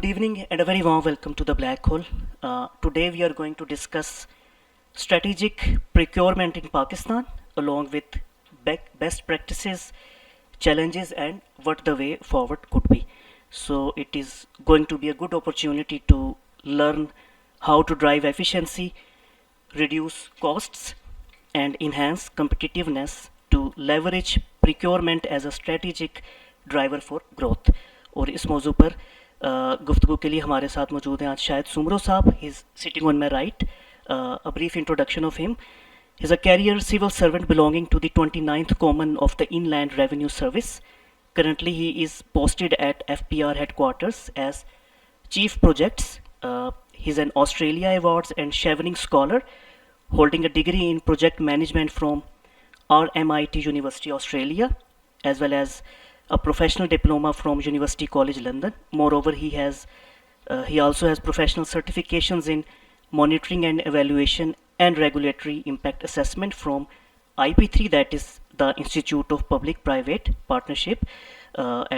evening and a very warm welcome to the Black Hole. Today we are going to discuss strategic procurement in Pakistan along with best practices, challenges, and what the way forward could be. So it is going to be a good opportunity to learn how to drive efficiency, reduce costs, and enhance competitiveness to leverage procurement as a strategic driver for growth. और इस मौजू पर गुफ्तगू के लिए हमारे साथ मौजूद हैं आज शायद सुमरो साहब। He is sitting on my right. A brief introduction of him: he is a career civil servant belonging to the 29th Common of the Inland Revenue Service. Currently, he is posted at FPR headquarters as Chief Projects. He is an Australia Awards and Chevening Scholar, holding a degree in project management from RMIT University, Australia, as well as a professional diploma from University College London. Moreover, he also has professional certifications in monitoring and evaluation and regulatory impact assessment from IP3, that is the Institute of Public-Private Partnership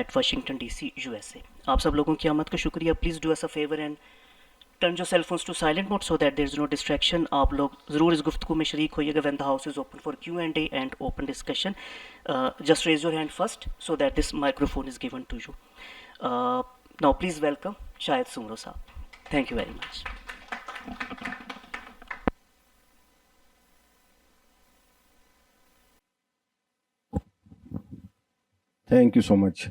at Washington DC, USA. आप सब लोगों की आमद का शुक्रिया। Please do us a favor and turn your cell phones to silent mode so that there is no distraction. आप लोग ज़रूर इस गुफ्तगू में शरीक होइएगा when the house is open for Q&A and open discussion. Just raise your hand first so that this microphone is given to you. Now please welcome Shahid Sumro Saab. Thank you very much. Thank you so much.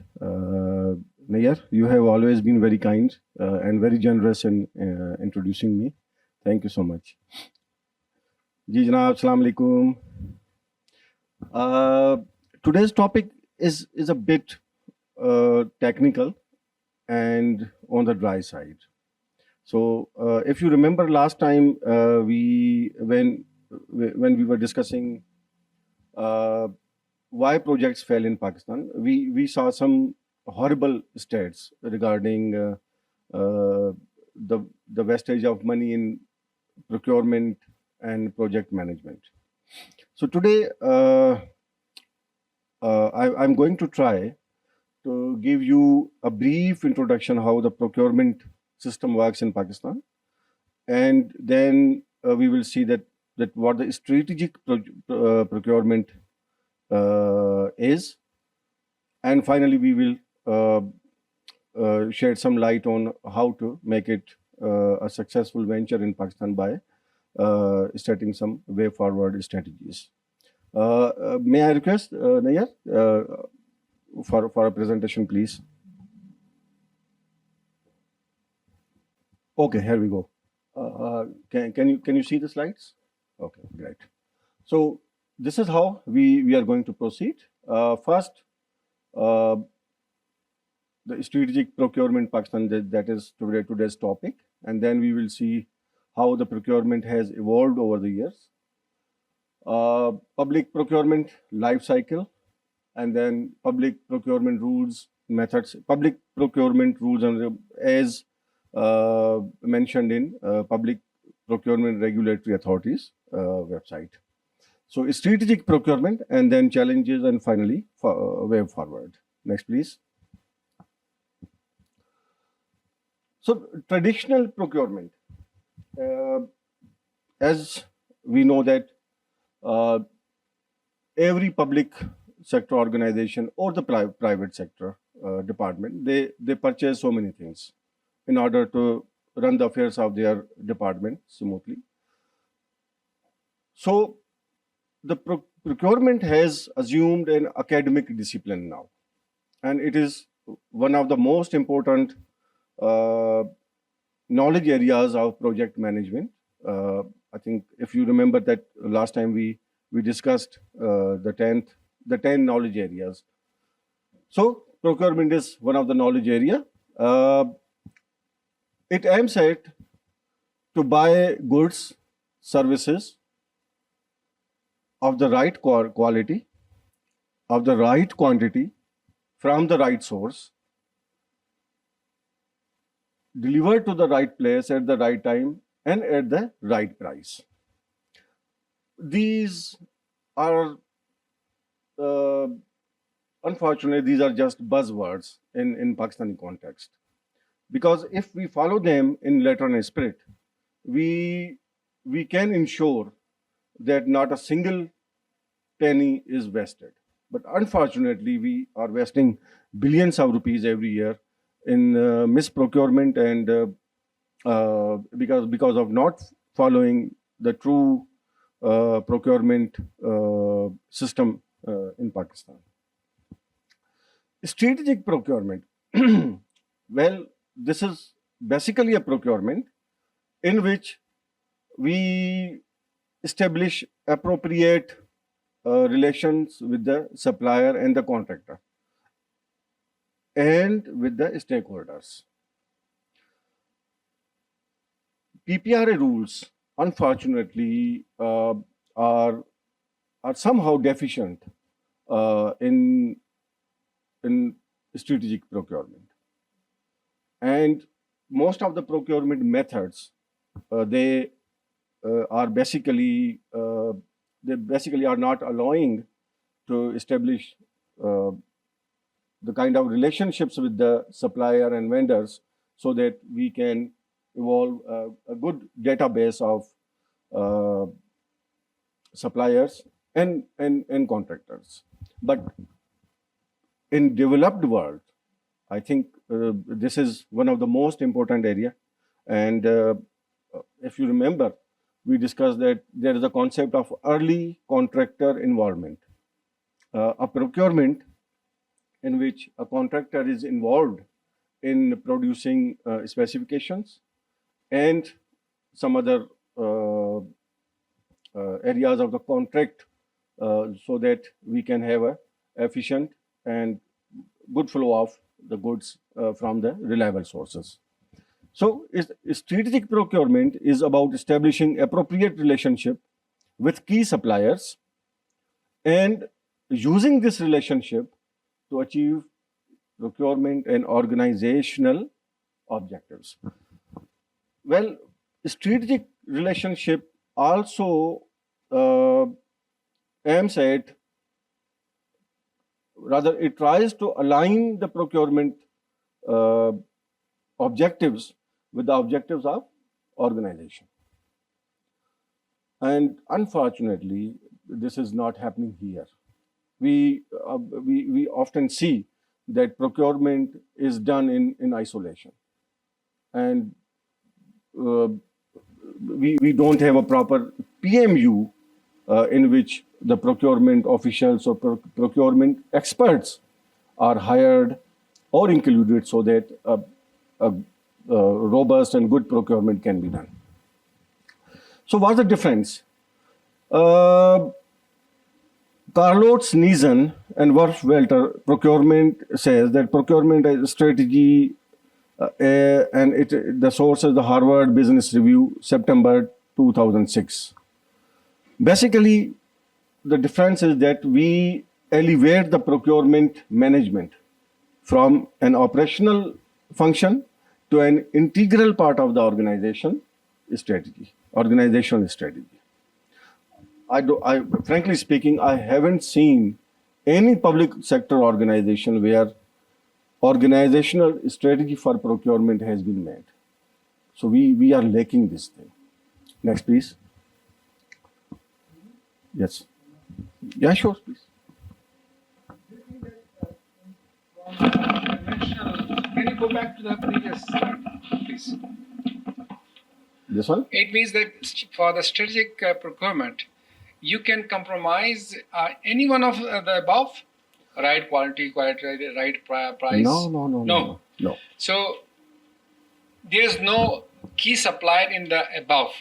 Nayar, you have always been very kind and very generous in introducing me. Thank you so much. Ji Janab, Assalamu Alaikum. Today's topic is a bit technical and on the dry side. So if you remember last time when we were discussing why projects fail in Pakistan, we saw some horrible stats regarding the wastage of money in procurement and project management. So today I'm going to try to give you a brief introduction how the procurement system works in Pakistan, and then we will see that what the strategic procurement is, and finally we will shed some light on how to make it a successful venture in Pakistan by starting some way forward strategies. May I request Nayar for a presentation, please? Okay, here we go. Can you see the slides? Okay, great. So this is how we are going to proceed. First, the strategic procurement Pakistan, that is today's topic, and then we will see how the procurement has evolved over the years. Public procurement life cycle, and then public procurement rules, methods, public procurement rules, and as mentioned in Public Procurement Regulatory Authorities website. So strategic procurement, and then challenges, and finally way forward. Next, please. So traditional procurement, as we know that every public sector organization or the private sector department, they purchase so many things in order to run the affairs of their department smoothly. So the procurement has assumed an academic discipline now, and it is one of the most important knowledge areas of project management. I think if you remember that last time we discussed the 10 knowledge areas. So procurement is one of the knowledge area. It aims at to buy goods, services of the right quality, of the right quantity, from the right source, delivered to the right place at the right time and at the right price. These are, unfortunately, these are just buzzwords in Pakistani context. because if we follow them in letter and spirit, we can ensure that not a single penny is wasted. But unfortunately, we are wasting billions of rupees every year in misprocurement and because of not following the true procurement system in Pakistan. Strategic procurement. Well, this is basically a procurement in which we establish appropriate relations with the supplier and the contractor and with the stakeholders. PPRA rules, unfortunately, are somehow deficient in strategic procurement, and most of the procurement methods they are basically are not allowing to establish the kind of relationships with the supplier and vendors so that we can evolve a good database of suppliers and contractors. But in developed world, I think this is one of the most important area. And if you remember, we discussed that there is a concept of early contractor involvement, a procurement in which a contractor is involved in producing specifications and some other areas of the contract so that we can have a efficient and good flow of the goods from the reliable sources. So strategic procurement is about establishing appropriate relationship with key suppliers and using this relationship to achieve procurement and organizational objectives. Well, strategic relationship also aims at, rather it tries to align the procurement objectives with the objectives of organization. And unfortunately, this is not happening here. We often see that procurement is done in isolation, and we don't have a proper PMU in which the procurement officials or procurement experts are hired or included so that a robust and good procurement can be done. So what's the difference? Carlotz, Niesen, and Werfwelter procurement says that procurement is strategy, and the source is the Harvard Business Review, September 2006. Basically, the difference is that we elevate the procurement management from an operational function to an integral part of the organizational strategy. Frankly speaking, I haven't seen any public sector organization where organizational strategy for procurement has been made. So we are lacking this thing. Next, please. Yes. Yeah, sure, please. Can you go back to the previous slide, please? This one? It means that for the strategic procurement, you can compromise any one of the above, right quality, right price. No. So there's no key supplier in the above.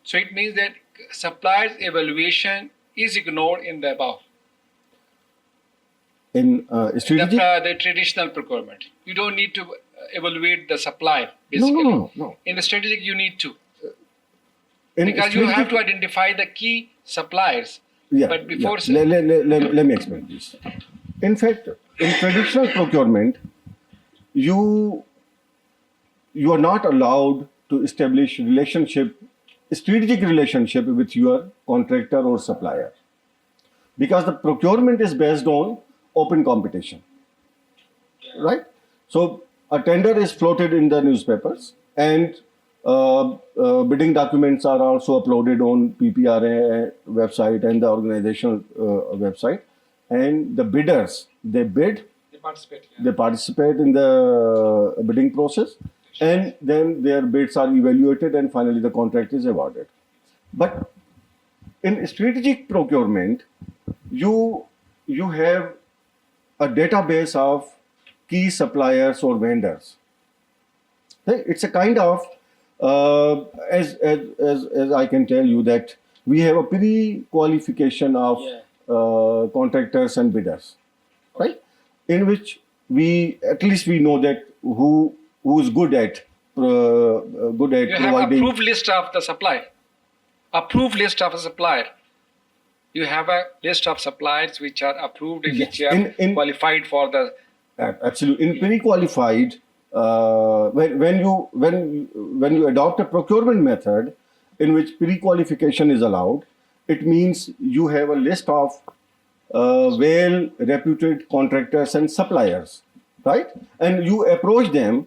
So it means that supplier's evaluation is ignored in the above. In strategic? The traditional procurement. You don't need to evaluate the supply, basically. No. In the strategic, you need to. In Because you have to identify the key suppliers. Yeah, But before... yeah. Let me explain this. In fact, in traditional procurement, you are not allowed to establish strategic relationship with your contractor or supplier, because the procurement is based on open competition, right? So a tender is floated in the newspapers, and bidding documents are also uploaded on PPRA website and the organizational website. And the bidders, they bid, They participate. Yeah. they participate in the bidding process, and then their bids are evaluated, and finally the contract is awarded. But in strategic procurement, you have a database of key suppliers or vendors. Hey, it's a kind of as I can tell you that we have a pre-qualification of contractors and bidders, right? In which we at least we know that who is good at You have providing. approved list of the supplier. Approved list of a supplier. You have a list of suppliers which are approved and Yes. which are In- qualified for the. Absolutely. In pre-qualified, when you adopt a procurement method in which pre-qualification is allowed, it means you have a list of well-reputed contractors and suppliers, right? And you approach them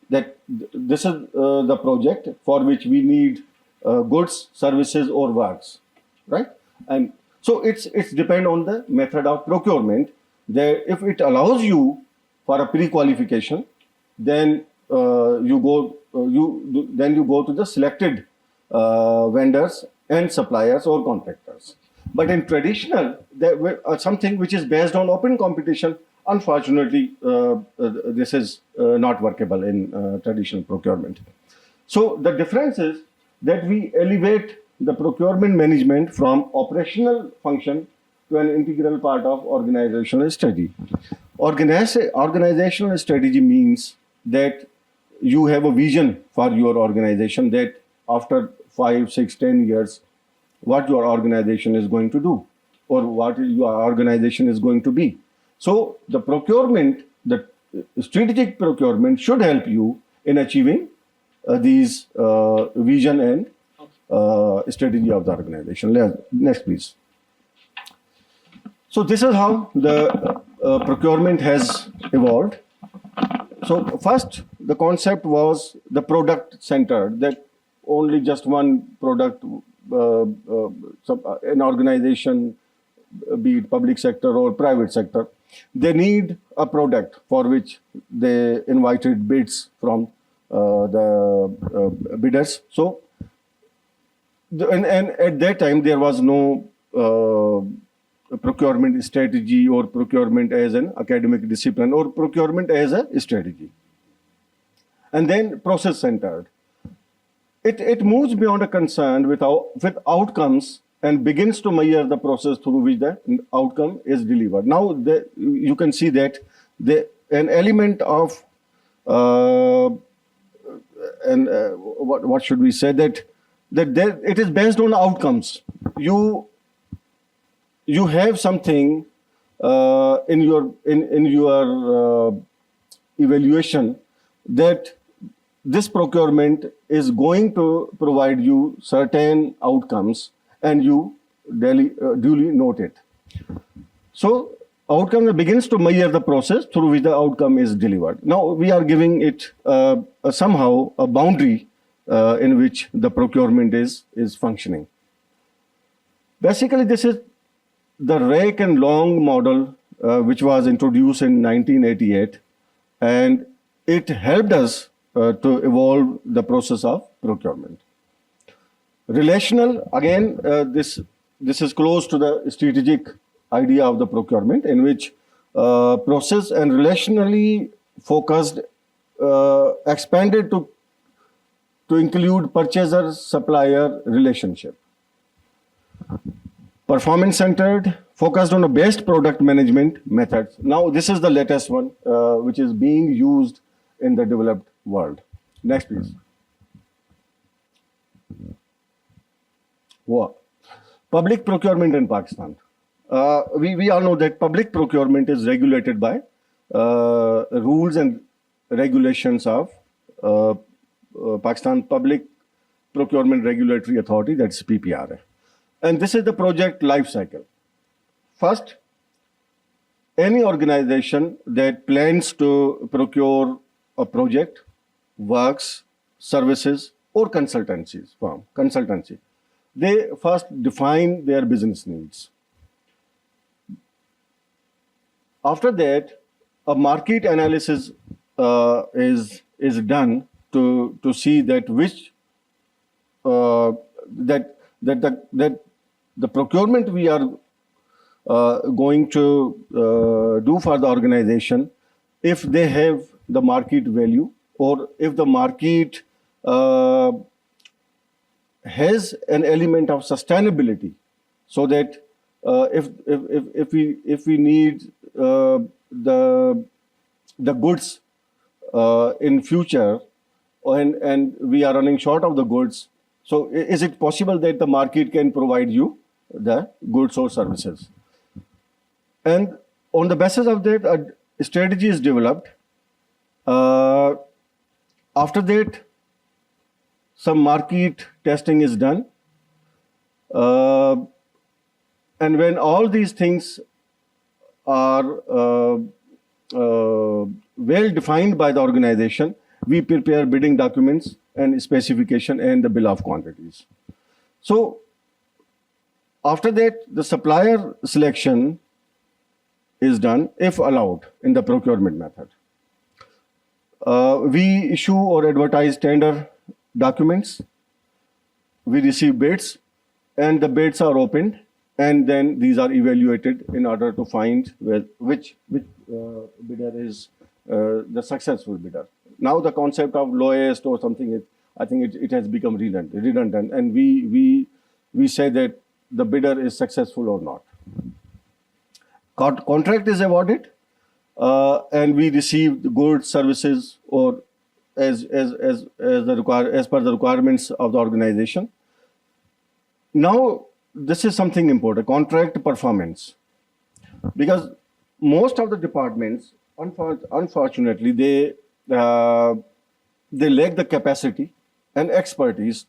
that this is the project for which we need goods, services, or works, right? And so it's depend on the method of procurement. That if it allows you for a pre-qualification, then you go to the selected vendors and suppliers or contractors. But in traditional, something which is based on open competition, unfortunately, this is not workable in traditional procurement. So the difference is that we elevate the procurement management from operational function to an integral part of organizational strategy. Organizational strategy means that you have a vision for your organization that after 5, 6, 10 years, what your organization is going to do or what your organization is going to be. So the procurement, the strategic procurement should help you in achieving these vision and strategy of the organization. Next, please. So this is how the procurement has evolved. So first, the concept was the product centered, that only just one product, an organization, be it public sector or private sector, they need a product for which they invited bids from the bidders. So, and at that time there was no procurement strategy or procurement as an academic discipline or procurement as a strategy. And then process centered. It moves beyond a concern with outcomes and begins to measure the process through which the outcome is delivered. Now you can see that an element of what should we say, that it is based on outcomes. You have something in your evaluation that this procurement is going to provide you certain outcomes, and you duly note it. So outcome begins to measure the process through which the outcome is delivered. Now we are giving it somehow a boundary in which the procurement is functioning. Basically, this is the Rake and Long model, which was introduced in 1988, and it helped us to evolve the process of procurement. Relational, again, this is close to the strategic idea of the procurement, in which process and relationally focused expanded to include purchaser-supplier relationship. Performance-centered, focused on the best product management methods. Now, this is the latest one, which is being used in the developed world. Next, please. Wow. Public procurement in Pakistan. We all know that public procurement is regulated by rules and regulations of Pakistan Public Procurement Regulatory Authority, that's PPRA. And this is the project life cycle. First, any organization that plans to procure a project, works, services, or consultancy. They first define their business needs. After that, a market analysis is done to see that which that the procurement we are going to do for the organization, if they have the market value, or if the market has an element of sustainability, so that if we need the goods in future, and we are running short of the goods, so is it possible that the market can provide you the goods or services? And on the basis of that, a strategy is developed. After that, some market testing is done. And when all these things are well defined by the organization, we prepare bidding documents and specification and the bill of quantities. So after that, the supplier selection is done, if allowed, in the procurement method. We issue or advertise tender documents. We receive bids, and the bids are opened, and then these are evaluated in order to find which bidder is the successful bidder. Now the concept of lowest or something, I think it has become redundant, and we say that the bidder is successful or not. Contract is awarded, and we receive the goods, services, or as per the requirements of the organization. Now, this is something important: contract performance, because most of the departments, unfortunately, they lack the capacity and expertise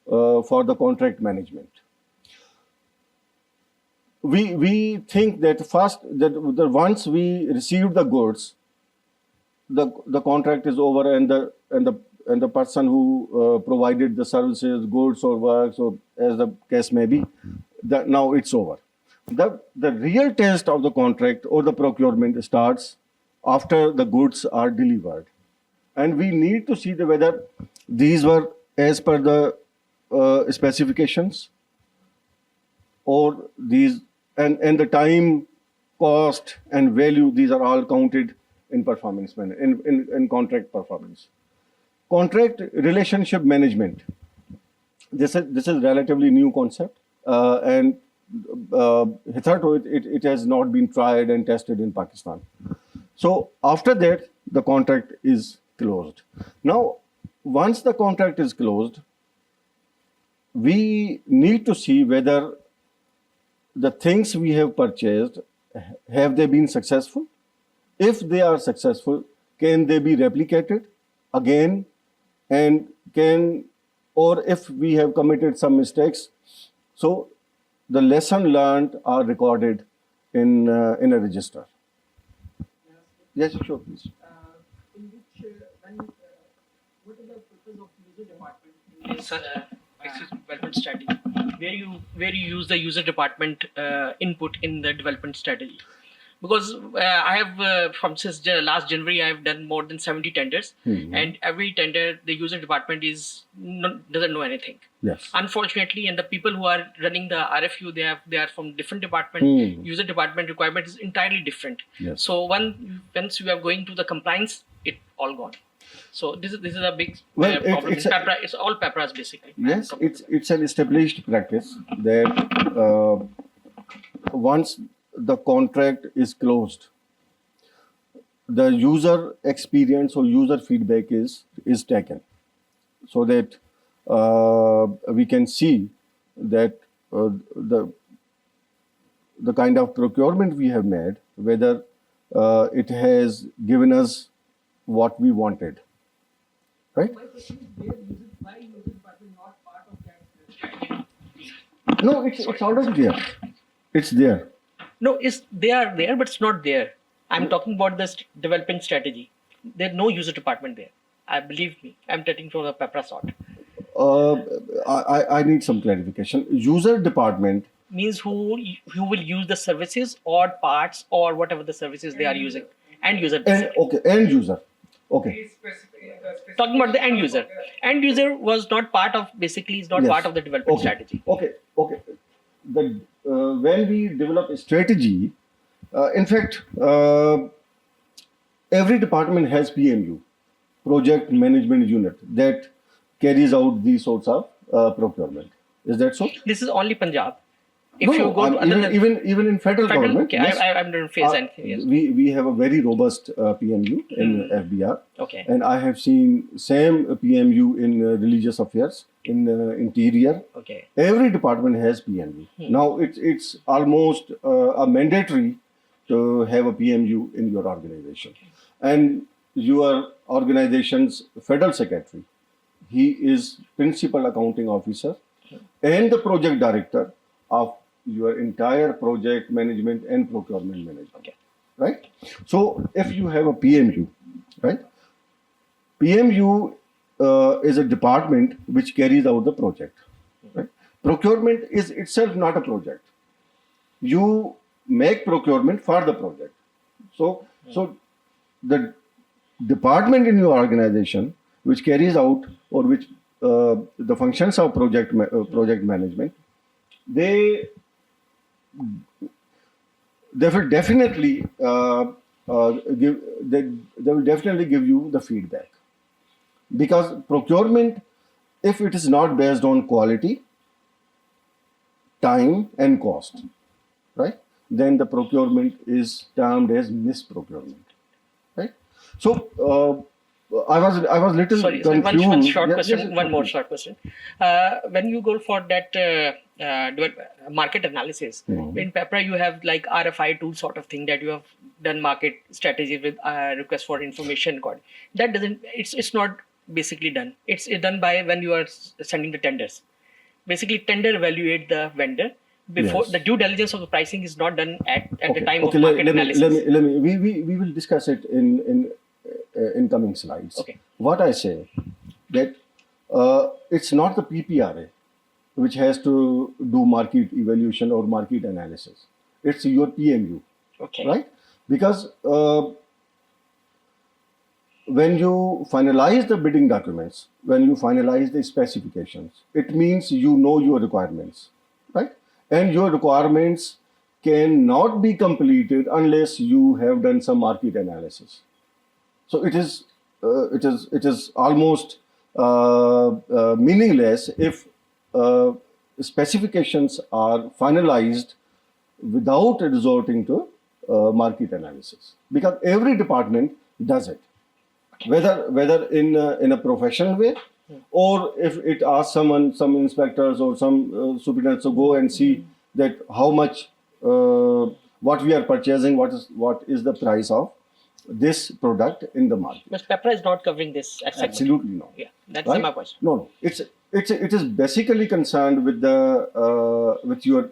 for the contract management. We think that once we receive the goods, the contract is over, and the person who provided the services, goods or works, or as the case may be, now it's over. The real test of the contract or the procurement starts after the goods are delivered, and we need to see whether these were as per the specifications, or these and the time, cost, and value, these are all counted in performance in contract performance. Contract relationship management. This is relatively new concept, and hitherto it has not been tried and tested in Pakistan. So after that, the contract is closed. Now, once the contract is closed, we need to see whether the things we have purchased, have they been successful? If they are successful, can they be replicated again? And or if we have committed some mistakes, so the lesson learned are recorded in a register. Yes, sure, please. What is the purpose of user department in this access development strategy? Where you use the user department input in the development strategy? Because I have from since last January, I have done more than 70 tenders, and every tender the user department doesn't know anything. Yes. Unfortunately, and the people who are running the RFU, they are from different department. User department requirement is entirely different. Yes. So once you are going to the compliance, it all gone. So this is a big problem. It's all PEPRAs basically. Yes, it's an established practice that once the contract is closed, the user experience or user feedback is taken, so that we can see that the kind of procurement we have made, whether it has given us what we wanted. Right? My question is, why user department not part of that strategy? No, it's already there. It's there. No, they are there, but it's not there. I'm talking about the development strategy. There's no user department there. I believe me. I'm taking from the Pepra sort. I need some clarification. User department. Means who will use the services or parts or whatever the services they are using. End user. Okay, end user. Okay. Talking about the end user. End user was not part of, basically is not Yes. part of the development Okay. strategy. Okay. The when we develop a strategy, in fact, every department has PMU, project management unit, that carries out these sorts of procurement. Is that so? This is only Punjab. If No, you go to other even in federal government, okay, yes, I don't face anything. Yes. we have a very robust PMU in FBR, Okay. and I have seen same PMU in religious affairs, in interior. Okay. Every department has PMU. Now it's almost a mandatory to have a PMU in your organization, and your organization's federal secretary, he is principal accounting officer and the project director of your entire project management and procurement management. Okay. Right? So if you have a PMU, right? PMU is a department which carries out the project. Right? Procurement is itself not a project. You make procurement for the project. So the department in your organization which carries out or which the functions of project management, they will definitely give you the feedback, because procurement, if it is not based on quality, time and cost, right, then the procurement is termed as misprocurement, right? So I was little Sorry, confused. one short Yes, question. yes, One more short question. When you go for that market analysis, in Pepra you have like RFI tool sort of thing that you have done market strategy with request for information code. That doesn't. It's not basically done. It's done by when you are sending the tenders. Basically, tender evaluate the vendor before Yes. the due diligence of the pricing is not done at the time Okay, of market analysis. let me. We will discuss it in coming slides. Okay. What I say that it's not the PPRA which has to do market evaluation or market analysis. It's your PMU, Okay. right? Because when you finalize the bidding documents, when you finalize the specifications, it means you know your requirements, right? And your requirements cannot be completed unless you have done some market analysis. So it is almost meaningless if specifications are finalized without resorting to market analysis, because every department does it, whether in a professional way, or if it asks some inspectors or some superintendents to go and see that how much what we are purchasing, what is the price of this product in the market. But Pepra is not covering this segment. Absolutely no. Yeah, that's Right? my question. No. It is basically concerned with the with your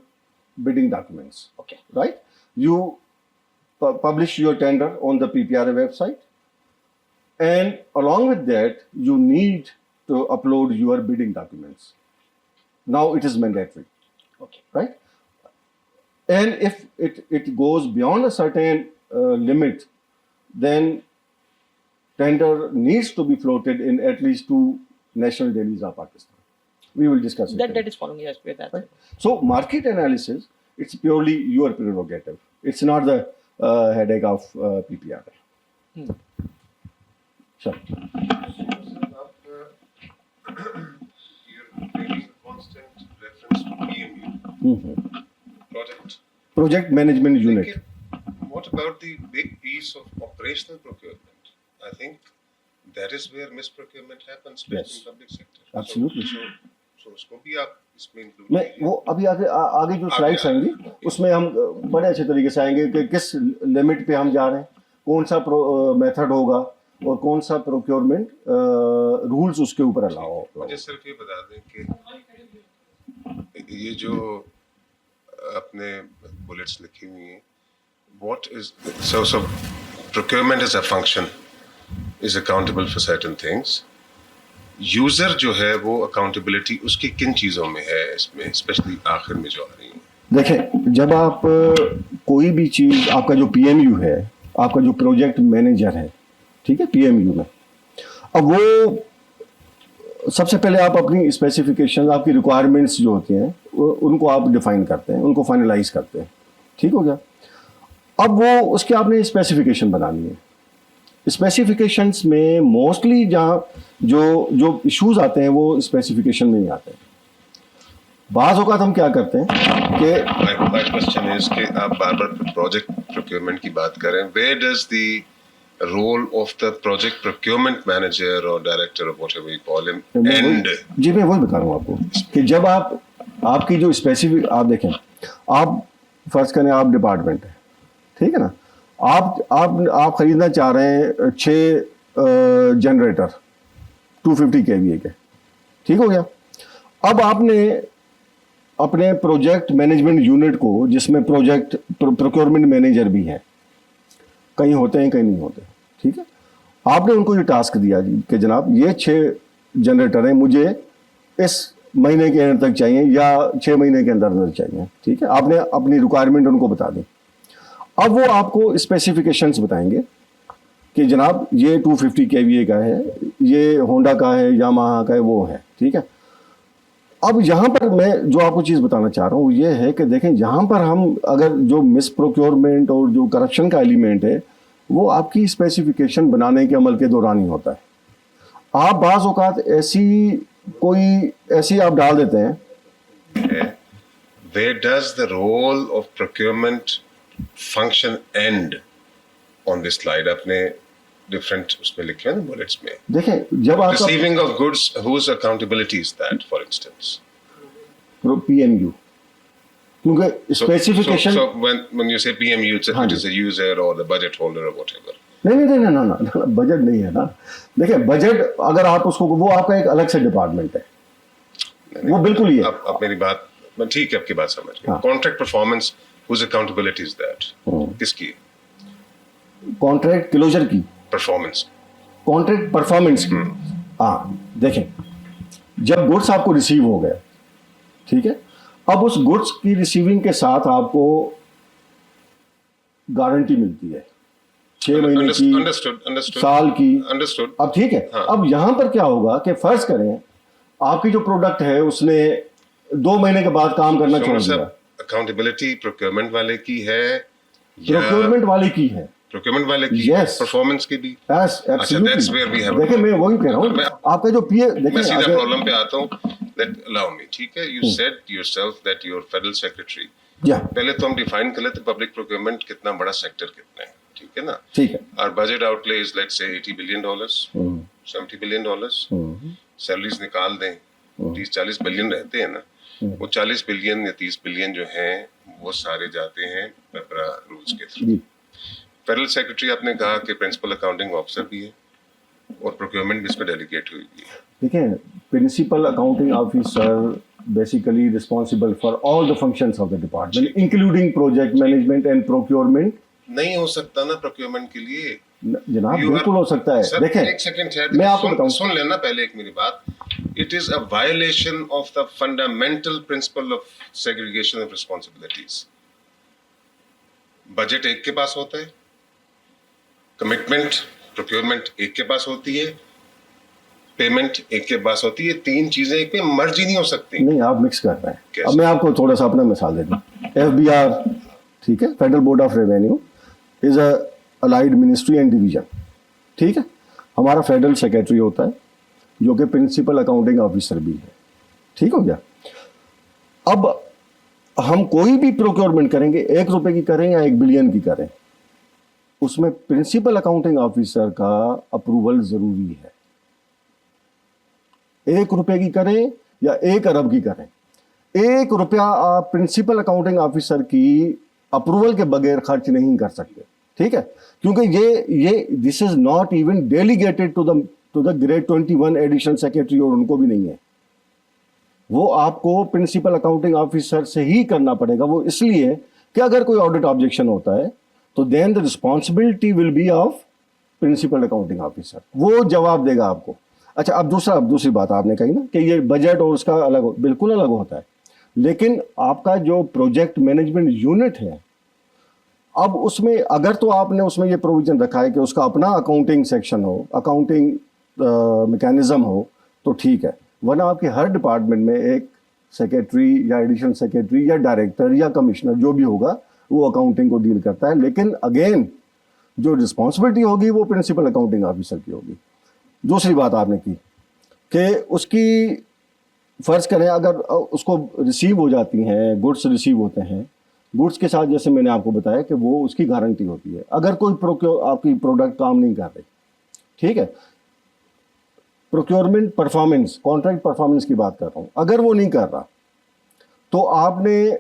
bidding documents. Okay. Right? You publish your tender on the PPRA website, and along with that, you need to upload your bidding documents. Now it is mandatory, Okay. right? And if it goes beyond a certain limit, then tender needs to be floated in at least 2 national dailies of Pakistan. We will discuss it. That later. is following yes with that. Right? So market analysis, it's purely your prerogative. It's not the headache of PPRA. Sure. You're making a constant reference to PMU, Project management unit. Okay, what about the big piece of operational procurement? I think that is where misprocurement happens, especially Yes. in public sector. Absolutely. So उसको भी आप इसमें include मैं कीजिए। वो अभी आगे जो स्लाइड्स आएंगी उसमें हम बड़े अच्छे तरीके से आएंगे कि किस लिमिट पे हम जा रहे हैं, कौन सा मेथड होगा और कौन सा प्रोक्योरमेंट रूल्स उसके ऊपर अलाउ होगा। मुझे सिर्फ ये बता दें कि ये जो अपने बुलेट्स लिखी हुई हैं, what is so procurement is a function is accountable for certain things. User जो है वो अकाउंटेबिलिटी उसकी किन चीजों में है इसमें, स्पेशली आखिर में जो आ रही है? देखें, जब आप कोई भी चीज़, आपका जो पीएमयू है, आपका जो प्रोजेक्ट मैनेजर है, ठीक है, पीएमयू में, अब वो सबसे पहले आप अपनी स्पेसिफिकेशन, आपकी रिक्वायरमेंट्स जो होती हैं उनको आप डिफाइन करते हैं, उनको फाइनलाइज करते हैं, ठीक हो गया। अब वो उसके आपने स्पेसिफिकेशन बनानी है। स्पेसिफिकेशंस में मोस्टली जहाँ जो इश्यूज आते हैं वो स्पेसिफिकेशन में ही आते हैं। बाज़ औक़ात हम क्या करते हैं कि माय क्वेश्चन इज कि आप बार-बार प्रोजेक्ट प्रोक्योरमेंट की बात करें, where does the role of the project procurement manager और डायरेक्टर और whatever you call him and? जी, मैं वही बता रहा हूँ आपको कि जब आपकी जो स्पेसिफिक, आप देखें, आप फर्ज करें आप डिपार्टमेंट है, ठीक है ना, आप खरीदना चाह रहे हैं 6 जनरेटर 250 kVA के, ठीक हो गया। अब आपने अपने प्रोजेक्ट मैनेजमेंट यूनिट को, जिसमें प्रोजेक्ट प्रोक्योरमेंट मैनेजर भी है, कहीं होते हैं कहीं नहीं होते, ठीक है, आपने उनको ये टास्क दिया जी कि जनाब ये 6 जनरेटर हैं, मुझे इस महीने के अंदर तक चाहिए या 6 महीने के अंदर चाहिए, ठीक है, आपने अपनी रिक्वायरमेंट उनको बता दी। अब वो आपको स्पेसिफिकेशंस बताएंगे कि जनाब ये 250 kVA का है, ये होंडा का है, यामाहा का है, वो है, ठीक है। अब यहाँ पर मैं जो आपको चीज़ बताना चाह रहा हूँ ये है कि देखें, यहाँ पर हम अगर जो मिस प्रोक्योरमेंट और जो करप्शन का एलिमेंट है वो आपकी स्पेसिफिकेशन बनाने के अमल के दौरान ही होता है। आप बाज़ औक़ात ऐसी आप डाल देते हैं। Where does the role of procurement function end on this slide? आपने different उसमें लिखे हैं ना bullets में। देखें, जब आप receiving of goods, whose accountability is that, for instance? PMU, क्योंकि specification. So when you say PMU, it is a user or the budget holder or whatever. नहीं, बजट नहीं है ना। देखिए, बजट अगर आप उसको, वो आपका एक अलग से डिपार्टमेंट है, वो बिल्कुल ही है। अब मेरी बात, मैं ठीक है आपकी बात समझ गया। Contract performance, whose accountability is that? किसकी? कॉन्ट्रैक्ट क्लोजर की, परफॉर्मेंस, कॉन्ट्रैक्ट परफॉर्मेंस की। हाँ, देखें, जब गुड्स आपको रिसीव हो गए, ठीक है, अब उस गुड्स की रिसीविंग के साथ आपको गारंटी मिलती है 6 महीने की, अंडरस्टूड, साल की, अंडरस्टूड। अब ठीक है, हाँ। अब यहां पर क्या होगा कि फर्ज करें आपकी जो प्रोडक्ट है उसने 2 महीने के बाद काम करना छोड़ दिया, अकाउंटेबिलिटी प्रोक्योरमेंट वाले की है या प्रोक्योरमेंट वाले की है? प्रोक्योरमेंट वाले की, Yes. परफॉर्मेंस की भी। Yes, अच्छा, that's where we have a देखिए, मैं वही कह रहा हूँ, मैं- आपका जो पीए, मैं देखिए सीधा अगर, प्रॉब्लम पे आता हूँ। allow me, ठीक है, you said yourself that you're federal secretary। या पहले तो हम डिफाइन कर लेते पब्लिक प्रोक्योरमेंट कितना बड़ा सेक्टर कितना है, ठीक है ना। ठीक है। Our budget outlay is let's say $80 billion, $70 billion। Salaries निकाल दें, 30-40 बिलियन रहते हैं ना, वो 40 बिलियन या 30 बिलियन जो हैं वो सारे जाते हैं पेपरा रूल्स के थ्रू। जी, फेडरल सेक्रेटरी आपने कहा कि प्रिंसिपल अकाउंटिंग ऑफिसर भी है और प्रोक्योरमेंट भी इसमें डेलीगेट हुई है। देखिए, principal accounting officer basically responsible for all the functions of the department including project management and procurement. नहीं हो सकता ना प्रोक्योरमेंट के लिए? जनाब, You are- बिल्कुल हो सकता है। सर, देखें, एक सेकंड ठहर, मैं आपको बताऊं, सुन लेना पहले एक मेरी बात। It is a violation of the fundamental principle of segregation of responsibilities. Budget एक के पास होता है, कमिटमेंट प्रोक्योरमेंट एक के पास होती है, पेमेंट एक के पास होती है, 3 चीजें एक में मर्ज ही नहीं हो सकती। नहीं, आप मिक्स कर रहे हैं। कैसे? अब मैं आपको थोड़ा सा अपना मिसाल देता हूँ। FBR, ठीक है, federal board of revenue is a allied ministry and division, ठीक है। हमारा फेडरल सेक्रेटरी होता है जो कि प्रिंसिपल अकाउंटिंग ऑफिसर भी है, ठीक हो गया। अब हम कोई भी प्रोक्योरमेंट करेंगे, 1 रुपए की करें या 1 बिलियन की करें, उसमें प्रिंसिपल अकाउंटिंग ऑफिसर का अप्रूवल जरूरी है। 1 रुपए की करें या 1 अरब की करें, 1 रुपया आप प्रिंसिपल अकाउंटिंग ऑफिसर की अप्रूवल के बगैर खर्च नहीं कर सकते, ठीक है, क्योंकि ये this is not even delegated to the grade 21 additional secretary, और उनको भी नहीं है। वो आपको प्रिंसिपल अकाउंटिंग ऑफिसर से ही करना पड़ेगा। वो इसलिए कि अगर कोई ऑडिट ऑब्जेक्शन होता है तो then the responsibility will be of principal accounting officer, वो जवाब देगा आपको। अच्छा, अब दूसरी बात आपने कही ना कि ये बजट और उसका बिल्कुल अलग होता है, लेकिन आपका जो प्रोजेक्ट मैनेजमेंट यूनिट है, अब उसमें अगर तो आपने उसमें ये प्रोविजन रखा है कि उसका अपना अकाउंटिंग सेक्शन हो, अकाउंटिंग मैकेनिज्म हो, तो ठीक है, वरना आपके हर डिपार्टमेंट में एक सेक्रेटरी या एडिशनल सेक्रेटरी या डायरेक्टर या कमिश्नर जो भी होगा वो अकाउंटिंग को डील करता है, लेकिन अगेन जो रिस्पॉन्सिबिलिटी होगी वो प्रिंसिपल अकाउंटिंग ऑफिसर की होगी। दूसरी बात आपने की कि उसकी फर्ज करें अगर उसको रिसीव हो जाती हैं, गुड्स रिसीव होते हैं, गुड्स के साथ जैसे मैंने आपको बताया कि वो उसकी गारंटी होती है। अगर कोई आपकी प्रोडक्ट काम नहीं कर रही, ठीक है, प्रोक्योरमेंट परफॉर्मेंस, कॉन्ट्रैक्ट परफॉर्मेंस की बात कर रहा हूँ, अगर वो नहीं कर रहा तो आपने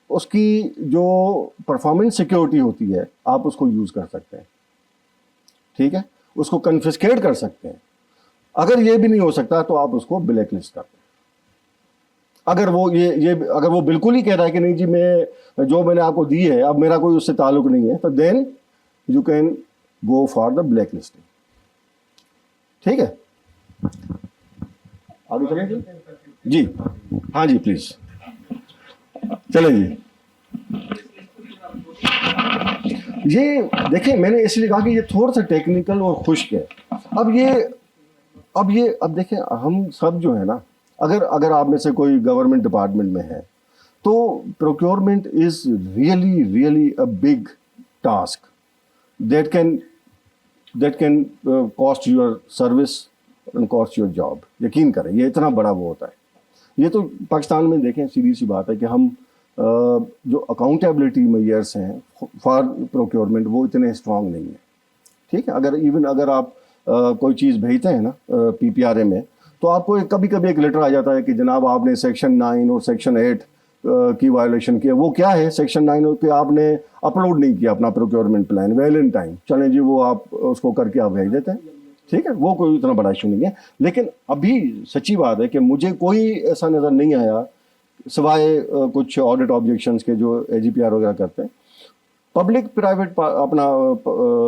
उसकी जो परफॉर्मेंस सिक्योरिटी होती है आप उसको यूज़ कर सकते हैं, ठीक है, उसको कन्फिस्केट कर सकते हैं। अगर ये भी नहीं हो सकता तो आप उसको ब्लैक लिस्ट करते हैं। अगर वो अगर वो बिल्कुल ही कह रहा है कि नहीं जी मैं जो मैंने आपको दी है अब मेरा कोई उससे ताल्लुक नहीं है, तो then you can go for the black listing, ठीक है। आगे चलें जी, हाँ जी प्लीज चलें जी। ये देखिए मैंने इसलिए कहा कि ये थोड़ा सा टेक्निकल और खुश्क है। अब देखें हम सब जो है ना, अगर आप में से कोई गवर्नमेंट डिपार्टमेंट में है तो procurement is really a big task that can cost your service and cost your job. यकीन करें ये इतना बड़ा वो होता है। ये तो पाकिस्तान में देखें सीधी सी बात है कि हम जो अकाउंटेबिलिटी मेजर्स हैं फॉर प्रोक्योरमेंट वो इतने स्ट्रांग नहीं है, ठीक है। अगर आप कोई चीज़ भेजते हैं ना पीपीआरए में, तो आपको कभी कभी एक लेटर आ जाता है कि जनाब आपने सेक्शन 9 और सेक्शन 8 की वायलेशन किया। वो क्या है, सेक्शन 9 पे आपने अपलोड नहीं किया अपना procurement plan well in time, चलें जी वो आप उसको करके आप भेज देते हैं, ठीक है, वो कोई इतना बड़ा इशू नहीं है। लेकिन अभी सच्ची बात है कि मुझे कोई ऐसा नज़र नहीं आया सिवाय कुछ ऑडिट ऑब्जेक्शंस के जो एजीपीआर वगैरह करते हैं, पब्लिक प्राइवेट अपना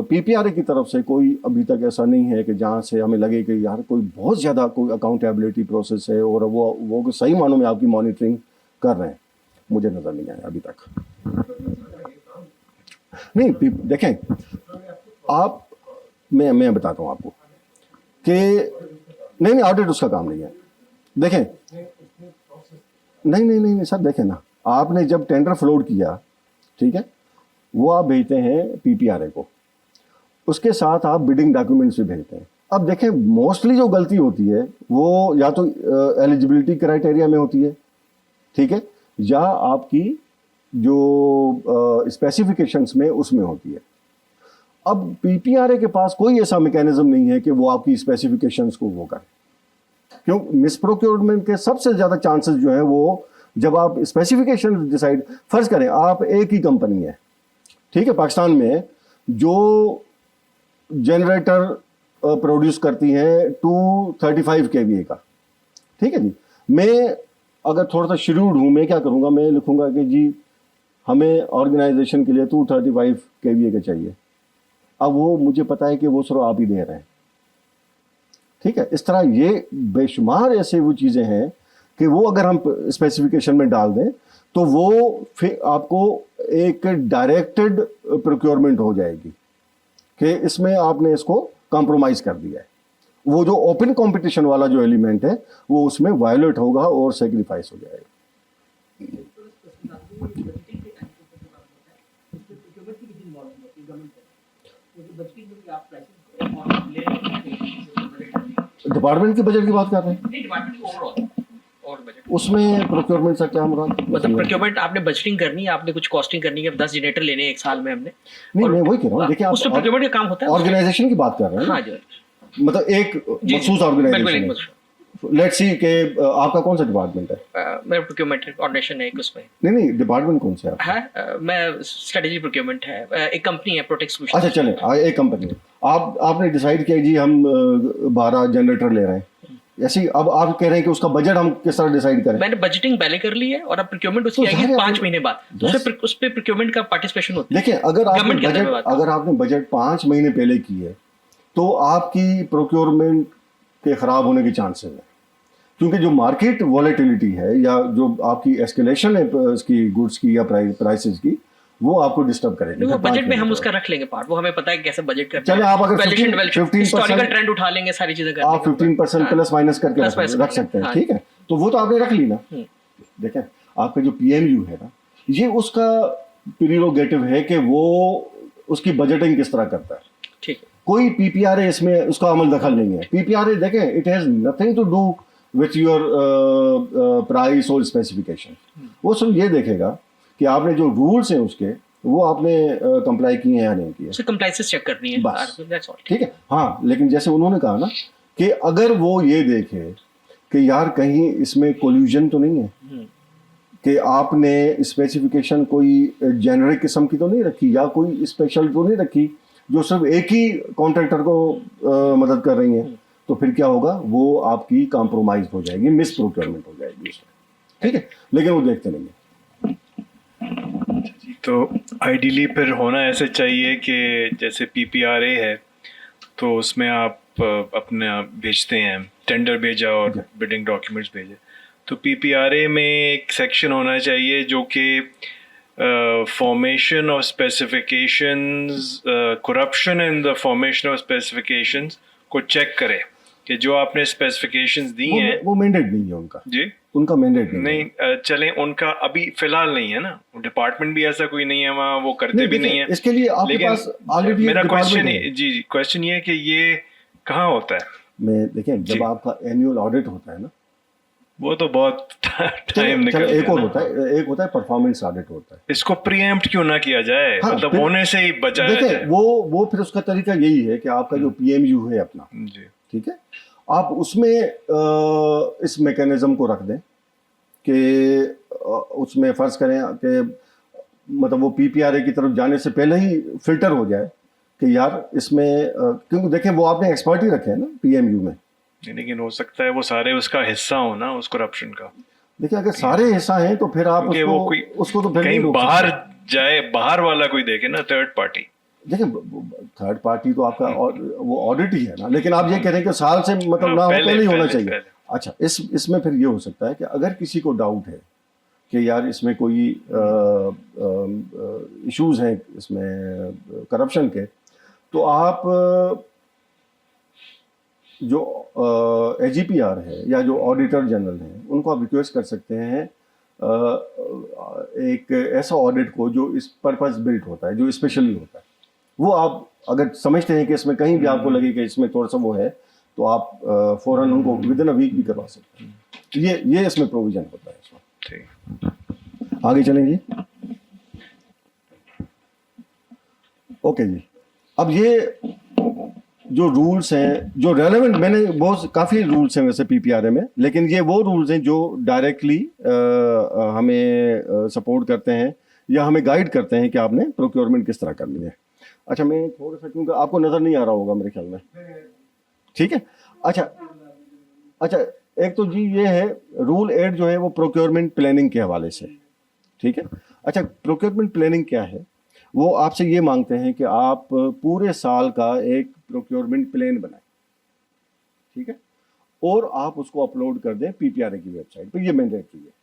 पीपीआरए की तरफ से कोई अभी तक ऐसा नहीं है कि जहाँ से हमें लगे कि यार कोई बहुत ज़्यादा कोई अकाउंटेबिलिटी प्रोसेस है और वो सही मानों में आपकी मॉनिटरिंग कर रहे हैं। मुझे नज़र नहीं आया अभी तक। नहीं देखें आप, मैं बताता हूँ आपको कि नहीं ऑडिट उसका काम नहीं है। देखें नहीं सर, देखें ना, आपने जब टेंडर फ्लोट किया, ठीक है, वो आप भेजते हैं पीपीआरए को, उसके साथ आप बिडिंग डॉक्यूमेंट्स भी भेजते हैं। अब देखें मोस्टली जो गलती होती है वो या तो एलिजिबिलिटी क्राइटेरिया में होती है, ठीक है, या आपकी जो स्पेसिफिकेशंस में उसमें होती है। अब पीपीआरए के पास कोई ऐसा मैकेनिज्म नहीं है कि वो आपकी स्पेसिफिकेशंस को वो करे, क्यों मिसप्रोक्योरमेंट के सबसे ज़्यादा चांसेस जो हैं वो जब आप स्पेसिफिकेशन डिसाइड, फर्ज करें आप एक ही कंपनी है, ठीक है, पाकिस्तान में जो जनरेटर प्रोड्यूस करती हैं 235 kVA का, ठीक है जी। मैं अगर थोड़ा सा शेड्यूल्ड हूँ, मैं क्या करूँगा, मैं लिखूँगा कि जी हमें ऑर्गेनाइजेशन के लिए 235 kVA का चाहिए। अब वो मुझे पता है कि वो सिर्फ आप ही दे रहे हैं, ठीक है। इस तरह ये बेशुमार ऐसे वो चीज़ें हैं कि वो अगर हम स्पेसिफिकेशन में डाल दें तो वो फिर आपको एक डायरेक्टेड प्रोक्योरमेंट हो जाएगी कि इसमें आपने इसको कॉम्प्रोमाइज़ कर दिया है। वो जो ओपन कंपटीशन वाला जो एलिमेंट है वो उसमें वायलेट होगा और सेक्रीफाइस हो जाएगा। डिपार्टमेंट के बजट की बात कर रहे हैं, उसमें प्रोक्योरमेंट से क्या मुराद? मतलब प्रोक्योरमेंट आपने बजटिंग करनी है, आपने कुछ कॉस्टिंग करनी है, 10 जनरेटर लेने हैं एक साल में हमने, नहीं मैं वही कह रहा हूँ। देखिए आप उसमें प्रोक्योरमेंट का काम होता है, ऑर्गेनाइजेशन की बात कर रहे हैं। हाँ जी, मतलब एक मखसूस ऑर्गेनाइजेशन है। लेट्स सी कि आपका कौन सा डिपार्टमेंट है? मेरा प्रोक्योरमेंट ऑर्गेनाइजेशन है एक, उसमें नहीं डिपार्टमेंट कौन सा है? मैं स्ट्रेटेजी प्रोक्योरमेंट है, एक कंपनी है प्रोटेक्ट सॉल्यूशन। अच्छा चलें, एक कंपनी है, आपने डिसाइड किया जी हम 12 जनरेटर ले रहे हैं, ऐसी अब आप कह रहे हैं कि उसका बजट हम किस तरह डिसाइड करें? मैंने बजटिंग पहले कर ली है और अब प्रोक्योरमेंट उसकी आएगी 5 महीने बाद, उस पे प्रोक्योरमेंट का पार्टिसिपेशन होता है। देखिए अगर आपने बजट 5 महीने पहले की है तो आपकी प्रोक्योरमेंट के ख़राब होने के चांसेस हैं, क्योंकि जो मार्केट वॉलेटिलिटी है या जो आपकी एस्केलेशन है इसकी गुड्स की या प्राइसेस की, वो आपको डिस्टर्ब करेगी। वो बजट में हम तो उसका रख लेंगे पार्ट, वो हमें पता है कैसे बजट करते चलिए, आप अगर 15% हिस्टोरिकल ट्रेंड उठा लेंगे, सारी चीजें कर आप 15% प्लस माइनस करके प्लस माइनस रख सकते हैं, हाँ। ठीक है। तो वो तो आपने रख ली ना। देखें, आपका जो PMU है ना, ये उसका प्रीरोगेटिव है कि वो उसकी बजटिंग किस तरह करता है। ठीक है। कोई PPRA इसमें उसका अमल दखल नहीं है। PPRA देखें, it has nothing to do with your price और स्पेसिफिकेशन। वो सिर्फ ये देखेगा कि आपने जो रूल्स हैं उसके, वो आपने कंप्लाई किए हैं या नहीं किए। उसे कंप्लाइंसेस चेक करनी है बस। That's all. ठीक है। हाँ, लेकिन जैसे उन्होंने कहा ना कि अगर वो ये देखे कि यार कहीं इसमें कोल्यूजन तो नहीं है, कि आपने स्पेसिफिकेशन कोई जेनरिक किस्म की तो नहीं रखी या कोई स्पेशल तो नहीं रखी जो सिर्फ एक ही कॉन्ट्रैक्टर को मदद कर रही है, तो फिर क्या होगा, वो आपकी कॉम्प्रोमाइज हो जाएगी, मिस प्रोक्योरमेंट हो जाएगी उसमें। ठीक है, लेकिन वो देखते नहीं है। तो आइडियली फिर होना ऐसे चाहिए कि जैसे PPRA है तो उसमें आप अपने भेजते हैं, टेंडर भेजा और बिडिंग डॉक्यूमेंट्स भेजे, तो PPRA में एक सेक्शन होना चाहिए जो कि formation of specifications, corruption in the formation of specifications को चेक करे कि जो आपने स्पेसिफिकेशंस दी हैं वो मैंडेट नहीं है उनका। जी उनका मैंडेट नहीं चलें, उनका अभी फिलहाल नहीं है ना, डिपार्टमेंट भी ऐसा कोई नहीं है वहाँ, वो करते भी नहीं है। इसके लिए आपके पास ऑलरेडी मेरा क्वेश्चन जी क्वेश्चन ये है कि ये कहाँ होता है? मैं देखें, जब आपका एनुअल ऑडिट होता है ना, वो तो बहुत टाइम निकल एक और होता है, एक होता है परफॉर्मेंस ऑडिट होता है। इसको प्रीएम्प्ट क्यों ना किया जाए? हाँ, मतलब होने से ही बचाया देखें, जाए। वो फिर उसका तरीका यही है कि आपका जो PMU है अपना, जी ठीक है, आप उसमें इस मैकेनिज्म को रख दें कि उसमें फर्ज करें कि मतलब वो PPRA की तरफ जाने से पहले ही फिल्टर हो जाए कि यार इसमें क्योंकि देखें वो आपने एक्सपर्ट ही रखे हैं ना PMU में। लेकिन हो सकता है वो सारे उसका हिस्सा हो ना, उस करप्शन का। देखिए, अगर सारे हिस्सा हैं तो फिर आप क्योंकि वो कोई उसको तो फिर नहीं कहीं रोक बाहर सकते। जाए, बाहर वाला कोई देखे ना, थर्ड पार्टी। देखिए, थर्ड पार्टी तो आपका वो ऑडिट ही है ना, लेकिन आप ये कह रहे हैं कि साल से मतलब ना हो, पहले ही होना चाहिए। अच्छा, इसमें फिर ये हो सकता है कि अगर किसी को डाउट है कि यार इसमें कोई इश्यूज हैं इसमें करप्शन के, तो आप जो AGPR है या जो ऑडिटर जनरल हैं, उनको आप रिक्वेस्ट कर सकते हैं एक ऐसा ऑडिट को जो इस पर्पस बिल्ट होता है, जो स्पेशली होता है। वो आप अगर समझते हैं कि इसमें कहीं भी आपको लगे कि इसमें थोड़ा सा वो है, तो आप फौरन उनको विद इन अ वीक भी करवा सकते हैं। तो ये इसमें प्रोविजन होता है इसमें। ठीक, आगे चलें जी। ओके जी, अब ये जो रूल्स हैं जो रेलेवेंट, मैंने बहुत काफ़ी रूल्स हैं वैसे PPRA में, लेकिन ये वो रूल्स हैं जो डायरेक्टली हमें सपोर्ट करते हैं या हमें गाइड करते हैं कि आपने प्रोक्योरमेंट किस तरह करनी है। अच्छा, मैं थोड़ा सा, क्योंकि आपको नज़र नहीं आ रहा होगा मेरे ख्याल में, ठीक है। अच्छा, एक तो जी ये है रूल 8 जो है वो प्रोक्योरमेंट प्लानिंग के हवाले से, ठीक है। अच्छा, प्रोक्योरमेंट प्लानिंग क्या है? वो आपसे ये मांगते हैं कि आप पूरे साल का एक प्रोक्योरमेंट प्लान बनाएं, ठीक है, और आप उसको अपलोड कर दें PPRA की वेबसाइट पे। ये मैंडेटरी है।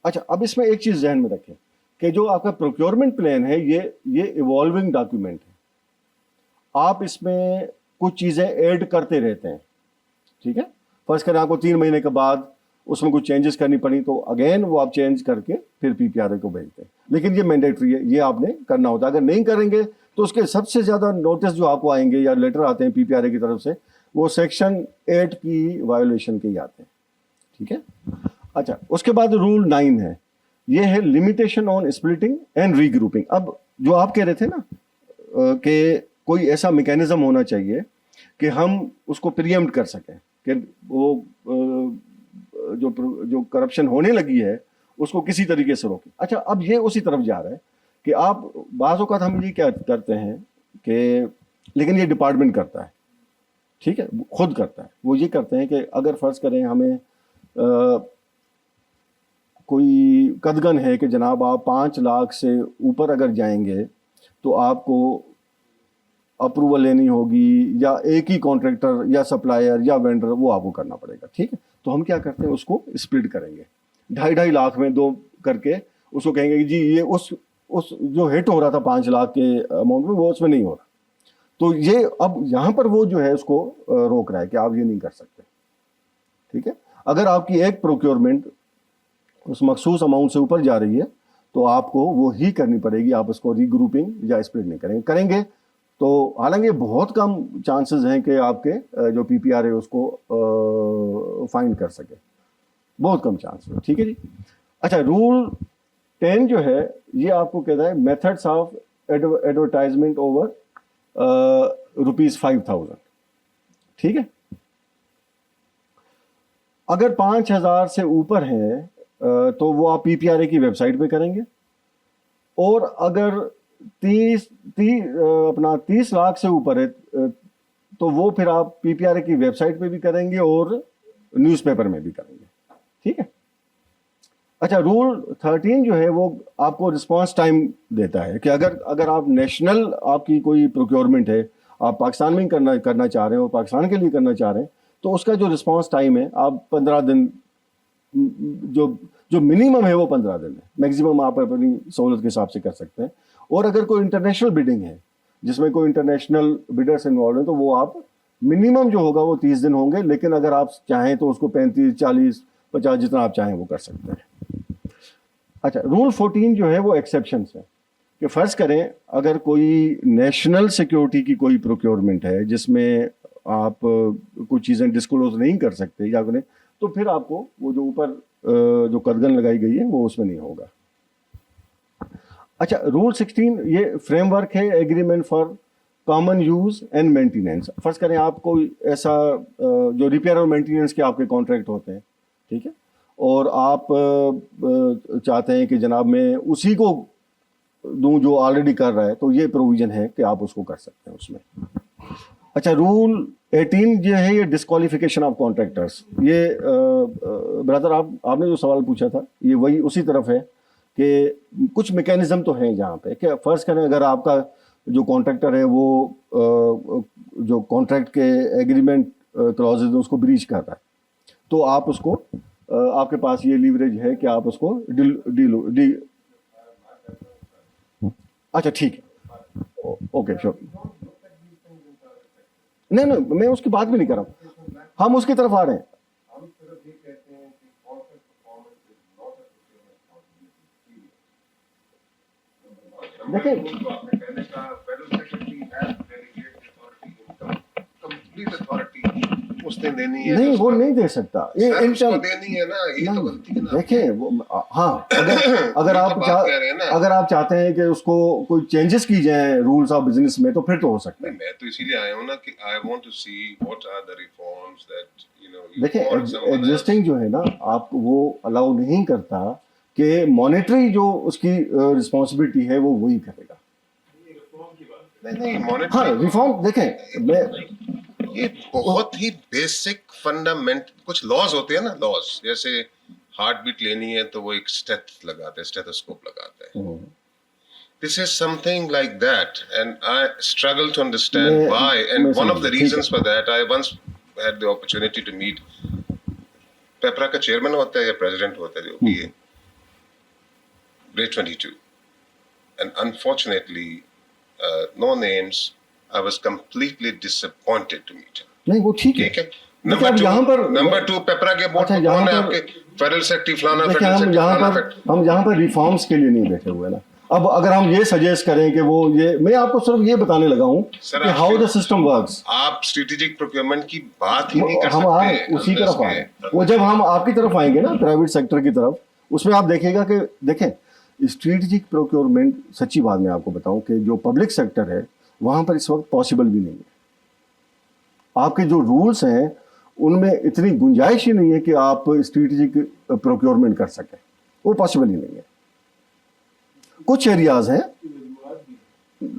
अच्छा, अब इसमें एक चीज़ ध्यान में रखें कि जो आपका प्रोक्योरमेंट प्लान है ये इवॉल्विंग डॉक्यूमेंट है। आप इसमें कुछ चीज़ें ऐड करते रहते हैं, ठीक है। फर्स्ट करें आपको 3 महीने के बाद उसमें कुछ चेंजेस करनी पड़ी तो अगेन वो आप चेंज करके फिर PPRA को भेजते हैं, लेकिन ये मैंडेटरी है, ये आपने करना होता है। अगर नहीं करेंगे तो उसके सबसे ज़्यादा नोटिस जो आपको आएंगे या लेटर आते हैं PPRA की तरफ से, वो सेक्शन 8 की वायोलेशन के ही आते हैं, ठीक है। अच्छा, उसके बाद रूल 9 है, ये है limitation on splitting and regrouping. अब जो आप कह रहे थे ना कि कोई ऐसा मैकेनिज्म होना चाहिए कि हम उसको प्रीएम्प्ट कर सकें कि वो जो करप्शन होने लगी है उसको किसी तरीके से रोकें। अच्छा, अब ये उसी तरफ जा रहा है कि आप बाज़ औक़ात हम ये क्या करते हैं कि, लेकिन ये डिपार्टमेंट करता है, ठीक है, खुद करता है। वो ये करते हैं कि अगर फ़र्ज़ करें हमें कोई कदगन है कि जनाब आप 5 लाख से ऊपर अगर जाएंगे तो आपको अप्रूवल लेनी होगी, या एक ही कॉन्ट्रैक्टर या सप्लायर या वेंडर वो आपको करना पड़ेगा, ठीक है। तो हम क्या करते हैं, उसको स्प्लिट करेंगे 2.5 लाख में 2 करके, उसको कहेंगे कि जी ये उस जो हिट हो रहा था 5 लाख के अमाउंट में, वो उसमें नहीं हो रहा। तो ये अब यहाँ पर वो जो है उसको रोक रहा है कि आप ये नहीं कर सकते, ठीक है। अगर आपकी एक प्रोक्योरमेंट उस मखसूस अमाउंट से ऊपर जा रही है तो आपको वो ही करनी पड़ेगी, आप उसको रीग्रुपिंग या स्प्लिट नहीं करेंगे तो हालांकि बहुत कम चांसेस हैं कि आपके जो पीपीआर है उसको फाइंड कर सके, बहुत कम चांस है, ठीक है जी। अच्छा, रूल 10 जो है ये आपको कहता है मेथड्स ऑफ एडवर्टाइजमेंट ओवर ₹5,000, ठीक है। अगर 5,000 से ऊपर है तो वो आप पीपीआरए की वेबसाइट पे करेंगे, और अगर 30 लाख से ऊपर है तो वो फिर आप पीपीआरए की वेबसाइट पे भी करेंगे और न्यूज़पेपर में भी करेंगे, ठीक है। अच्छा, रूल 13 जो है वो आपको रिस्पांस टाइम देता है कि अगर आप नेशनल आपकी कोई प्रोक्योरमेंट है, आप पाकिस्तान में करना चाह रहे हो, पाकिस्तान के लिए करना चाह रहे हैं, तो उसका जो रिस्पांस टाइम है आप 15 दिन, जो मिनिमम है वो 15 दिन है, मैक्सिमम आप अपनी सहूलत के हिसाब से कर सकते हैं। और अगर कोई इंटरनेशनल बिडिंग है जिसमें कोई इंटरनेशनल बिडर्स इन्वॉल्व हैं तो वो आप मिनिमम जो होगा वो 30 दिन होंगे, लेकिन अगर आप चाहें तो उसको 35, 40, 50 जितना आप चाहें वो कर सकते हैं। अच्छा, रूल 14 जो है वो एक्सेप्शंस है कि फ़र्ज़ करें अगर कोई नेशनल सिक्योरिटी की कोई प्रोक्योरमेंट है जिसमें आप कुछ चीज़ें डिस्क्लोज नहीं कर सकते या उन्हें, तो फिर आपको वो जो ऊपर जो कदगन लगाई गई है वो उसमें नहीं होगा। अच्छा, रूल 16 ये फ्रेमवर्क है agreement for common use and maintenance. फ़र्ज़ करें आप कोई ऐसा जो रिपेयर और मेंटेनेंस के आपके कॉन्ट्रैक्ट होते हैं, ठीक है, और आप चाहते हैं कि जनाब मैं उसी को दूं जो ऑलरेडी कर रहा है, तो ये प्रोविज़न है कि आप उसको कर सकते हैं उसमें। अच्छा, रूल 18 जो है ये डिस्क्वालिफिकेशन ऑफ कॉन्ट्रैक्टर्स। ये ब्रदर आपने जो सवाल पूछा था ये वही उसी तरफ है कि कुछ मैकेनिज्म तो हैं जहाँ पे कि फ़र्ज़ करें अगर आपका जो कॉन्ट्रैक्टर है वो जो कॉन्ट्रैक्ट के एग्रीमेंट क्लॉजेज हैं उसको ब्रीच कर रहा है, तो आप उसको आपके पास ये लीवरेज है कि आप उसको अच्छा ठीक है, ओके श्योर, नहीं मैं उसकी बात भी नहीं कर रहा हूँ, हम उसकी तरफ आ रहे हैं। उसने देनी है, नहीं वो नहीं दे सकता, ये उसको देनी है ना, ये तो गलती है ना। देखें वो, हाँ, अगर आप चाहते हैं कि उसको कोई चेंजेस की जाए रूल्स ऑफ बिजनेस में तो फिर तो हो सकता है। मैं तो इसीलिए आया हूँ ना कि I want to see what are the reforms that देखें एग्जिस्टिंग जो है ना आपको वो अलाउ नहीं करता कि मॉनेटरी जो उसकी रिस्पॉन्सिबिलिटी है वो वही करेगा। नहीं मॉनेटरी, हाँ रिफॉर्म देखें, मैं ये बहुत ही बेसिक फंडामेंट कुछ लॉज होते हैं ना, लॉज जैसे हार्ट बीट लेनी है तो वो एक स्टेथोस्कोप लगाते हैं। This is something like that, and I struggle to understand why. And one of the reasons for that, I once had the opportunity to meet पेपरा का चेयरमैन होता है या प्रेसिडेंट होता है जो भी है, grade 22, and unfortunately, no names. I was completely disappointed to meet him. नहीं वो ठीक है। नंबर 2 पेपरा के बोर्ड पर कौन है आपके फेडरल सेक्रेटरी फलाना, फेडरल सेक्रेटरी फलाना। हम यहाँ पर रिफॉर्म्स के लिए नहीं बैठे हुए ना। अब अगर हम ये सजेस्ट करें कि वो ये, मैं आपको सिर्फ ये बताने लगा हूँ कि हाउ द सिस्टम वर्क्स। आप स्ट्रेटेजिक प्रोक्योरमेंट की बात ही नहीं कर सकते। हम आए उसी तरफ आए, वो जब हम आपकी तरफ आएंगे ना प्राइवेट सेक्टर की तरफ, उसमें आप देखिएगा कि देखें स्ट्रेटेजिक प्रोक्योरमेंट, सच्ची बात मैं आपको बताऊं कि जो पब्लिक सेक्टर है वहाँ पर इस वक्त पॉसिबल भी नहीं है। आपके जो रूल्स हैं उनमें इतनी गुंजाइश ही नहीं है कि आप स्ट्रेटेजिक प्रोक्योरमेंट कर सकें, वो पॉसिबल ही नहीं है। कुछ एरियाज हैं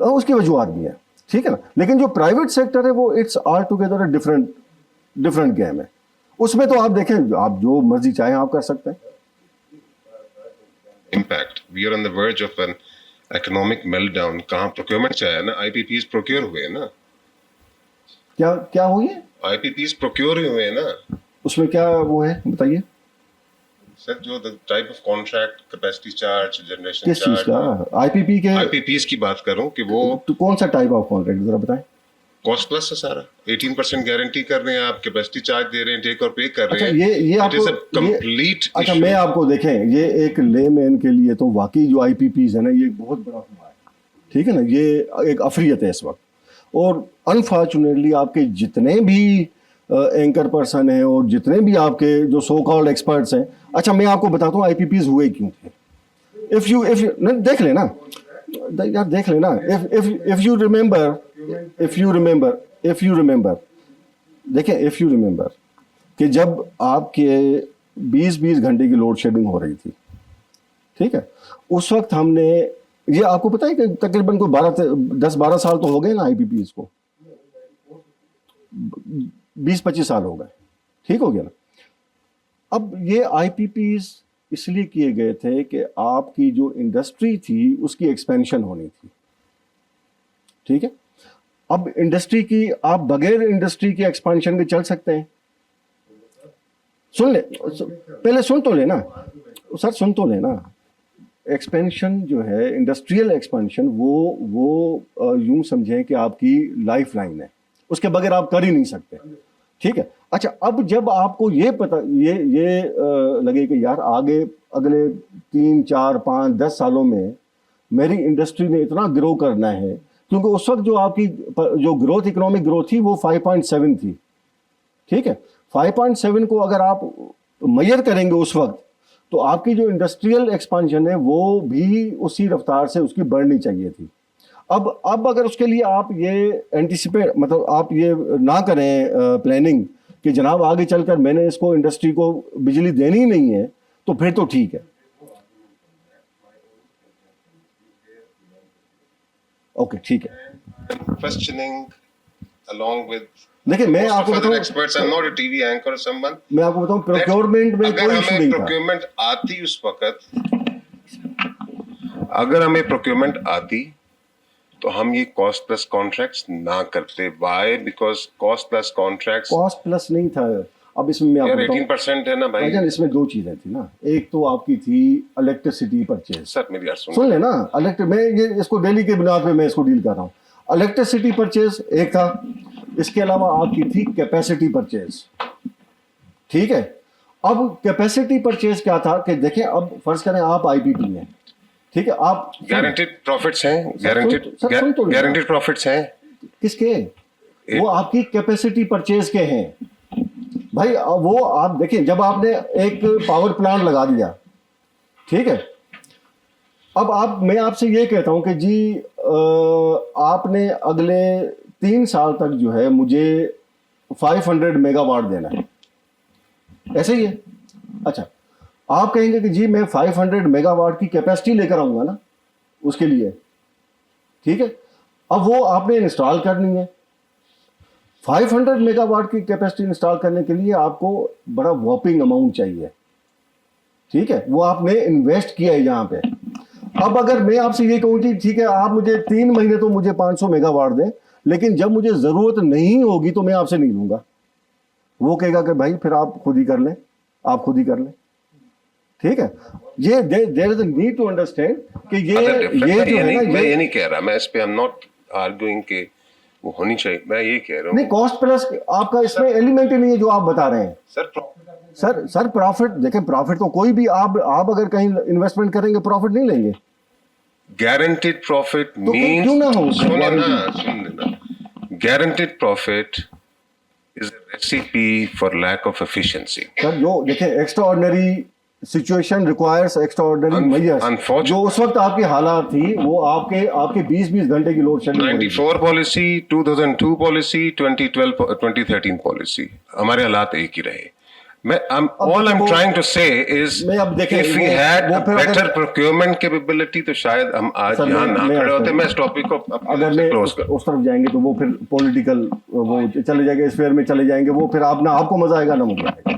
उसकी वजूहत भी है, ठीक है ना, लेकिन जो प्राइवेट सेक्टर है वो it's all together different game है। उसमें तो आप देखें आप जो मर्जी चाहें आप कर सकते हैं। Impact. We are on the verge of an economic meltdown कहाँ प्रोक्योरमेंट से आया ना, आईपीपीज प्रोक्योर हुए हैं ना, क्या क्या हुई है आईपीपीज प्रोक्योर हुए हैं ना उसमें, क्या वो है बताइए? सर। जो type of contract, capacity charge, generation किस चीज चार्ज, का? आईपीपी के? आईपीपीज की बात करूं कि वो तो कौन सा टाइप ऑफ कॉन्ट्रैक्ट जरा बताएं। कॉस्ट प्लस है सारा। 18% गारंटी कर रहे हैं आप, कैपेसिटी चार्ज दे रहे हैं, टेक और पे कर रहे अच्छा, हैं। ये इट आपको इज अ कंप्लीट। अच्छा, मैं आपको देखें, ये एक लेमैन के लिए तो वाकई जो आईपीपीज है ना, ये बहुत बड़ा हुआ है, ठीक है ना, ये एक अफरियत है इस वक्त। और अनफॉर्चुनेटली आपके जितने भी एंकर पर्सन हैं और जितने भी आपके जो सो कॉल्ड एक्सपर्ट्स हैं, अच्छा मैं आपको बताता हूँ आईपीपीज हुए क्यों थे। इफ यू देख लेना यार, देख लेना। इफ यू रिमेंबर देखें, इफ यू रिमेंबर कि जब आपके 20-20 घंटे की लोड शेडिंग हो रही थी, ठीक है, उस वक्त हमने, ये आपको पता है कि तकरीबन कोई 10-12 साल तो हो गए ना आईपीपीज को, 20-25 साल हो गए, ठीक हो गया ना। अब ये आईपीपीज इसलिए किए गए थे कि आपकी जो इंडस्ट्री थी उसकी एक्सपेंशन होनी थी, ठीक है। अब इंडस्ट्री की, आप बगैर इंडस्ट्री के एक्सपेंशन के चल सकते हैं? सुन ले, पहले सुन तो लेना सर, सुन तो लेना। एक्सपेंशन जो है, इंडस्ट्रियल एक्सपेंशन, वो यूं समझें कि आपकी लाइफ लाइन है, उसके बगैर आप कर ही नहीं सकते, ठीक है। अच्छा, अब जब आपको ये पता, ये लगे कि यार आगे अगले 3, 4, 5, 10 सालों में मेरी इंडस्ट्री ने इतना ग्रो करना है, क्योंकि उस वक्त जो आपकी जो ग्रोथ, इकोनॉमिक ग्रोथ थी वो 5.7 थी, ठीक है। 5.7 को अगर आप मेजर करेंगे उस वक्त, तो आपकी जो इंडस्ट्रियल एक्सपेंशन है वो भी उसी रफ्तार से उसकी बढ़नी चाहिए थी। अब अगर उसके लिए आप ये एंटिसिपेट, मतलब आप ये ना करें प्लानिंग कि जनाब आगे चलकर मैंने इसको, इंडस्ट्री को बिजली देनी ही नहीं है, तो फिर तो ठीक है, ओके, ठीक है। क्वेश्चनिंग along with देखिए, मैं most आपको of other बताऊं, experts, I'm not a TV anchor or someone, मैं आपको बताऊं, प्रोक्योरमेंट में अगर कोई इशू हमें नहीं था। प्रोक्योरमेंट आती उस वक्त, अगर हमें प्रोक्योरमेंट आती तो हम ये कॉस्ट प्लस कॉन्ट्रैक्ट्स ना करते। Why? Because cost plus contracts, cost plus नहीं था। अब इसमें मैं यार आपको बताऊं, 18% है ना भाई। भाईजान, इसमें दो चीजें थी ना। एक तो आपकी थी इलेक्ट्रिसिटी परचेज। सर मेरी यार सुन लेना, मैं ये इसको डेली के बुनियाद पे मैं इसको डील कर रहा हूँ। इलेक्ट्रिसिटी परचेज एक था, इसके अलावा आपकी थी कैपेसिटी परचेज, ठीक है। अब कैपेसिटी परचेज क्या था कि देखें, अब फर्ज करें आप आईपीपी हैं, ठीक है, आप गारंटेड प्रॉफिट्स हैं, सुन तो लेना। गारंटेड प्रॉफिट्स हैं किसके? वो आपकी कैपेसिटी परचेज के हैं भाई। वो आप देखें, जब आपने एक पावर प्लांट लगा दिया, ठीक है, अब मैं आपसे ये कहता हूं कि जी आपने अगले 3 साल तक जो है मुझे 500 मेगावाट देना है, ऐसे ही है। अच्छा, आप कहेंगे कि जी मैं 500 मेगावाट की कैपेसिटी लेकर आऊंगा ना उसके लिए, ठीक है। अब वो आपने इंस्टॉल करनी है। 500 मेगावाट की कैपेसिटी इंस्टॉल करने के लिए आपको बड़ा वॉपिंग अमाउंट चाहिए, ठीक है, वो आपने इन्वेस्ट किया है यहाँ पे। अब अगर मैं आपसे ये कहूँ कि ठीक है, आप मुझे 3 महीने तो मुझे 500 मेगावाट दें, लेकिन जब मुझे जरूरत नहीं होगी तो मैं आपसे नहीं लूंगा, वो कहेगा कि भाई फिर आप खुद ही कर लें, आप खुद ही कर लें, ठीक है। ये there is a need to understand कि ये जो है ना, मैं ये नहीं कह रहा, मैं इस पे आई एम नॉट आर्ग्यूइंग के वो होनी चाहिए, मैं ये कह रहा हूँ नहीं, कॉस्ट प्लस आपका इसमें एलिमेंट ही नहीं है जो आप बता रहे हैं सर। प्रॉफिट देखें, प्रॉफिट तो कोई भी आप अगर कहीं इन्वेस्टमेंट करेंगे प्रॉफिट नहीं लेंगे। गारंटेड प्रॉफिट तो क्यों ना हो? सुन लेना, guaranteed profit is a recipe for lack of efficiency. Sir, जो देखें, extraordinary situation requires extraordinary measures. जो उस वक्त आपकी हालात थी वो आपके 20-20 घंटे की load shedding, 94 policy, 2002 policy, 2012 2013 policy, हमारे हालात एक ही रहे। All I'm trying to say is if we had a better procurement capability तो शायद हम आज यहाँ ना खड़े होते। मैं इस टॉपिक को अगर मैं उस तरफ जाएंगे तो वो फिर पॉलिटिकल वो चले जाएंगे, स्फीयर में चले जाएंगे, वो फिर आपको मजा आएगा ना मुझे आएगा।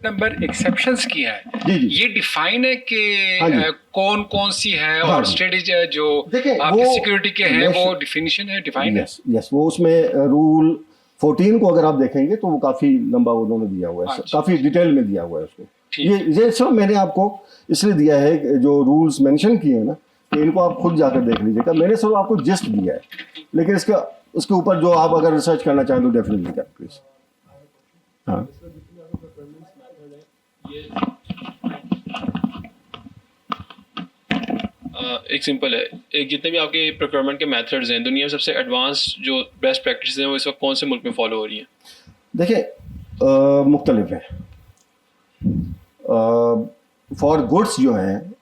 नंबर एक्सेप्शंस की है, जी, जी। ये डिफाइन है कि हाँ जी। कौन कौन सी है हाँ और जी। स्ट्रेटेजी जो देखिए, आपकी वो सिक्योरिटी के हैं नेश- वो डिफिनीशन है, डिफाइन है। यस यस, वो उसमें रूल 14 को अगर आप देखेंगे तो वो काफी लंबा उन्होंने दिया हुआ है, अच्छा। काफी डिटेल में दिया हुआ है उसको। ठीक। ये सब मैंने आपको इसलिए दिया है कि जो रूल्स मेंशन किए हैं ना, कि इनको आप खुद जाकर देख लीजिएगा। मैंने सब आपको जस्ट दिया है, लेकिन उसके ऊपर जो आप अगर रिसर्च करना चाहें तो डेफिनेटली कर प्लीज। हाँ एक सिंपल है, एक जितने भी आपके प्रोक्योरमेंट के मेथड्स हैं, दुनिया में सबसे एडवांस जो बेस्ट प्रैक्टिस हैं वो इस वक्त कौन से मुल्क में फॉलो हो रही हैं? देखिए, मुख्तलिफ है। फॉर गुड्स जो हैं,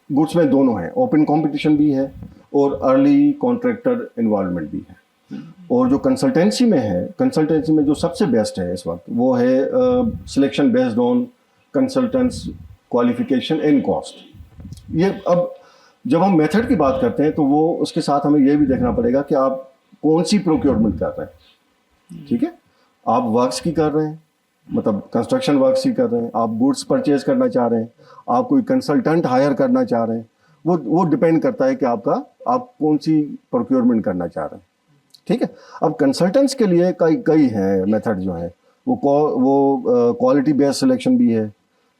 गुड्स में दोनों हैं, ओपन कंपटीशन भी है और अर्ली कॉन्ट्रैक्टर इन्वॉल्वमेंट भी है। और जो कंसल्टेंसी में है, कंसल्टेंसी में जो सबसे बेस्ट है इस वक्त वो है selection based on consultants qualification and cost. ये अब जब हम मेथड की बात करते हैं तो वो उसके साथ हमें ये भी देखना पड़ेगा कि आप कौन सी प्रोक्योरमेंट कर रहे हैं। ठीक है, आप वर्क्स की कर रहे हैं, मतलब कंस्ट्रक्शन वर्क्स की कर रहे हैं, आप गुड्स परचेज करना चाह रहे हैं, आप कोई कंसल्टेंट हायर करना चाह रहे हैं, वो डिपेंड करता है कि आप कौन सी प्रोक्योरमेंट करना चाह रहे हैं। ठीक है, अब कंसल्टेंट्स के लिए कई हैं मेथड जो है, वो क्वालिटी बेस्ड सिलेक्शन भी है,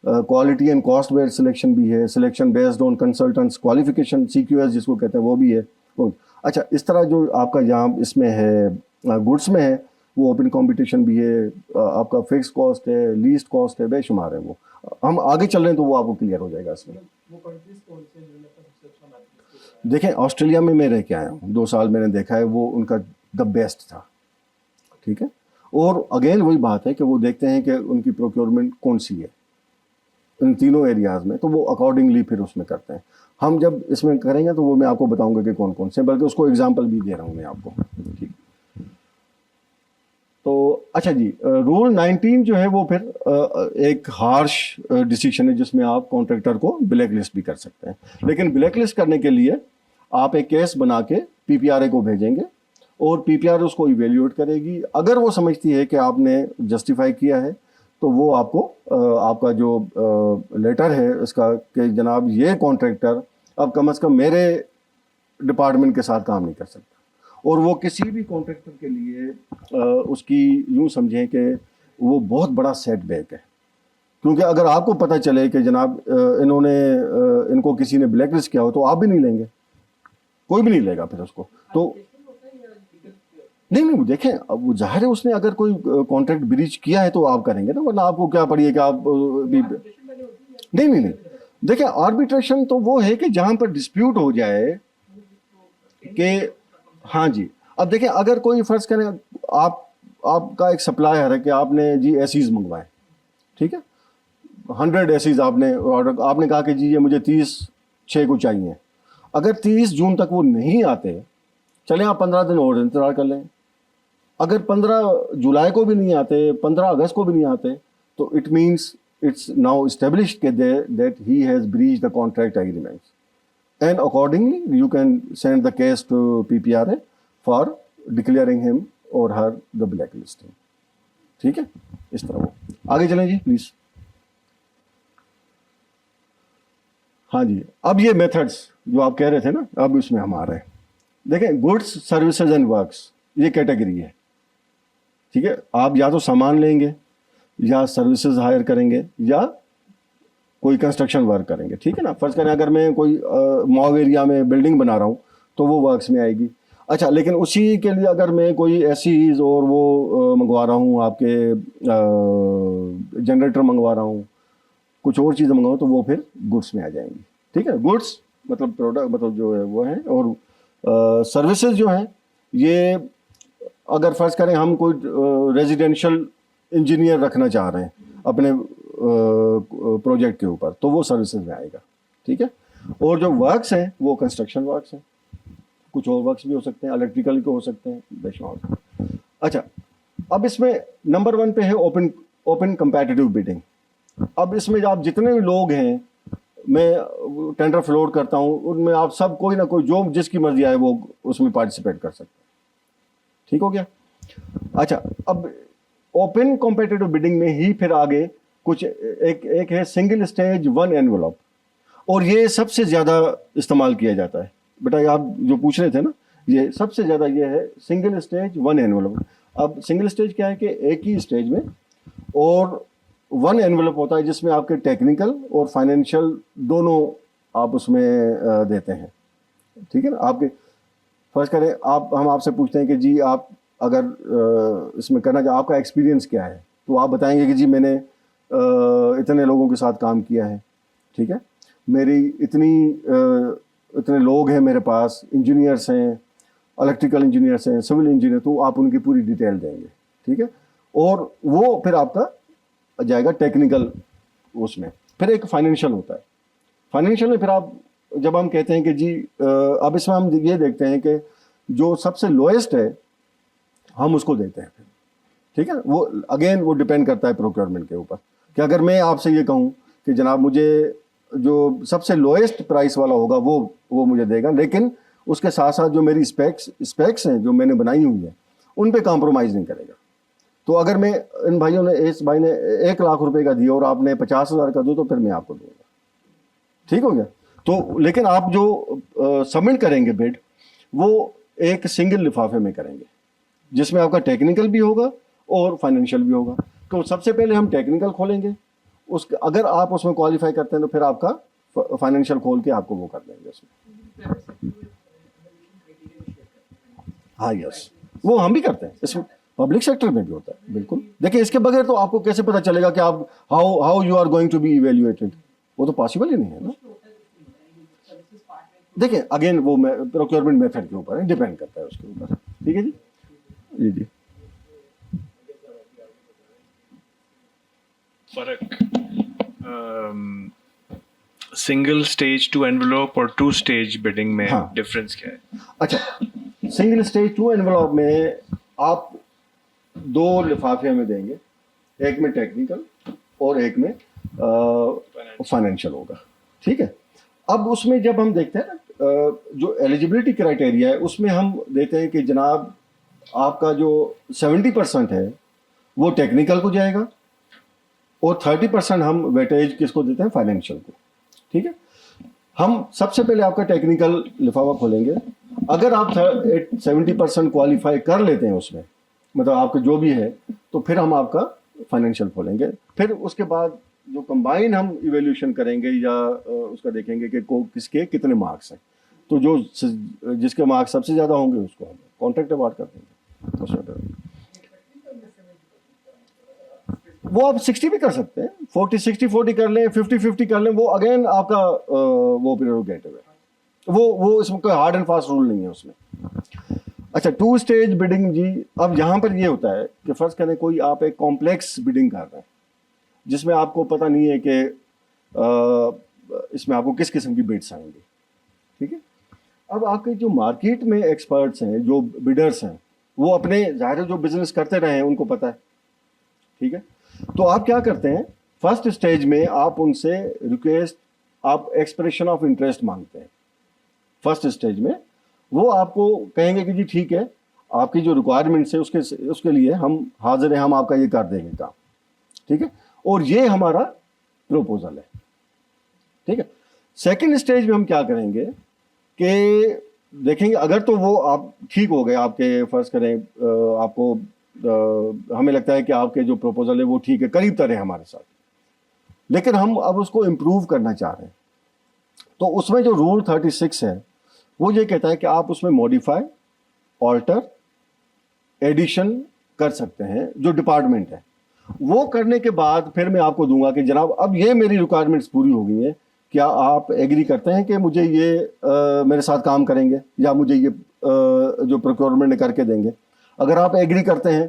quality and cost based selection भी है, selection based on consultants qualification CQS जिसको कहते हैं वो भी है। अच्छा, इस तरह जो आपका यहाँ इसमें है गुड्स में है वो ओपन कंपटीशन भी है, आपका फिक्स कॉस्ट है, लीस्ट कॉस्ट है, बेशुमार है। वो हम आगे चल रहे हैं तो वो आपको क्लियर हो जाएगा इसमें। देखें, ऑस्ट्रेलिया में मैं रह के आया हूँ, 2 साल मैंने देखा है, वो उनका द बेस्ट था। ठीक है, और अगेन वही बात है कि वो देखते हैं कि उनकी प्रोक्योरमेंट कौन सी है इन तीनों एरियाज में, तो वो अकॉर्डिंगली फिर उसमें करते हैं। हम जब इसमें करेंगे तो वो मैं आपको बताऊंगा कि कौन कौन से, बल्कि उसको एग्जांपल भी दे रहा हूँ मैं आपको। ठीक, तो अच्छा जी, रूल 19 जो है वो फिर एक हार्श डिसीजन है जिसमें आप कॉन्ट्रैक्टर को ब्लैक लिस्ट भी कर सकते हैं। लेकिन ब्लैक लिस्ट करने के लिए आप एक केस बना के PPRA को भेजेंगे और PPRA उसको इवेल्यूएट करेगी। अगर वो समझती है कि आपने जस्टिफाई किया है तो वो आपको आपका जो लेटर है उसका कि जनाब ये कॉन्ट्रैक्टर अब कम से कम मेरे डिपार्टमेंट के साथ काम नहीं कर सकता, और वो किसी भी कॉन्ट्रैक्टर के लिए उसकी यूँ समझें कि वो बहुत बड़ा सेटबैक है। क्योंकि अगर आपको पता चले कि जनाब इनको किसी ने ब्लैक लिस्ट किया हो तो आप भी नहीं लेंगे, कोई भी नहीं लेगा फिर उसको। तो नहीं, देखें, अब वो जाहिर है उसने अगर कोई कॉन्ट्रैक्ट ब्रीच किया है तो आप करेंगे ना, वरना आपको क्या पड़ी है कि आप नहीं। देखिए, आर्बिट्रेशन तो वो है कि जहां पर डिस्प्यूट हो जाए कि हाँ जी। अब देखिए, अगर कोई फर्ज करें आपका एक सप्लायर है कि आपने जी एसीज मंगवाए, ठीक है, 100 एसीज आपने ऑर्डर, आपने कहा कि जी ये मुझे 30/6 को चाहिए। अगर 30 जून तक वो नहीं आते, चले आप 15 दिन और इंतजार कर लें। अगर 15 जुलाई को भी नहीं आते, 15 अगस्त को भी नहीं आते, तो it means it's now established that he has breached the contract agreements, and accordingly you can send the case to PPRA for declaring him or her the blacklisting। ठीक है, इस तरह। वो आगे चलें जी प्लीज। हाँ जी, अब ये मेथड्स जो आप कह रहे थे ना, अब इसमें हम आ रहे हैं। देखें, गुड्स सर्विसेज एंड वर्क्स ये कैटेगरी है। ठीक है, आप या तो सामान लेंगे या सर्विसेज हायर करेंगे या कोई कंस्ट्रक्शन वर्क करेंगे। ठीक है ना, फर्ज करें अगर मैं कोई मॉग एरिया में बिल्डिंग बना रहा हूँ तो वो वर्क्स में आएगी। अच्छा, लेकिन उसी के लिए अगर मैं कोई एसीज और वो मंगवा रहा हूँ, आपके जनरेटर मंगवा रहा हूँ, कुछ और चीज़ें मंगवाऊँ, तो वो फिर गुड्स में आ जाएंगी। ठीक है, गुड्स मतलब प्रोडक्ट, मतलब जो है वो है। और सर्विसेज जो हैं, ये अगर फर्ज करें हम कोई रेजिडेंशियल इंजीनियर रखना चाह रहे हैं अपने प्रोजेक्ट के ऊपर, तो वो सर्विसेज में आएगा। ठीक है, और जो वर्क्स हैं वो कंस्ट्रक्शन वर्क्स हैं, कुछ और वर्क्स भी हो सकते हैं, इलेक्ट्रिकल के हो सकते हैं, बेशुमार। अच्छा, अब इसमें नंबर 1 पे है ओपन कंपैटिटिव बिडिंग। अब इसमें आप जितने भी लोग हैं, मैं टेंडर फ्लोट करता हूँ, उनमें आप सब कोई ना कोई जो जिसकी मर्जी आए वो उसमें पार्टिसिपेट कर सकते हैं। ठीक हो गया। अच्छा, अब ओपन कॉम्पिटिटिव बिडिंग में ही फिर आगे कुछ एक है सिंगल स्टेज वन एनवेलप, और ये सबसे ज़्यादा इस्तेमाल किया जाता है। बेटा आप जो पूछ रहे थे ना, ये सबसे ज़्यादा ये है सिंगल स्टेज वन एनवेलप। अब सिंगल स्टेज क्या है कि एक ही स्टेज में, और वन एनवेलप होता है जिसमें आपके टेक्निकल और फाइनेंशियल दोनों आप उसमें देते हैं। ठीक है ना, आपके फर्स्ट करें हम आपसे पूछते हैं कि जी आप अगर इसमें करना चाहे, आपका एक्सपीरियंस क्या है, तो आप बताएंगे कि जी मैंने इतने लोगों के साथ काम किया है, ठीक है, मेरी इतने लोग हैं मेरे पास, इंजीनियर्स हैं, इलेक्ट्रिकल इंजीनियर्स हैं, सिविल इंजीनियर, तो आप उनकी पूरी डिटेल देंगे। ठीक है, और वो फिर आपका जाएगा टेक्निकल उसमें। फिर एक फाइनेंशियल होता है। फाइनेंशियल में फिर आप जब हम कहते हैं कि जी अब इसमें हम ये देखते हैं कि जो सबसे लोएस्ट है हम उसको देते हैं फिर। ठीक है, वो अगेन वो डिपेंड करता है प्रोक्योरमेंट के ऊपर, कि अगर मैं आपसे ये कहूँ कि जनाब मुझे जो सबसे लोएस्ट प्राइस वाला होगा वो मुझे देगा, लेकिन उसके साथ साथ जो मेरी स्पेक्स हैं जो मैंने बनाई हुई है उन पे कॉम्प्रोमाइज़ नहीं करेगा। तो अगर मैं इन भाइयों ने, इस भाई ने 1 लाख रुपए का दिया और आपने 50,000 का दो, तो फिर मैं आपको दूंगा। ठीक हो गया। तो लेकिन आप जो सबमिट करेंगे बिड, वो एक सिंगल लिफाफे में करेंगे जिसमें आपका टेक्निकल भी होगा और फाइनेंशियल भी होगा। तो सबसे पहले हम टेक्निकल खोलेंगे, अगर आप उसमें क्वालिफाई करते हैं तो फिर आपका फाइनेंशियल खोल के आपको वो कर देंगे उसमें। हाँ यस, वो हम भी करते हैं, इसमें पब्लिक सेक्टर में भी होता है, बिल्कुल। देखिए इसके बगैर तो आपको कैसे पता चलेगा कि आप how you are going to be evaluated, वो तो पॉसिबल ही नहीं है ना। देखिए अगेन वो प्रोक्योरमेंट मेथड के ऊपर है, डिपेंड करता है उसके ऊपर। ठीक है जी, जी जी। फर्क सिंगल स्टेज टू एनवेलप और टू स्टेज बिडिंग में हाँ। डिफरेंस क्या है? अच्छा, सिंगल स्टेज टू एनवेलप में आप 2 लिफाफे में देंगे, एक में टेक्निकल और एक में फाइनेंशियल होगा। ठीक है, अब उसमें जब हम देखते हैं ना जो एलिजिबिलिटी क्राइटेरिया है उसमें हम देते हैं कि जनाब आपका जो 70% है वो टेक्निकल को जाएगा और 30% हम वेटेज किसको देते हैं, फाइनेंशियल को। ठीक है, हम सबसे पहले आपका टेक्निकल लिफाफा खोलेंगे। अगर आप 70% क्वालिफाई कर लेते हैं उसमें, मतलब आपका जो भी है, तो फिर हम आपका फाइनेंशियल खोलेंगे। फिर उसके बाद जो कंबाइन हम इवेल्यूशन करेंगे या उसका देखेंगे कि किसके कितने मार्क्स हैं, तो जो जिसके मार्क्स सबसे ज़्यादा होंगे उसको हम कॉन्ट्रैक्ट अवार्ड कर देंगे उसमें। वो आप 60 भी कर सकते हैं, 40-60-40 कर लें, 50-50 कर लें, वो अगेन आपका वो प्रेरोगेटिव है, वो इसमें कोई हार्ड एंड फास्ट रूल नहीं है उसमें। अच्छा, 2 स्टेज बिडिंग जी, अब यहाँ पर ये होता है कि फर्ज करें कोई आप एक कॉम्प्लेक्स बिडिंग कर रहे हैं जिसमें आपको पता नहीं है कि इसमें आपको किस किस्म की बिड्स आएंगी। ठीक है, अब आपके जो मार्केट में एक्सपर्ट्स हैं, जो बिडर्स हैं, वो अपने ज़ाहिर जो बिजनेस करते रहे हैं उनको पता है। ठीक है, तो आप क्या करते हैं, फर्स्ट स्टेज में आप उनसे रिक्वेस्ट, आप एक्सप्रेशन ऑफ इंटरेस्ट मांगते हैं। फर्स्ट स्टेज में वो आपको कहेंगे कि जी ठीक है, आपकी जो रिक्वायरमेंट्स है उसके लिए हम हाजिर हैं, हम आपका ये कर देंगे काम। ठीक है, और ये हमारा प्रपोजल है। ठीक है, सेकंड स्टेज में हम क्या करेंगे कि देखेंगे, अगर तो वो आप ठीक हो गए, आपके फर्ज करें आपको हमें लगता है कि आपके जो प्रपोजल है वो ठीक है, करीब तरह हमारे साथ, लेकिन हम अब उसको इम्प्रूव करना चाह रहे हैं, तो उसमें जो रूल 36 है वो ये कहता है कि आप उसमें मॉडिफाई, ऑल्टर, एडिशन कर सकते हैं। जो डिपार्टमेंट है वो करने के बाद फिर मैं आपको दूंगा कि जनाब अब ये मेरी रिक्वायरमेंट्स पूरी हो गई हैं, क्या आप एग्री करते हैं कि मुझे ये मेरे साथ काम करेंगे या मुझे ये जो प्रोक्योरमेंट करके देंगे। अगर आप एग्री करते हैं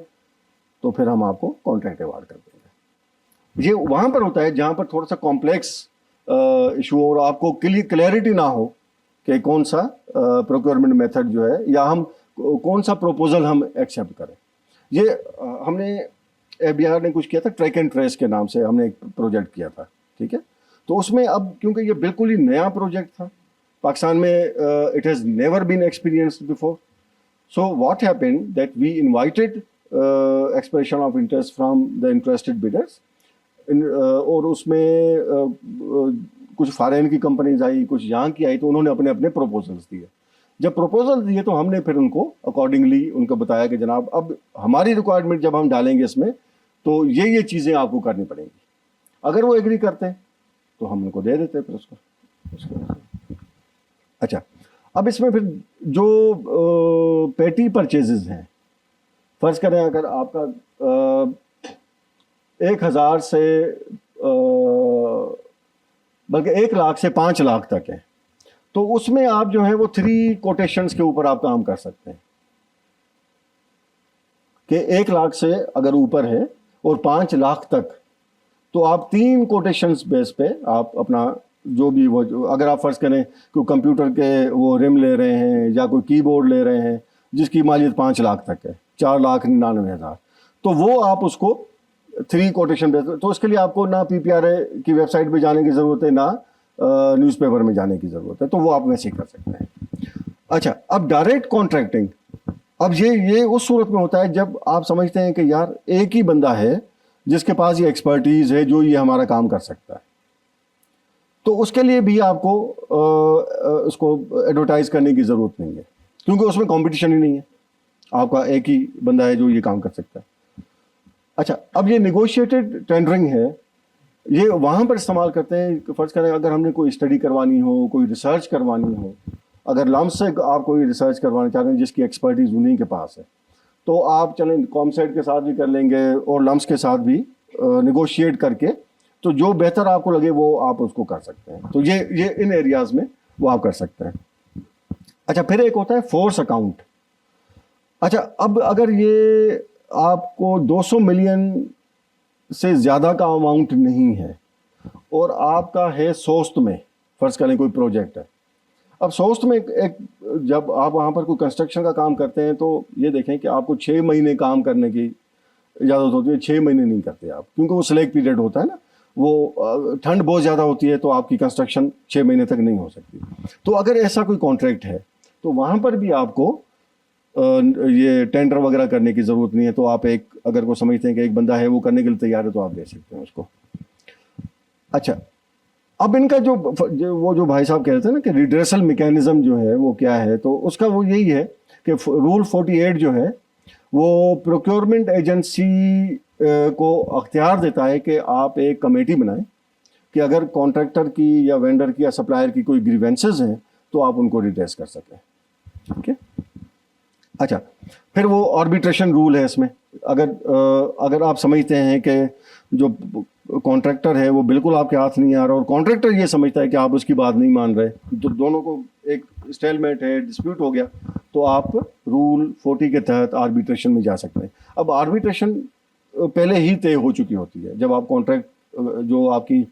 तो फिर हम आपको कॉन्ट्रैक्ट अवार्ड कर देंगे। ये वहाँ पर होता है जहाँ पर थोड़ा सा कॉम्प्लेक्स इशू और आपको क्लैरिटी ना हो कि कौन सा प्रोक्योरमेंट मेथड जो है या हम कौन सा प्रपोजल हम एक्सेप्ट करें। ये हमने ABR ने कुछ किया था, ट्रैक एंड ट्रेस के नाम से हमने एक प्रोजेक्ट किया था। ठीक है, तो उसमें अब क्योंकि ये बिल्कुल ही नया प्रोजेक्ट था पाकिस्तान में, it has never been experienced before, so what happened that we invited expression of interest from the interested bidders, और उसमें कुछ फॉरेन की कंपनीज आई, कुछ यहाँ की आई, तो उन्होंने अपने अपने प्रपोजल्स दिए। जब प्रपोजल दिए तो हमने फिर उनको अकॉर्डिंगली उनको बताया कि जनाब अब हमारी रिक्वायरमेंट जब हम डालेंगे इसमें तो ये चीज़ें आपको करनी पड़ेंगी। अगर वो एग्री करते हैं तो हम उनको दे देते फिर उसको। अच्छा, अब इसमें फिर जो पेटी परचेजेस हैं, फर्ज करें अगर आपका 1,000 से बल्कि 1 लाख से 5 लाख तक है, तो उसमें आप जो है वो 3 कोटेशंस के ऊपर आप काम कर सकते हैं कि 1 लाख से अगर ऊपर है और 5 लाख तक, तो आप 3 कोटेशंस बेस पे आप अपना जो भी वो अगर आप फर्ज करें कोई कंप्यूटर के वो रिम ले रहे हैं या कोई कीबोर्ड ले रहे हैं जिसकी मालियत 5 लाख तक है, 4,99,000, तो वो आप उसको 3 कोटेशन बेस, तो उसके लिए आपको ना PPRA की वेबसाइट पे जाने की ज़रूरत है, ना न्यूज़पेपर में जाने की ज़रूरत है, तो वो आप वैसे ही कर सकते हैं। अच्छा, अब डायरेक्ट कॉन्ट्रैक्टिंग, अब ये उस सूरत में होता है जब आप समझते हैं कि यार एक ही बंदा है जिसके पास ये एक्सपर्टीज़ है जो ये हमारा काम कर सकता है, तो उसके लिए भी आपको उसको एडवर्टाइज करने की ज़रूरत नहीं है, क्योंकि उसमें कंपटीशन ही नहीं है, आपका एक ही बंदा है जो ये काम कर सकता है। अच्छा, अब ये नेगोशिएटेड टेंडरिंग है, ये वहाँ पर इस्तेमाल करते हैं। फ़र्ज़ करें अगर हमने कोई स्टडी करवानी हो, कोई रिसर्च करवानी हो, अगर लम्स से आप कोई रिसर्च करवाना चाहते हैं जिसकी एक्सपर्टीज़ उन्हीं के पास है, तो आप चलें कॉमसेट के साथ भी कर लेंगे और लम्स के साथ भी नेगोशिएट करके, तो जो बेहतर आपको लगे वो आप उसको कर सकते हैं। तो ये इन एरियाज़ में वो आप कर सकते हैं। अच्छा, फिर एक होता है फोर्स अकाउंट। अच्छा, अब अगर ये आपको 200 मिलियन से ज़्यादा का अमाउंट नहीं है और आपका है सोस्त में, फ़र्ज़ करें कोई प्रोजेक्ट है, अब सोस्त में एक जब आप वहाँ पर कोई कंस्ट्रक्शन का काम करते हैं तो ये देखें कि आपको 6 महीने काम करने की इजाज़त होती है। 6 महीने नहीं करते आप, क्योंकि वो स्लैग पीरियड होता है ना, वो ठंड बहुत ज़्यादा होती है तो आपकी कंस्ट्रक्शन 6 महीने तक नहीं हो सकती। तो अगर ऐसा कोई कॉन्ट्रैक्ट है तो वहाँ पर भी आपको ये टेंडर वगैरह करने की ज़रूरत नहीं है। तो आप एक अगर वो समझते हैं कि एक बंदा है वो करने के लिए तैयार है तो आप दे सकते हैं उसको। अच्छा, अब इनका जो भाई साहब कह रहे थे ना कि रिड्रेसल मैकेनिज्म जो है वो क्या है, तो उसका वो यही है कि रूल 48 जो है वो प्रोक्योरमेंट एजेंसी को अख्तियार देता है कि आप एक कमेटी बनाएं कि अगर कॉन्ट्रैक्टर की या वेंडर की या सप्लायर की कोई ग्रीवेंसेस हैं तो आप उनको रिड्रेस कर सकें। ठीक है। अच्छा, फिर वो आर्बिट्रेशन रूल है इसमें। अगर आप समझते हैं कि जो कॉन्ट्रैक्टर है वो बिल्कुल आपके हाथ नहीं आ रहा और कॉन्ट्रैक्टर ये समझता है कि आप उसकी बात नहीं मान रहे, तो दोनों को एक स्टेलमेट है, डिस्प्यूट हो गया, तो आप रूल 40 के तहत आर्बिट्रेशन में जा सकते हैं। अब आर्बिट्रेशन पहले ही तय हो चुकी होती है। जब आप कॉन्ट्रैक्ट जो आपकी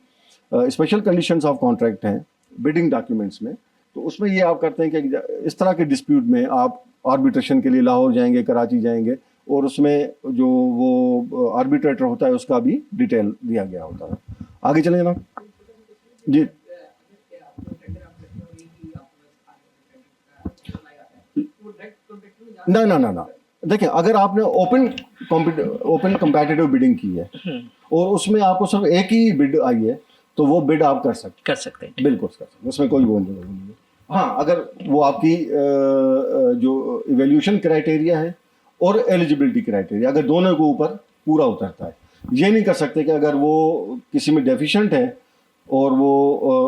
स्पेशल कंडीशंस ऑफ कॉन्ट्रैक्ट हैं बिडिंग डॉक्यूमेंट्स में, तो उसमें ये आप करते हैं कि इस तरह के डिस्प्यूट में आप आर्बिट्रेशन के लिए लाहौर जाएंगे, कराची जाएंगे, और उसमें जो वो आर्बिट्रेटर होता है उसका भी डिटेल दिया गया होता है। आगे चलें जनाब जी। ना देखिए, अगर आपने ओपन कम्पिटिटिव बिडिंग की है और उसमें आपको सिर्फ एक ही बिड आई है तो वो बिड आप कर सकते हैं, बिल्कुल कर सकते हैं, उसमें कोई वो नहीं है। हाँ, अगर वो आपकी जो इवेल्यूशन क्राइटेरिया है और एलिजिबिलिटी क्राइटेरिया अगर दोनों के ऊपर पूरा उतरता है, ये नहीं कर सकते कि अगर वो किसी में डेफिशिएंट है और वो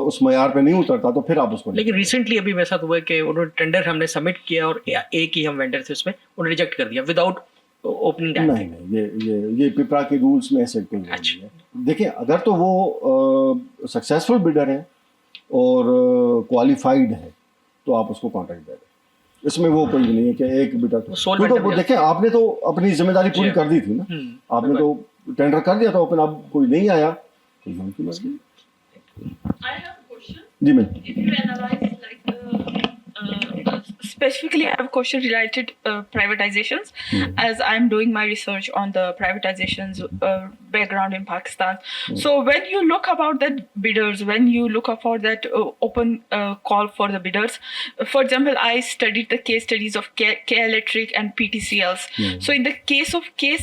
उस मयार पे नहीं उतरता तो फिर आप उसको। लेकिन रिसेंटली अभी वैसा हुआ कि उन्होंने टेंडर हमने सबमिट किया और एक ही हम वेंडर थे उसमें, उन्होंने रिजेक्ट कर दिया विदाउट ओपनिंग डायरेक्ट। नहीं, ये पिपरा के रूल्स में ऐसे कोई नहीं है। देखिए, अगर तो वो सक्सेसफुल बिडर है और क्वालिफाइड है तो आप उसको कॉन्ट्रैक्ट दे दें, इसमें वो कोई नहीं है कि एक बिडर। क्योंकि वो देखें, आपने तो अपनी जिम्मेदारी पूरी कर दी थी ना, आपने तो टेंडर कर दिया था ओपन, अब कोई नहीं आया तो ये उनकी मर्जी। I have a question. जी ma'am. If you analyze like the specifically, I have a question related privatizations, as I'm doing my research on the privatizations background in Pakistan. So when you look about that bidders, when you look about that open call for the bidders, for example, I studied the case studies of K Electric and PTCLs. So in the case of K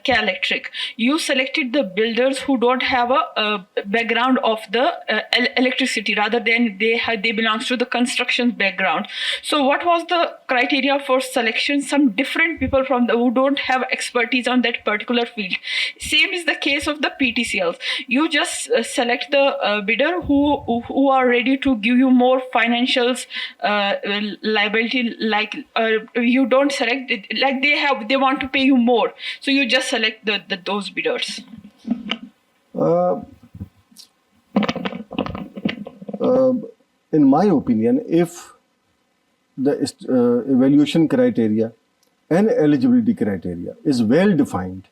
Electric, you selected the builders who don't have a background of the electricity, rather than they belongs to the construction background. So what was the criteria for selection? Some different people from who don't have expertise on that particular field. Same is the case of the PTCLs. You just select the bidder who are ready to give you more financials liability. Like you don't select it, like they want to pay you more. So you just select those bidders. In my opinion, if the evaluation criteria and eligibility criteria is well defined,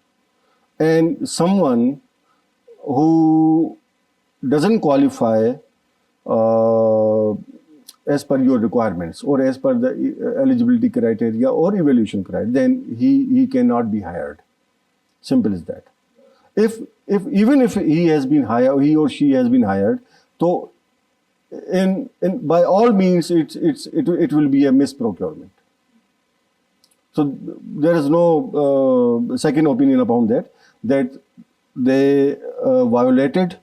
and someone who doesn't qualify as per your requirements or as per the eligibility criteria or evaluation criteria, then he cannot be hired. Simple as that. If even if he has been hired, he or she has been hired, so in by all means it will be a misprocurement. So there is no second opinion upon that they violated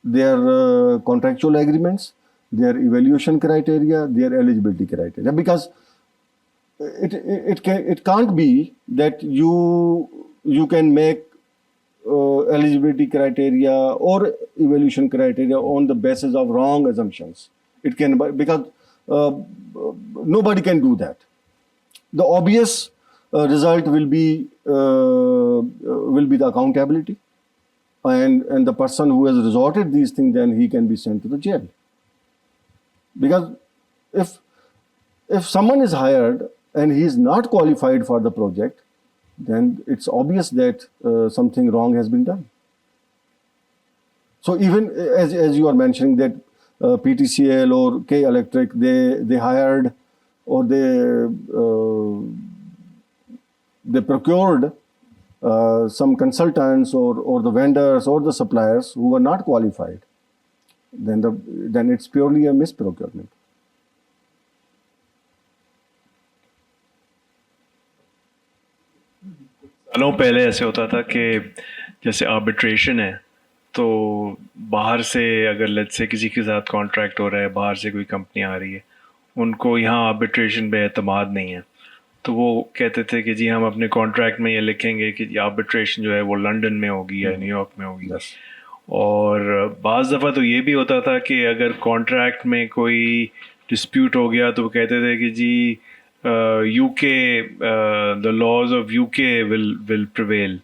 their contractual agreements, their evaluation criteria, their eligibility criteria, because it can't be that you can make eligibility criteria or evaluation criteria on the basis of wrong assumptions. It can, because nobody can do that. The obvious result will be the accountability, and the person who has resorted these things, then he can be sent to the jail. Because if someone is hired and he is not qualified for the project, then it's obvious that something wrong has been done. So even as you are mentioning that PTCL or K Electric, they hired or they procured some consultants or the vendors or the suppliers who were not qualified, then it's purely a misprocurement. सालों पहले ऐसे होता था कि जैसे arbitration है तो बाहर से अगर लेट्स से किसी के साथ कॉन्ट्रैक्ट हो रहा है, बाहर से कोई कंपनी आ रही है, उनको यहाँ आर्बिट्रेशन पे एतमाद नहीं है, तो वो कहते थे कि जी हम अपने कॉन्ट्रैक्ट में ये लिखेंगे कि आर्बिट्रेशन जो है वो लंदन में होगी या न्यूयॉर्क में होगी। और बाज़ दफ़ा तो ये भी होता था कि अगर कॉन्ट्रैक्ट में कोई डिस्प्यूट हो गया तो वो कहते थे कि जी UK the laws of UK will prevail.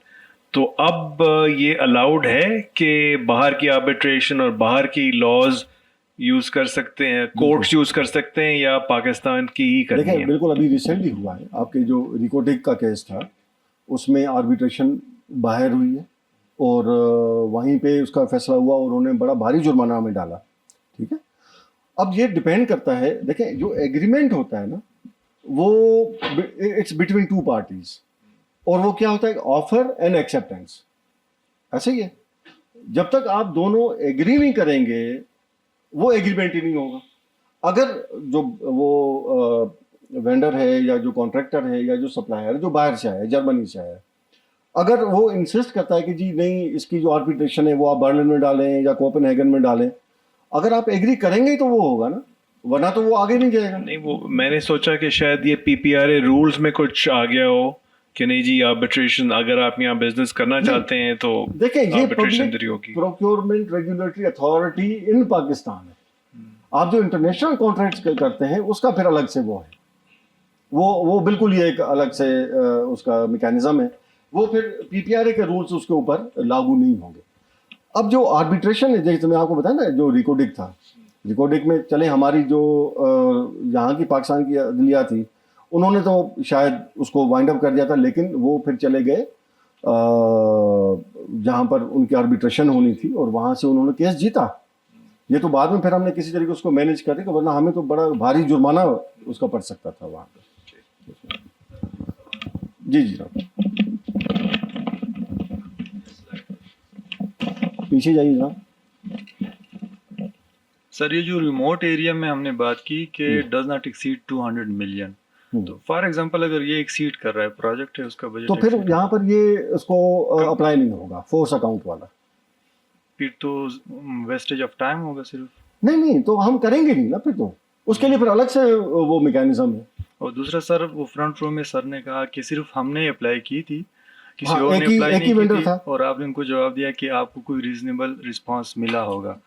तो अब ये अलाउड है कि बाहर की आर्बिट्रेशन और बाहर की लॉज यूज़ कर सकते हैं, कोर्ट्स यूज़ कर सकते हैं, या पाकिस्तान की ही करनी है? बिल्कुल, अभी रिसेंटली हुआ है, आपके जो रिकोटेक का केस था उसमें आर्बिट्रेशन बाहर हुई है और वहीं पे उसका फैसला हुआ और उन्होंने बड़ा भारी जुर्माना में डाला। ठीक है, अब ये डिपेंड करता है, देखें जो एग्रीमेंट होता है ना वो इट्स बिटवीन टू पार्टीज, और वो क्या होता है, ऑफर एंड एक्सेप्टेंस। ऐसे ही है, जब तक आप दोनों एग्री नहीं करेंगे वो एग्रीमेंट ही नहीं होगा। अगर जो वो वेंडर है या जो कॉन्ट्रैक्टर है या जो सप्लायर है जो बाहर से आया है, जर्मनी से आया है, अगर वो इंसिस्ट करता है कि जी नहीं इसकी जो आर्बिट्रेशन है वो आप बर्लिन में डालें या कोपेनहेगन में डालें, अगर आप एग्री करेंगे तो वो होगा ना, वरना तो वो आगे नहीं जाएगा। नहीं, वो मैंने सोचा कि शायद ये पीपीआरए रूल्स में कुछ आ गया हो कि नहीं जी आर्बिट्रेशन, अगर आप यहाँ बिजनेस करना चाहते हैं तो देखिए ये आर्बिट्रेशन जरिए होगी। Procurement regulatory authority in Pakistan है। आप जो इंटरनेशनल कॉन्ट्रैक्ट्स करते हैं उसका फिर अलग से वो है, वो बिल्कुल ही एक अलग से उसका मैकेनिज्म है, वो फिर पीपीआरए के रूल्स उसके ऊपर लागू नहीं होंगे। अब जो आर्बिट्रेशन है, जैसे मैं आपको बताया ना, जो रिकोडिक था, रिकोडिक में चले हमारी जो यहाँ की पाकिस्तान की अदलिया थी उन्होंने तो शायद उसको वाइंड अप कर दिया था, लेकिन वो फिर चले गए जहाँ पर उनकी आर्बिट्रेशन होनी थी और वहाँ से उन्होंने केस जीता ये तो बाद में फिर हमने किसी तरीके उसको मैनेज कर दिया, वरना हमें तो बड़ा भारी जुर्माना उसका पड़ सकता था वहाँ पे। जी जी जनाब, पीछे जाइए जनाब। सर ये जो रिमोट एरिया में हमने बात की कि डज नॉट एक्सीड 200 मिलियन, तो फॉर एग्जांपल अगर ये एक्सीड कर रहा है, प्रोजेक्ट है उसका बजट, तो फिर यहाँ पर ये उसको अप्लाई नहीं होगा फोर्स अकाउंट वाला, फिर तो वेस्टेज ऑफ टाइम होगा सिर्फ। नहीं तो हम करेंगे नहीं ना, फिर तो उसके लिए फिर अलग से वो मैकेनिज्म है। और दूसरा सर, वो फ्रंट रो में सर ने कहा कि सिर्फ हमने अप्लाई की थी, किसी हाँ, और ने अप्लाई एक ही नहीं वेंडर की थी, था। और आपने उनको जवाब दिया कि आपको कोई रीजनेबल रिस्पांस मिला होगा।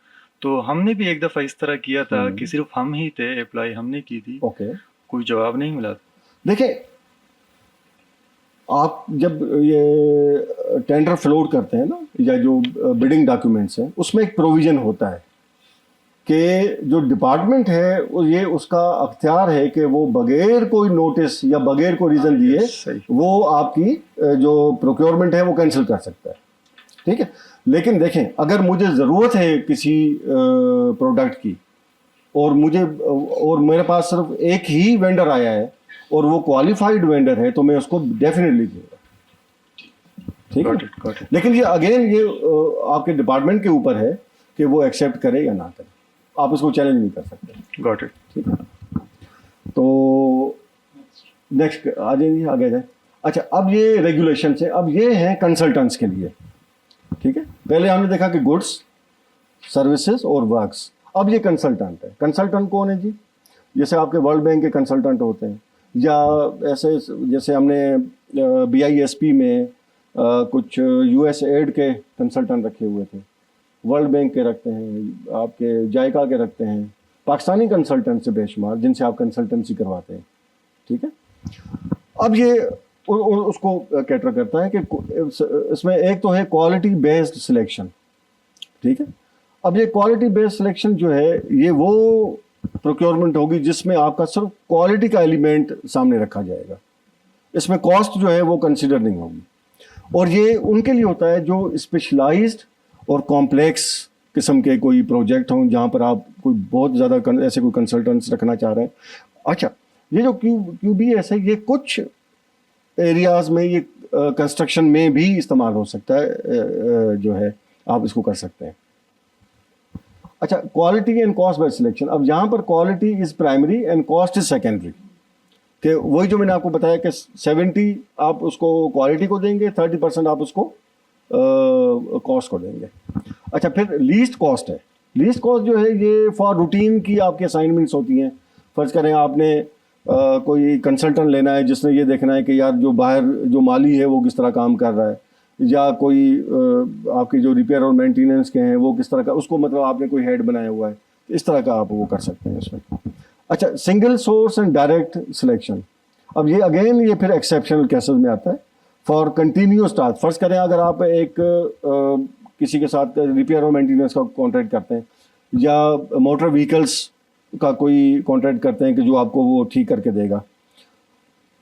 तो हमने भी एक दफा इस तरह किया था कि सिर्फ हम ही थे, अप्लाई हमने की थी, ओके, कोई जवाब नहीं मिला। देखिए आप जब ये टेंडर फ्लोट करते हैं ना, या जो बिडिंग डॉक्यूमेंट्स हैं, उसमें एक प्रोविजन होता है कि जो डिपार्टमेंट है ये उसका अख्तियार है कि वो बगैर कोई नोटिस या बगैर कोई रीज़न दिए सही। वो आपकी जो प्रोक्योरमेंट है वो कैंसिल कर सकता है, ठीक है। लेकिन देखें, अगर मुझे ज़रूरत है किसी प्रोडक्ट की और मेरे पास सिर्फ एक ही वेंडर आया है और वो क्वालिफाइड वेंडर है, तो मैं उसको डेफिनेटली दूंगा, ठीक है। लेकिन ये अगेन ये आपके डिपार्टमेंट के ऊपर है कि वो एक्सेप्ट करे या ना करे, आप उसको चैलेंज नहीं कर सकते। Got it. ठीक है, तो नेक्स्ट आ जाएंगे, आगे जाए। अच्छा, अब ये रेगुलेशन है, अब ये हैं कंसल्टेंट्स के लिए, ठीक है। पहले हमने देखा कि गुड्स, सर्विसेज और वर्क्स, अब ये कंसल्टेंट है। कंसल्टेंट कौन है जी? जैसे आपके वर्ल्ड बैंक के कंसल्टेंट होते हैं, या ऐसे जैसे हमने BISP में कुछ US एड के कंसल्टेंट रखे हुए थे, वर्ल्ड बैंक के रखते हैं, आपके जायका के रखते हैं, पाकिस्तानी कंसल्टेंट से बेशुमार जिनसे आप कंसल्टेंसी करवाते हैं, ठीक है। अब ये उसको कैटर करता है कि इसमें एक तो है क्वालिटी बेस्ड सिलेक्शन, ठीक है। अब ये क्वालिटी बेस्ड सिलेक्शन जो है ये वो प्रोक्योरमेंट होगी जिसमें आपका सिर्फ क्वालिटी का एलिमेंट सामने रखा जाएगा, इसमें कॉस्ट जो है वो कंसिडर नहीं होगी। और ये उनके लिए होता है जो स्पेशलाइज्ड और कॉम्प्लेक्स किस्म के कोई प्रोजेक्ट हों, जहाँ पर आप कोई बहुत ज़्यादा ऐसे कोई कंसल्टेंट्स रखना चाह रहे हैं। अच्छा, ये जो QBS है, ये कुछ एरियाज़ में ये कंस्ट्रक्शन में भी इस्तेमाल हो सकता है, जो है आप इसको कर सकते हैं। अच्छा, quality and cost by selection. अब यहाँ पर quality is primary and cost is secondary, कि वही जो मैंने आपको बताया कि 70 आप उसको क्वालिटी को देंगे, 30% आप उसको कॉस्ट को देंगे। अच्छा, फिर लीस्ट कॉस्ट है। लीस्ट कॉस्ट जो है ये फॉर रूटीन की आपकी असाइनमेंट्स होती हैं। फ़र्ज़ करें आपने कोई कंसल्टेंट लेना है जिसने ये देखना है कि यार जो बाहर जो माली है वो किस तरह काम कर रहा है, या कोई आपकी जो रिपेयर और मेंटेनेंस के हैं वो किस तरह का, उसको मतलब आपने कोई हेड बनाया हुआ है, इस तरह का आप वो कर सकते हैं इसमें। अच्छा, single source and direct selection. अब ये अगेन ये फिर एक्सेप्शनल केसेस में आता है। फॉर कंटिन्यूस टास्क, फ़र्ज़ करें अगर आप एक किसी के साथ रिपेयर और मेंटेनेंस का कॉन्ट्रैक्ट करते हैं, या मोटर व्हीकल्स का कोई कॉन्ट्रैक्ट करते हैं कि जो आपको वो ठीक करके देगा,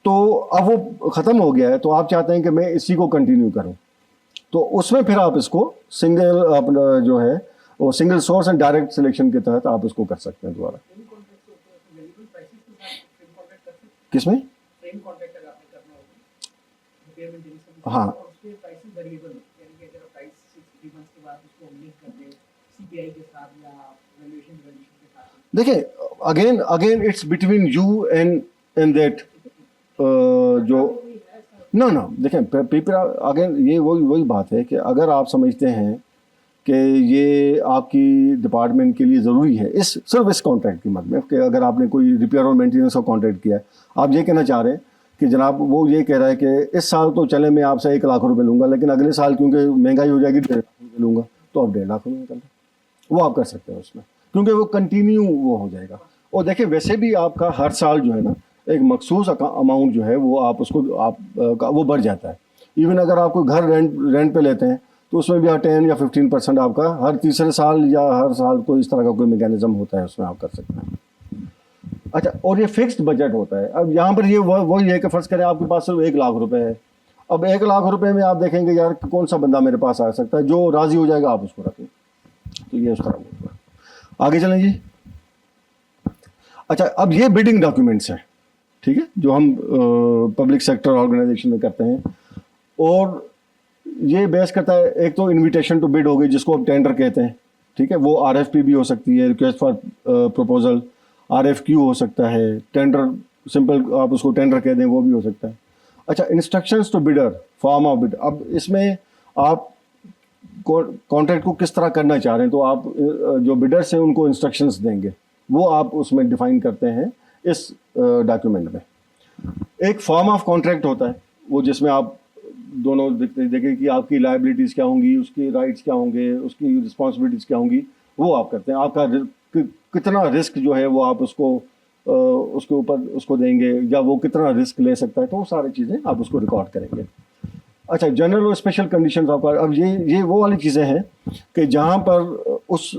तो अब वो ख़त्म हो गया है, तो आप चाहते हैं कि मैं इसी को कंटिन्यू करूं, तो उसमें फिर आप इसको सिंगल अपना जो है वो single source and direct selection के तहत आप इसको कर सकते हैं दोबारा। किसमें? हाँ, देखिए again it's between you and that जो ना देखें पेपर। अगेन ये वही बात है कि अगर आप समझते हैं कि ये आपकी डिपार्टमेंट के लिए ज़रूरी है, इस सिर्फ इस कॉन्ट्रैक्ट की मद में, कि अगर आपने कोई रिपेयर और मेंटेनेंस का कॉन्ट्रैक्ट किया है, आप ये कहना चाह रहे हैं कि जनाब वो ये कह रहा है कि इस साल तो चले मैं आपसे 1 लाख रुपए लूँगा, लेकिन अगले साल क्योंकि महंगाई हो जाएगी 1.5 लाख रुपये लूँगा, तो आप 1.5 लाख रुपये निकल वो आप कर सकते हैं उसमें, क्योंकि वो कंटिन्यू वो हो जाएगा। और देखिए वैसे भी आपका हर साल जो है ना एक मखसूस अमाउंट जो है वो आप उसको वो बढ़ जाता है। इवन अगर आप कोई घर रेंट पे लेते हैं तो उसमें भी 10 या 15% आपका हर तीसरे साल या हर साल कोई इस तरह का कोई मैकेनिज्म होता है, उसमें आप कर सकते हैं। अच्छा, और ये फिक्स्ड बजट होता है। अब यहाँ पर ये वही है कि फ़र्ज़ करें आपके पास सिर्फ 1 लाख रुपए है। अब 1 लाख रुपए में आप देखेंगे यार कौन सा बंदा मेरे पास आ सकता है, जो राज़ी हो जाएगा आप उसको रखें, तो ये उस तरह होता है। आगे चलें जी। अच्छा, अब ये बिडिंग डॉक्यूमेंट्स हैं, ठीक है, जो हम पब्लिक सेक्टर ऑर्गेनाइजेशन में करते हैं, और ये बेस करता है, एक तो इनविटेशन टू बिड हो गई जिसको अब टेंडर कहते हैं, ठीक है, वो आरएफपी भी हो सकती है, रिक्वेस्ट फॉर प्रपोजल, आरएफक्यू हो सकता है, टेंडर, सिंपल आप उसको टेंडर कह दें, वो भी हो सकता है। अच्छा, instructions to bidder, form of bid, अब इसमें आप कॉन्ट्रैक्ट को किस तरह करना चाह रहे हैं, तो आप जो बिडर्स हैं उनको इंस्ट्रक्शंस देंगे, वो आप उसमें डिफाइन करते हैं इस डॉक्यूमेंट में। एक फॉर्म ऑफ कॉन्ट्रैक्ट होता है, वो जिसमें आप दोनों देखें कि आपकी लायबिलिटीज़ क्या होंगी, उसकी राइट्स क्या होंगे, उसकी रिस्पॉन्सिबिलिटीज़ क्या होंगी, वो आप करते हैं। आपका कितना रिस्क जो है वो आप उसके ऊपर उसको देंगे, या वो कितना रिस्क ले सकता है, तो वो सारी चीज़ें आप उसको रिकॉर्ड करेंगे। अच्छा, जनरल और स्पेशल कंडीशंस आपका, अब ये वो वाली चीज़ें हैं कि जहाँ पर उस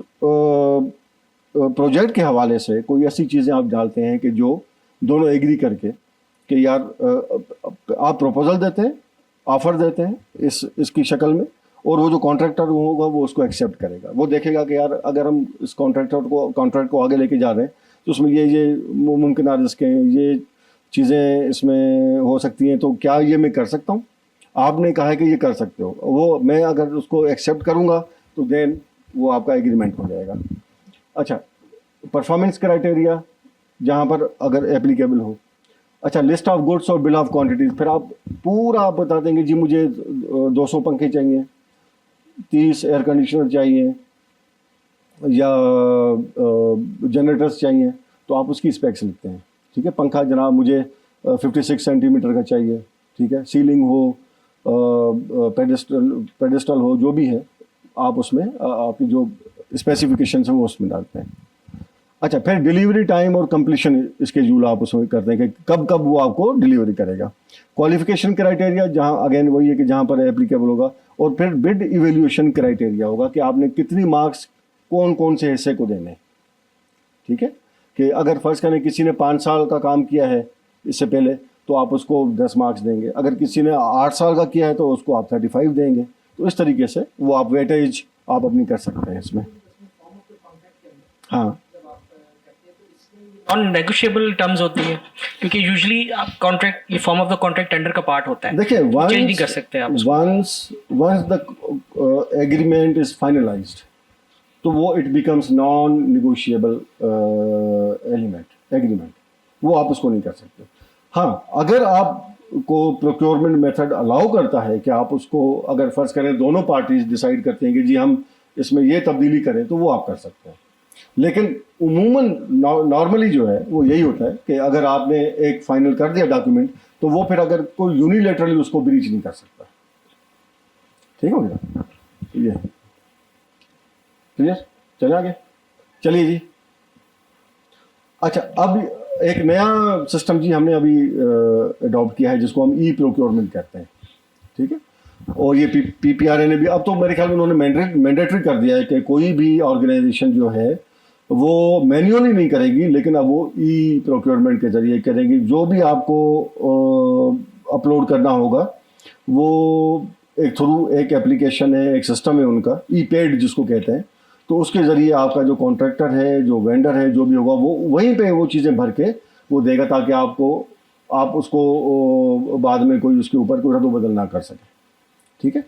प्रोजेक्ट के हवाले से कोई ऐसी चीज़ें आप डालते हैं कि जो दोनों एग्री करके कि यार आप प्रपोजल देते हैं, ऑफर देते हैं इसकी शक्ल में, और वो जो कॉन्ट्रैक्टर होगा वो उसको एक्सेप्ट करेगा। वो देखेगा कि यार अगर हम इस कॉन्ट्रैक्ट को आगे लेके जा रहे हैं तो उसमें ये मुमकिन रिस्क हैं, ये चीज़ें इसमें हो सकती हैं, तो क्या ये मैं कर सकता हूँ? आपने कहा है कि ये कर सकते हो, वो मैं अगर उसको एक्सेप्ट करूँगा तो देन वो आपका एग्रीमेंट हो जाएगा। अच्छा, परफॉर्मेंस क्राइटेरिया जहाँ पर अगर एप्लीकेबल हो। अच्छा, लिस्ट ऑफ गुड्स और बिल ऑफ क्वांटिटीज़, फिर आप पूरा आप बता देंगे जी मुझे 200 पंखे चाहिए, 30 एयर कंडीशनर चाहिए, या जनरेटर्स चाहिए, तो आप उसकी स्पेक्स लिखते हैं, ठीक है। पंखा जनाब मुझे 56 सेंटीमीटर का चाहिए, ठीक है, सीलिंग हो, पेडेस्टल हो, जो भी है आप उसमें आपकी जो स्पेसिफिकेशंस हैं वो उसमें डालते हैं। अच्छा, फिर डिलीवरी टाइम और कंप्लीशन स्केड्यूल आप उसमें करते हैं कि कब कब वो आपको डिलीवरी करेगा। क्वालिफिकेशन क्राइटेरिया, जहाँ अगेन वही है कि जहाँ पर एप्लीकेबल होगा, और फिर बिड इवेल्यूएशन क्राइटेरिया होगा कि आपने कितनी मार्क्स कौन कौन से हिस्से को देने, ठीक है, कि अगर फर्ज करें किसी ने 5 साल का काम किया है इससे पहले तो आप उसको 10 मार्क्स देंगे, अगर किसी ने 8 साल का किया है तो उसको आप 35 देंगे। तो इस तरीके से वो आप वेटेज आप अपनी कर सकते हैं इसमें। हाँ, नॉन नेगोशिएबल टर्म्स होती है, क्योंकि यूजुअली कॉन्ट्रैक्ट, ये form of the contract tender का पार्ट होता है, देखिए, चेंज नहीं कर सकते आप उसको। Once the agreement is finalised तो वो it becomes non negotiable agreement, वो आप उसको नहीं कर सकते। हाँ, अगर आपको प्रोक्योरमेंट मेथड अलाउ करता है कि आप उसको, अगर फर्ज करें दोनों पार्टीज डिसाइड करते हैं कि जी हम इसमें ये तब्दीली करें, तो वो आप कर सकते हैं। लेकिन उमूमन नॉर्मली जो है वो यही होता है कि अगर आपने एक फाइनल कर दिया डॉक्यूमेंट, तो वो फिर अगर कोई यूनिलेटरली उसको ब्रीच नहीं कर सकता। ठीक हो गया, ये क्लियर? चले आगे, चलिए जी। अच्छा, अब एक नया सिस्टम जी हमने अभी अडॉप्ट किया है जिसको हम ई प्रोक्योरमेंट कहते हैं, ठीक है। और ये पीपीआरए ने भी, अब तो मेरे ख्याल में उन्होंने मैंडेटरी कर दिया है कि कोई भी ऑर्गेनाइजेशन जो है वो मैन्युअली नहीं करेगी, लेकिन अब वो ई प्रोक्योरमेंट के जरिए करेगी। जो भी आपको अपलोड करना होगा वो एक थ्रू एक एप्लीकेशन है, एक सिस्टम है उनका, ई पेड जिसको कहते हैं, तो उसके ज़रिए आपका जो कॉन्ट्रैक्टर है, जो वेंडर है, जो भी होगा वो वहीं पे वो चीज़ें भर के वो देगा, ताकि आप उसको बाद में कोई उसके ऊपर कोई रद्द बदल ना कर सके, ठीक है।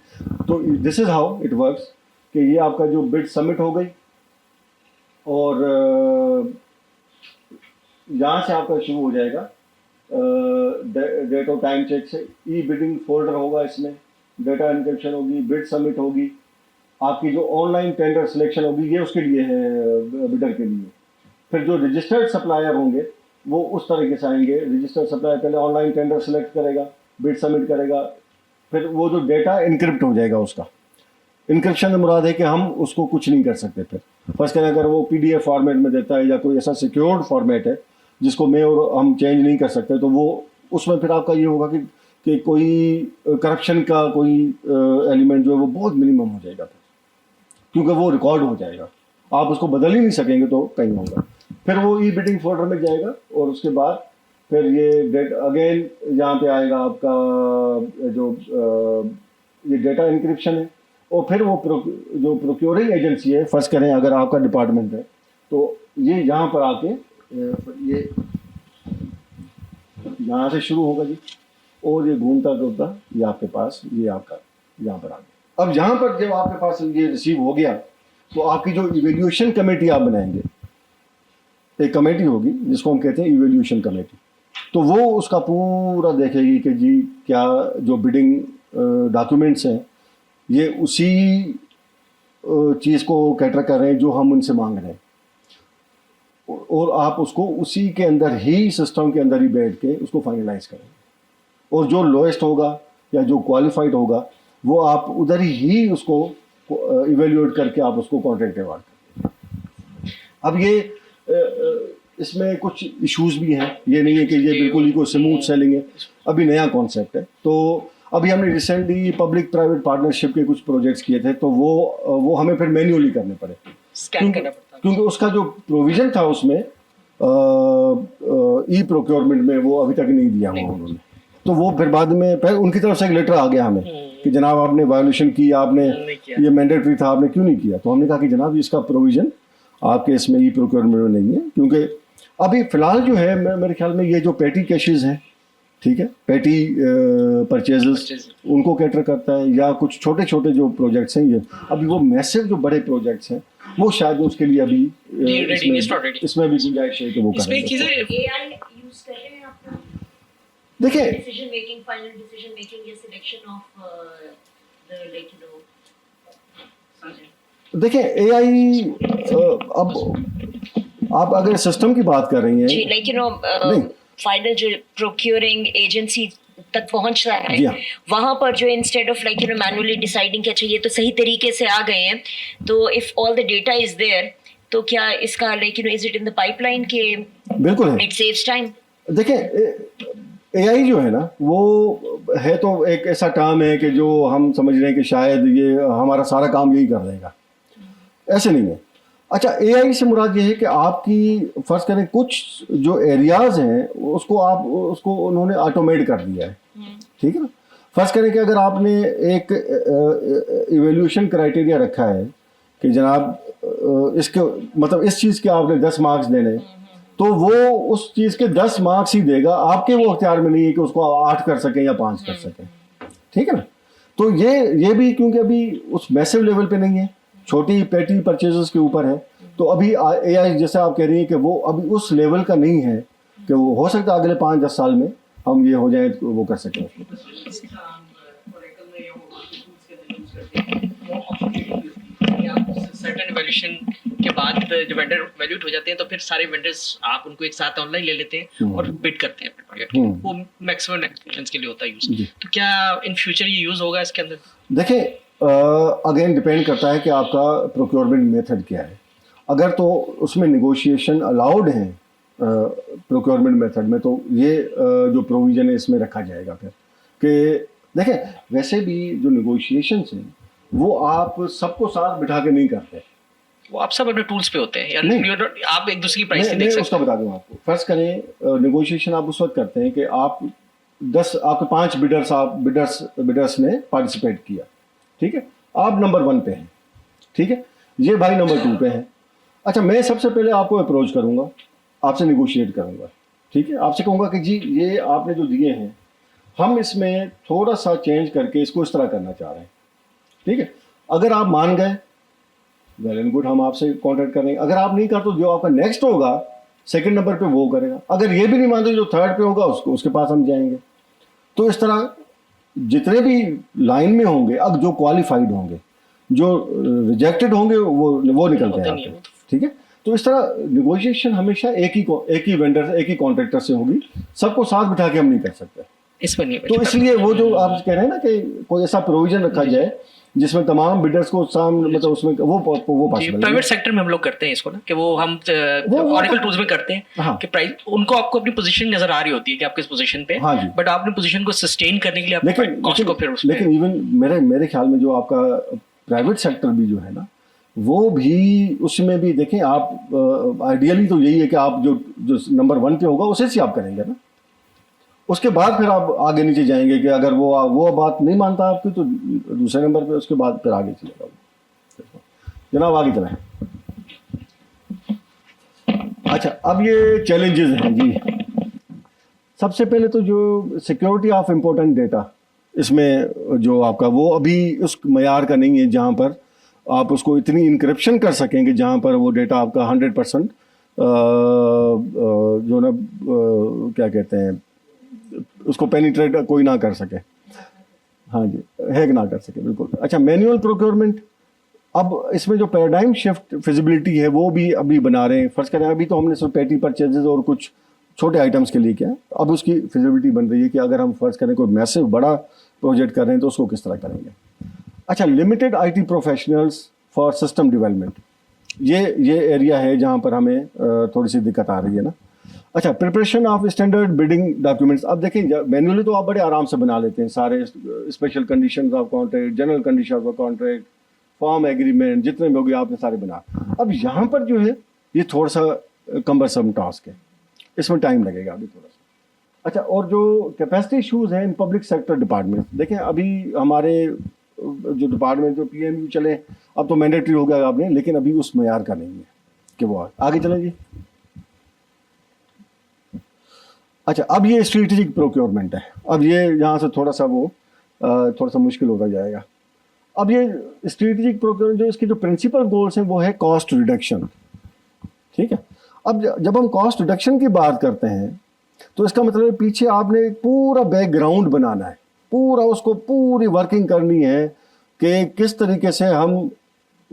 तो this is how it works कि ये आपका जो बिड सबमिट हो गई, और यहाँ से आपका शुरू हो जाएगा डेट और टाइम चेक से। ई बिडिंग फोल्डर होगा, इसमें डेटा इनक्रिप्शन होगी, बिड सबमिट होगी, आपकी जो ऑनलाइन टेंडर सिलेक्शन होगी ये उसके लिए है, बिडर के लिए। फिर जो रजिस्टर्ड सप्लायर होंगे वो उस तरीके से आएंगे। रजिस्टर्ड सप्लायर पहले ऑनलाइन टेंडर सेलेक्ट करेगा, बिड सबमिट करेगा, फिर वो जो डेटा इनक्रिप्ट हो जाएगा। उसका इनक्रिप्शन से मुराद है कि हम उसको कुछ नहीं कर सकते। फिर फर्स्ट करें, अगर वो PDF फॉर्मेट में देता है या कोई ऐसा सिक्योर्ड फॉर्मेट है जिसको मैं और हम चेंज नहीं कर सकते, तो वो उसमें फिर आपका ये होगा कि कोई करप्शन का कोई एलिमेंट जो है वो बहुत मिनिमम हो जाएगा, क्योंकि वो रिकॉर्ड हो जाएगा, आप उसको बदल ही नहीं सकेंगे, तो कहीं होगा। फिर वो ई बिडिंग फोल्डर में जाएगा, और उसके बाद फिर ये डेट अगेन यहाँ पे आएगा आपका जो ये डेटा इंक्रिप्शन है। और फिर वो जो प्रोक्योरिंग एजेंसी है, फर्स्ट करें अगर आपका डिपार्टमेंट है, तो ये यहाँ पर आके ये यहाँ से शुरू होगा जी, और ये घूमता घूमता ये आपके पास, ये आपका यहाँ पर आ गया। अब यहाँ पर जब आपके पास ये रिसीव हो गया तो आपकी जो इवेल्यूएशन कमेटी आप बनाएंगे, एक कमेटी होगी जिसको हम कहते हैं इवेल्यूएशन कमेटी, तो वो उसका पूरा देखेगी कि जी क्या जो बिडिंग डॉक्यूमेंट्स हैं ये उसी चीज़ को कैटर कर रहे हैं जो हम उनसे मांग रहे हैं, और आप उसको उसी के अंदर ही, सिस्टम के अंदर ही बैठ के उसको फाइनलाइज करेंगे, और जो लोएस्ट होगा या जो क्वालिफाइड होगा वो आप उधर ही उसको इवेल्यूएट करके आप उसको कॉन्ट्रैक्ट अवार्ड करेंगे। अब ये इसमें कुछ इश्यूज भी हैं, ये नहीं है कि ये बिल्कुल ही कोई स्मूथ सेलिंग है, अभी नया कॉन्सेप्ट है। तो अभी हमने रिसेंटली पब्लिक प्राइवेट पार्टनरशिप के कुछ प्रोजेक्ट्स किए थे, तो वो हमें फिर मैन्युअली करने पड़े, स्कैन करना पड़ता है। क्योंकि उसका जो प्रोविजन था उसमें ई प्रोक्योरमेंट में वो अभी तक नहीं दिया हुआ उन्होंने, तो वो फिर बाद में फिर उनकी तरफ से एक लेटर आ गया हमें कि जनाब आपने वायोलेशन की, आपने ये मैंडेटरी था, आपने क्यों नहीं किया। तो हमने कहा कि जनाब इसका प्रोविजन आपके इसमें ई प्रोक्योरमेंट में नहीं है, क्योंकि अभी फ़िलहाल जो है मेरे ख्याल में ये जो पेटी कैशेज़ हैं, ठीक है, पेटी परचेजेस उनको कैटर करता है, या कुछ छोटे छोटे जो प्रोजेक्ट्स हैं ये, अभी वो मैसिव जो बड़े प्रोजेक्ट्स हैं वो शायद उसके लिए अभी इसमें भी गुंजाइश है कि वो इसमें चीजें AI यूज कर रहे हैं आप देखिए, decision making, final decision making या selection of the like you know. देखिए एआई, अब आप अगर सिस्टम की बात कर रही हैं, जी, लाइक यू नो फाइनल जो प्रोक्योरिंग एजेंसी तक पहुंचता जी है हाँ। वहां पर जो instead of like you know manually deciding कि अच्छा ये तो सही तरीके से आ गए हैं, तो if all the data is there तो क्या इसका like you know is it in the pipeline के बिल्कुल है। It saves time. देखिए एआई जो है ना वो है तो एक ऐसा टर्म है कि जो हम समझ रहे हैं कि शायद ये हमारा सारा काम यही कर देगा, ऐसे नहीं है। अच्छा, एआई से मुराद ये है कि आपकी फर्ज करें कुछ जो एरियाज हैं उसको उन्होंने ऑटोमेट कर दिया है, ठीक है ना। फर्ज करें कि अगर आपने एक इवेल्यूशन क्राइटेरिया रखा है कि जनाब इसके मतलब इस चीज़ के आपने 10 मार्क्स देने, तो वो उस चीज़ के 10 मार्क्स ही देगा, आपके वो अख्तियार में नहीं है कि उसको 8 कर सकें या 5 कर सकें, ठीक है ना। तो ये भी क्योंकि अभी उस मैसिव लेवल पे नहीं है, छोटी पेटी परचेजेस के ऊपर है, तो अभी एआई जैसे आप कह रही हैं कि वो अभी उस लेवल का नहीं है कि वो हो सकता है अगले 5-10 साल में हम ये हो जाए तो वो कर सकें। सर्टेन वैल्यूएशन के बाद जब वेंडर वैल्यूड हो जाते हैं तो फिर सारे वेंडर्स आप उनको एक साथ ऑनलाइन ले लेते हैं और बिड करते हैं अपने प्रोजेक्ट, वो मैक्सिमम एप्लीकेशंस के लिए होता है यूज। तो क्या इन फ्यूचर ये यूज होगा इसके अंदर? देखिए अगेन डिपेंड करता है कि आपका प्रोक्योरमेंट मेथड क्या है। अगर तो उसमें निगोशिएशन अलाउड है प्रोक्योरमेंट मेथड में, तो ये जो प्रोविज़न है इसमें रखा जाएगा फिर कि देखिए वैसे भी जो निगोशिएशंस हैं वो आप सबको साथ बिठा के नहीं करते, वो आप सब अपने टूल्स पे होते हैं या नहीं। आप एक दूसरे की प्राइस नहीं देख मैं सकते। उसका बता दूँ आपको। फर्ज करें निगोशिएशन आप उस वक्त करते हैं कि आपके 5 बिडर्स ने पार्टिसिपेट किया, ठीक है, आप नंबर 1 पे हैं, ठीक है, ये भाई नंबर 2 पे हैं। अच्छा, मैं सबसे पहले आपको अप्रोच करूंगा, आपसे निगोशिएट करूंगा, ठीक है, आपसे कहूंगा कि जी ये आपने जो दिए हैं हम इसमें थोड़ा सा चेंज करके इसको इस तरह करना चाह रहे हैं, ठीक है। अगर आप मान गए वेल एंड गुड, हम आपसे कॉन्टैक्ट करेंगे। अगर आप नहीं करते तो जो आपका नेक्स्ट होगा सेकंड नंबर पे वो करेगा। अगर ये भी नहीं मानते जो 3rd पे होगा उसके पास हम जाएंगे। तो इस तरह जितने भी लाइन में होंगे, अब जो क्वालिफाइड होंगे, जो रिजेक्टेड होंगे वो निकलते हैं आपके, ठीक है। तो इस तरह निगोशिएशन हमेशा एक ही वेंडर एक ही कॉन्ट्रैक्टर से होगी, सबको साथ बिठा के हम नहीं कर सकते इसमें नहीं। तो इसलिए वो जो आप कह रहे हैं ना कि कोई ऐसा प्रोविजन रखा जाए जिसमें तमाम बिडर्स को सामने मतलब उसमें वो पॉसिबल प्राइवेट सेक्टर में हम लोग करते हैं इसको ना कि वो हम ऑरेकल टूल्स में करते हैं। हाँ। कि प्राइस उनको आपको अपनी पोजीशन नजर आ रही होती है कि आप किस पोजीशन पे, हाँ जी। बट आप अपनी पोजीशन को सस्टेन करने के लिए अपने कॉस्ट को फिर उसमें लेकिन इवन मेरे ख्याल में जो आपका प्राइवेट सेक्टर भी जो है ना, वो भी उसमें भी देखें आप आइडियली तो यही है कि आप जो नंबर 1 पे होगा उसे से आप करेंगे ना, उसके बाद फिर आप आगे नीचे जाएंगे कि अगर वो बात नहीं मानता आपकी तो दूसरे नंबर पे, उसके बाद फिर आगे चलेगा। जनाब आगे चलें। अच्छा, अब ये चैलेंजेस हैं जी। सबसे पहले तो जो सिक्योरिटी ऑफ इम्पोर्टेंट डेटा, इसमें जो आपका वो अभी उस मयार का नहीं है जहाँ पर आप उसको इतनी इंक्रिप्शन कर सकेंगे जहाँ पर वो डेटा आपका 100% जो ना क्या कहते हैं उसको पेनिट्रेट कोई ना कर सके, हाँ जी, हैक ना कर सके, बिल्कुल। अच्छा, मैनुअल प्रोक्योरमेंट, अब इसमें जो पैराडाइम शिफ्ट फिजिबिलिटी है वो भी अभी बना रहे हैं। फर्ज करें अभी तो हमने सिर्फ पेटी परचेजेस और कुछ छोटे आइटम्स के लिए किया, अब उसकी फिजिबिलिटी बन रही है कि अगर हम फर्ज करें कोई मैसिव बड़ा प्रोजेक्ट कर रहे हैं तो उसको किस तरह करेंगे। अच्छा, limited IT professionals for system development, ये एरिया है जहाँ पर हमें थोड़ी सी दिक्कत आ रही है ना। अच्छा, preparation of standard bidding documents, अब देखें मैनुअली तो आप बड़े आराम से बना लेते हैं सारे special conditions of contract, general conditions of contract, form agreement, जितने भी हो गए आपने सारे बना। अब यहाँ पर जो है ये थोड़ा सा कम्बरसम टास्क है, इसमें टाइम लगेगा अभी थोड़ा सा। अच्छा, और जो कैपेसिटी इशूज़ हैं इन पब्लिक सेक्टर डिपार्टमेंट, देखें अभी हमारे जो डिपार्टमेंट जो PMU चले, अब तो मैंडेटरी हो गया आपने, लेकिन अभी उस मयार का नहीं है कि वो आगे चलें जी। अच्छा, अब ये स्ट्रेटेजिक प्रोक्योरमेंट है, अब ये यहाँ से थोड़ा सा मुश्किल होता जाएगा। अब ये स्ट्रेटेजिक प्रोक्योरमेंट जो इसके जो प्रिंसिपल गोल्स हैं वो है कॉस्ट रिडक्शन, ठीक है। अब जब हम कॉस्ट रिडक्शन की बात करते हैं तो इसका मतलब है पीछे आपने एक पूरा बैकग्राउंड बनाना है, पूरा उसको पूरी वर्किंग करनी है कि किस तरीके से हम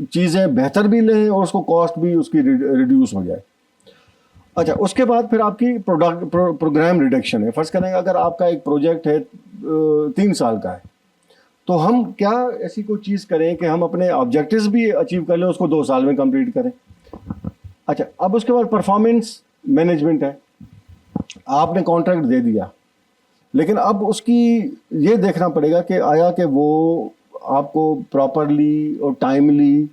चीज़ें बेहतर भी लें और उसको कॉस्ट भी उसकी रिड्यूस हो जाए। अच्छा, उसके बाद फिर आपकी प्रोग्राम रिडक्शन है। फर्स्ट करेंगे अगर आपका एक प्रोजेक्ट है 3 साल का है तो हम क्या ऐसी कोई चीज़ करें कि हम अपने ऑब्जेक्टिव्स भी अचीव कर लें, उसको 2 साल में कंप्लीट करें। अच्छा, अब उसके बाद परफॉर्मेंस मैनेजमेंट है, आपने कॉन्ट्रैक्ट दे दिया, लेकिन अब उसकी ये देखना पड़ेगा कि आया कि वो आपको प्रॉपरली और टाइमली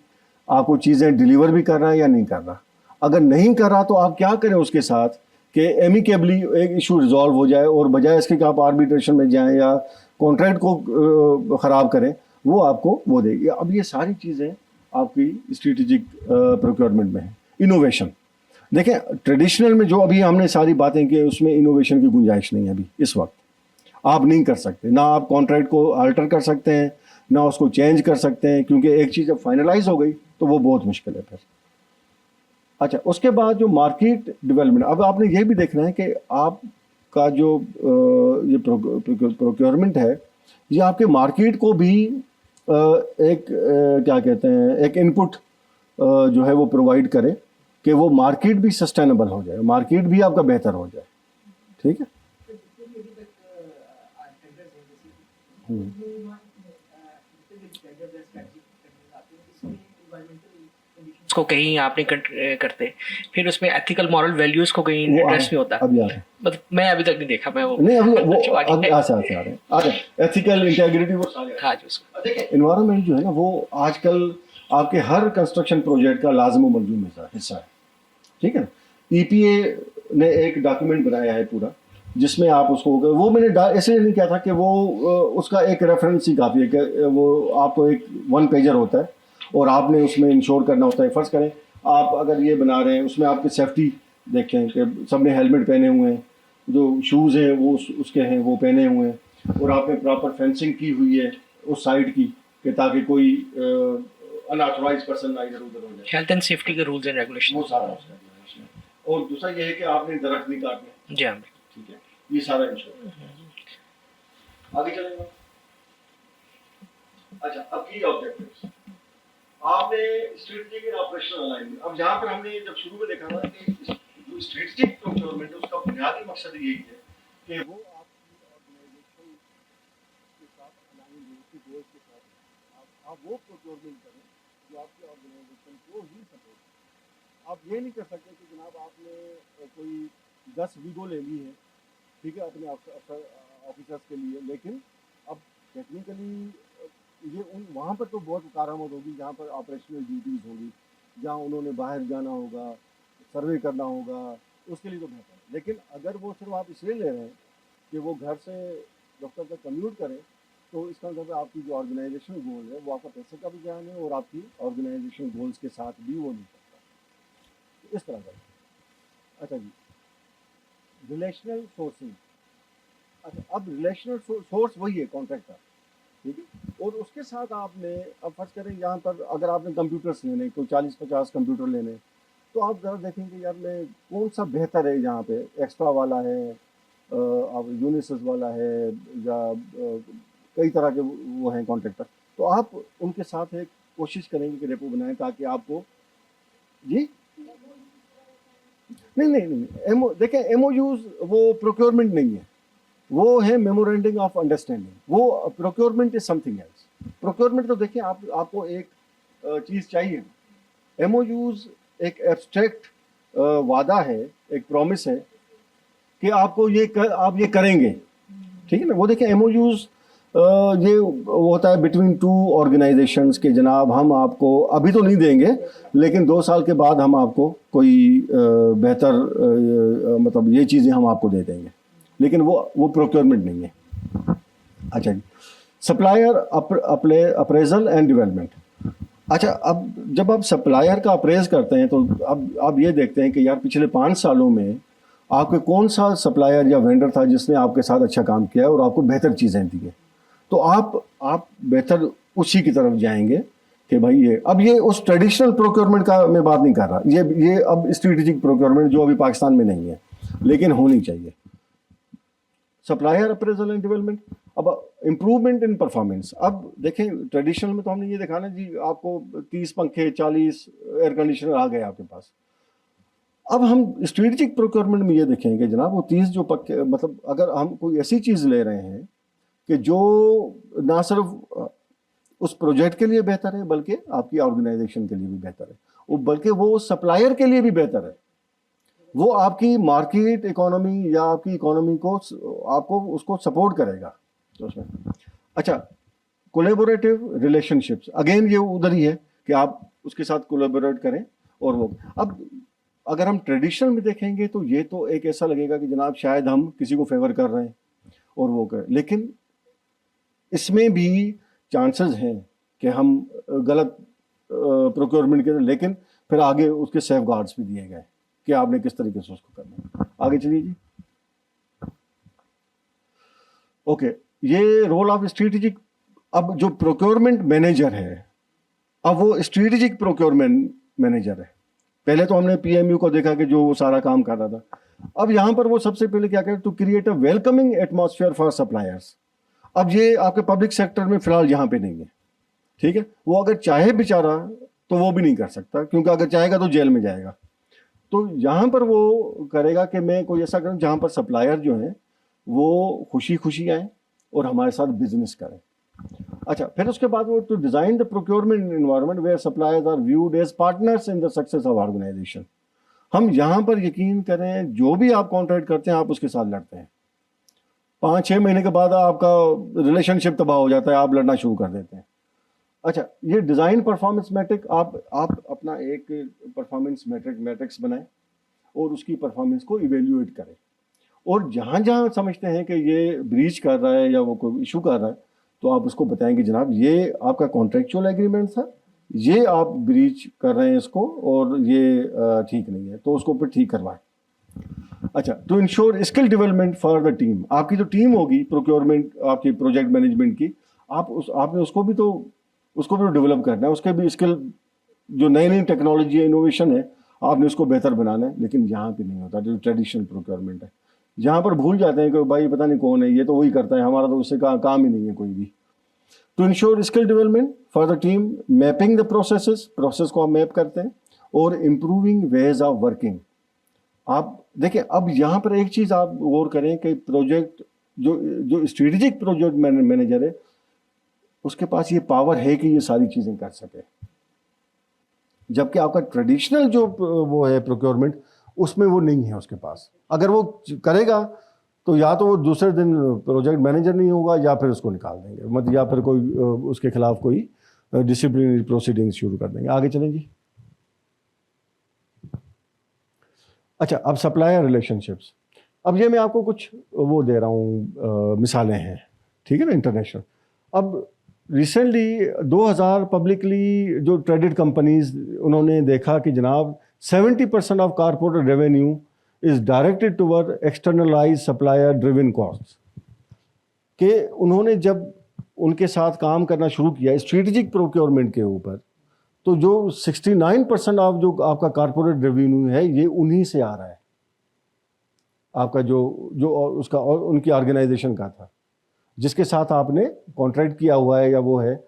आपको चीज़ें डिलीवर भी कर रहा है या नहीं कर रहा। अगर नहीं कर रहा तो आप क्या करें उसके साथ कि एमिकेबली एक इशू रिजॉल्व हो जाए, और बजाय इसके कि आप आर्बिट्रेशन में जाएं या कॉन्ट्रैक्ट को ख़राब करें, वो आपको वो देगी। अब ये सारी चीज़ें आपकी स्ट्रेटेजिक प्रोक्योरमेंट में है। इनोवेशन, देखें ट्रेडिशनल में जो अभी हमने सारी बातें की उसमें इनोवेशन की गुंजाइश नहीं है अभी इस वक्त, आप नहीं कर सकते, ना आप कॉन्ट्रैक्ट को अल्टर कर सकते हैं ना उसको चेंज कर सकते हैं, क्योंकि एक चीज़ जब फाइनलाइज हो गई तो वो बहुत मुश्किल है फिर। अच्छा, उसके बाद जो मार्केट डेवलपमेंट, अब आपने ये भी देखना है कि आपका जो ये प्रोक्योरमेंट है ये आपके मार्केट को भी एक क्या कहते हैं एक इनपुट जो है वो प्रोवाइड करे कि वो मार्केट भी सस्टेनेबल हो जाए, मार्केट भी आपका बेहतर हो जाए, ठीक है। को कहीं आप नहीं करते, फिर उसमें एथिकल मॉरल वैल्यूज को कहीं एड्रेस नहीं होता। मतलब मैं अभी तक नहीं देखा, मैं वो नहीं, अभी वो आगे आ रहे एथिकल इंटीग्रिटी वो सारे। हाँ जी, उसको देखिए एनवायरनमेंट जो है ना वो आजकल आपके हर कंस्ट्रक्शन प्रोजेक्ट का लाजम मलजूम हिस्सा है, ठीक है ना। EPA ने एक डॉक्यूमेंट बनाया है पूरा, जिसमें आप उसको वो मैंने ऐसे नहीं किया था कि वो उसका एक रेफरेंस ही काफ़ी है कि वो आपको एक 1 पेजर होता है और आपने उसमें इंश्योर करना होता है। फर्ज करें आप अगर ये बना रहे हैं उसमें आपकी सेफ्टी देखें कि सबने हेलमेट पहने हुए हैं, जो शूज़ हैं वो उसके हैं वो पहने हुए हैं, और आपने प्रॉपर फेंसिंग की हुई है उस साइड की कि ताकि कोई अनऑथराइज्ड पर्सन ना इधर उधर हो जाए। हेल्थ एंड सेफ्टी के रूल्स एंड रेगुलेशन वो सारा उसका है। और दूसरा ये है कि आपने दरख्त नहीं काटने, जी हाँ, ठीक है, ये सारा इंश्योर। आगे चलेंगे। अच्छा, अब की ऑब्जेक्टिव्स आपने स्ट्रेटेजिक एंड ऑपरेशनल अलाइनमेंट। अब यहाँ पर हमने जब शुरू में देखा था कि जो स्ट्रेटेजिक प्रोक्योरमेंट है उसका बुनियादी मकसद यही है कि वो आपकी ऑर्गेनाइजेशन के साथ अलाइन हो, उसके गोल्स के साथ आप वो प्रोक्योरमेंट करें जो आपकी ऑर्गेनाइजेशन को ही सपोर्ट करे। आप ये नहीं कर सकते कि जनाब आपने कोई 10 वीगो ले ली है, ठीक है, अपने ऑफिसर्स के लिए, लेकिन अब टेक्निकली ये वहाँ पर तो बहुत कारामद होगी जहाँ पर ऑपरेशनल ड्यूटीज़ होगी, जहाँ उन्होंने बाहर जाना होगा, सर्वे करना होगा, उसके लिए तो बेहतर है। लेकिन अगर वो सिर्फ आप इसलिए ले रहे हैं कि वो घर से दफ्तर तक कम्यूट करें, तो इसका मतलब आपकी जो ऑर्गेनाइजेशन गोल है वो आपका पैसे का भी ध्यान है और आपकी ऑर्गेनाइजेशन गोल्स के साथ भी वो नहीं करता। तो इस तरह का अच्छा जी, रिलेशनल सोर्सिंग। अच्छा, अब रिलेशनल सोर्स वही है कॉन्ट्रैक्ट का, ठीक है। और उसके साथ आपने, अब फर्ज करें यहाँ पर अगर आपने कंप्यूटर्स लेने, कोई 40-50 कंप्यूटर लेने, तो आप ज़रा देखेंगे यार मैं कौन सा बेहतर है, यहाँ पे एक्स्ट्रा वाला है, अब यूनिसिस वाला है, या कई तरह के वो हैं कॉन्ट्रैक्टर। तो आप उनके साथ एक कोशिश करेंगे कि रेपो बनाएं, ताकि आपको जी नहीं, देखें एमओयूज वो प्रोक्योरमेंट नहीं है, वो है मेमोरेंडम ऑफ अंडरस्टैंडिंग। वो procurement is something else. Procurement तो देखिए आपको एक चीज़ चाहिए। एमओयूज एक एब्स्ट्रैक्ट वादा है, एक प्रॉमिस है कि आपको आप ये करेंगे, ठीक है ना। वो देखिए एमओयूज ये होता है बिटवीन टू ऑर्गेनाइजेशंस के जनाब, हम आपको अभी तो नहीं देंगे, लेकिन 2 साल के बाद हम आपको कोई बेहतर मतलब ये चीज़ें हम आपको दे देंगे, लेकिन वो प्रोक्योरमेंट नहीं है। अच्छा जी, सप्लायर अप्रेजल एंड डेवलपमेंट। अच्छा, अब जब आप सप्लायर का अप्रेज करते हैं, तो अब आप ये देखते हैं कि यार पिछले 5 सालों में आपके कौन सा सप्लायर या वेंडर था जिसने आपके साथ अच्छा काम किया और आपको बेहतर चीज़ें दी है। तो आप बेहतर उसी की तरफ जाएंगे कि भाई ये उस ट्रेडिशनल प्रोक्योरमेंट का मैं बात नहीं कर रहा, ये अब स्ट्रेटेजिक प्रोक्योरमेंट जो अभी पाकिस्तान में नहीं है, लेकिन होनी चाहिए। Supplier appraisal and development. अब इम्प्रूवमेंट इन परफॉर्मेंस। अब देखें ट्रेडिशनल में तो हमने ये देखा ना जी, आपको 30 पंखे 40 एयर कंडीशनर आ गए आपके पास। अब हम स्ट्रेटेजिक प्रोक्योरमेंट में ये देखेंगे जनाब, वो 30 जो पक्के, मतलब अगर हम कोई ऐसी चीज़ ले रहे हैं कि जो ना सिर्फ उस प्रोजेक्ट के लिए बेहतर है, बल्कि आपकी ऑर्गेनाइजेशन के लिए भी बेहतर है, और बल्कि वो सप्लायर के लिए भी बेहतर है, वो आपकी मार्केट इकोनॉमी या आपकी इकोनॉमी को आपको उसको सपोर्ट करेगा तो उसमें। अच्छा, कोलैबोरेटिव रिलेशनशिप्स, अगेन ये उधर ही है कि आप उसके साथ कोलैबोरेट करें। और वो अब अगर हम ट्रेडिशनल में देखेंगे तो ये तो एक ऐसा लगेगा कि जनाब शायद हम किसी को फेवर कर रहे हैं और वो करें, लेकिन इसमें भी चांसेस हैं कि हम गलत प्रोक्योरमेंट करें, लेकिन फिर आगे उसके सेफ गार्ड्स भी दिए गए कि आपने किस तरीके से उसको करना है। आगे चलिए जी। ओके, ये रोल ऑफ स्ट्रेटेजिक। अब जो प्रोक्योरमेंट मैनेजर है, अब वो स्ट्रेटेजिक प्रोक्योरमेंट मैनेजर है। पहले तो हमने पीएमयू को देखा कि जो सारा काम कर रहा था, अब यहाँ पर वो सबसे पहले क्या करे, to create a welcoming atmosphere for suppliers. अब ये आपके पब्लिक सेक्टर में फिलहाल यहाँ पे नहीं है, ठीक है। वो अगर चाहे बेचारा तो वो भी नहीं कर सकता, क्योंकि अगर चाहेगा तो जेल में जाएगा। तो यहाँ पर वो करेगा कि मैं कोई ऐसा करूँ जहाँ पर सप्लायर जो हैं वो खुशी खुशी आएँ और हमारे साथ बिजनेस करें। अच्छा, फिर उसके बाद वो to design the procurement environment where suppliers are viewed as partners in the success of organisation. हम यहाँ पर यकीन करें, जो भी आप कॉन्ट्रैक्ट करते हैं आप उसके साथ लड़ते हैं, 5-6 महीने के बाद आपका रिलेशनशिप तबाह हो जाता है, आप लड़ना शुरू कर देते हैं। अच्छा, ये डिज़ाइन परफॉर्मेंस मैट्रिक, आप अपना एक परफॉर्मेंस मैट्रिक्स बनाएं और उसकी परफॉर्मेंस को इवेल्यूएट करें, और जहाँ जहाँ समझते हैं कि ये ब्रीच कर रहा है या वो कोई इशू कर रहा है, तो आप उसको बताएं कि जनाब ये आपका कॉन्ट्रेक्चुअल एग्रीमेंट था, ये आप ब्रीच कर रहे हैं इसको, और ये ठीक नहीं है, तो उसको फिर ठीक करवाएं। अच्छा, to ensure skill development for the team. आपकी जो टीम होगी प्रोक्योरमेंट, आपकी प्रोजेक्ट मैनेजमेंट की, आपने उसको भी तो डेवलप करना है, उसके भी स्किल, जो नई नई टेक्नोलॉजी है, इनोवेशन है, आपने उसको बेहतर बनाना है। लेकिन यहाँ पे नहीं होता, जो ट्रेडिशनल प्रोक्योरमेंट है, जहाँ पर भूल जाते हैं कि भाई पता नहीं कौन है, ये तो वही करता है, हमारा तो उससे काम ही नहीं है कोई भी। To ensure skill development for the team, mapping the process को आप मैप करते हैं, और इम्प्रूविंग वेज ऑफ वर्किंग। आप देखिए, अब यहाँ पर एक चीज़ आप गौर करें कि प्रोजेक्ट जो स्ट्रेटेजिक प्रोजेक्ट मैनेजर है, उसके पास ये पावर है कि ये सारी चीज़ें कर सके, जबकि आपका ट्रेडिशनल जो वो है प्रोक्योरमेंट, उसमें वो नहीं है उसके पास। अगर वो करेगा तो या तो वो दूसरे दिन प्रोजेक्ट मैनेजर नहीं होगा, या फिर उसको निकाल देंगे, मतलब या फिर कोई उसके खिलाफ कोई डिसिप्लिनरी प्रोसीडिंग्स शुरू कर देंगे। आगे चलें जी। अच्छा, अब सप्लायर रिलेशनशिप्स। अब ये मैं आपको कुछ वो दे रहा हूँ, मिसालें हैं, ठीक है ना, इंटरनेशनल। अब रिसेंटली 2000 पब्लिकली जो ट्रेडेड कंपनीज, उन्होंने देखा कि जनाब 70% of corporate revenue is directed toward externalized supplier driven costs. कि उन्होंने जब उनके साथ काम करना शुरू किया स्ट्रेटेजिक प्रोक्योरमेंट के ऊपर, तो जो 69% ऑफ जो आपका कॉर्पोरेट रेवेन्यू है ये उन्हीं से आ रहा है, आपका जो उसका और उनकी ऑर्गेनाइजेशन का था, जिसके साथ आपने कॉन्ट्रैक्ट किया हुआ है, या वो है,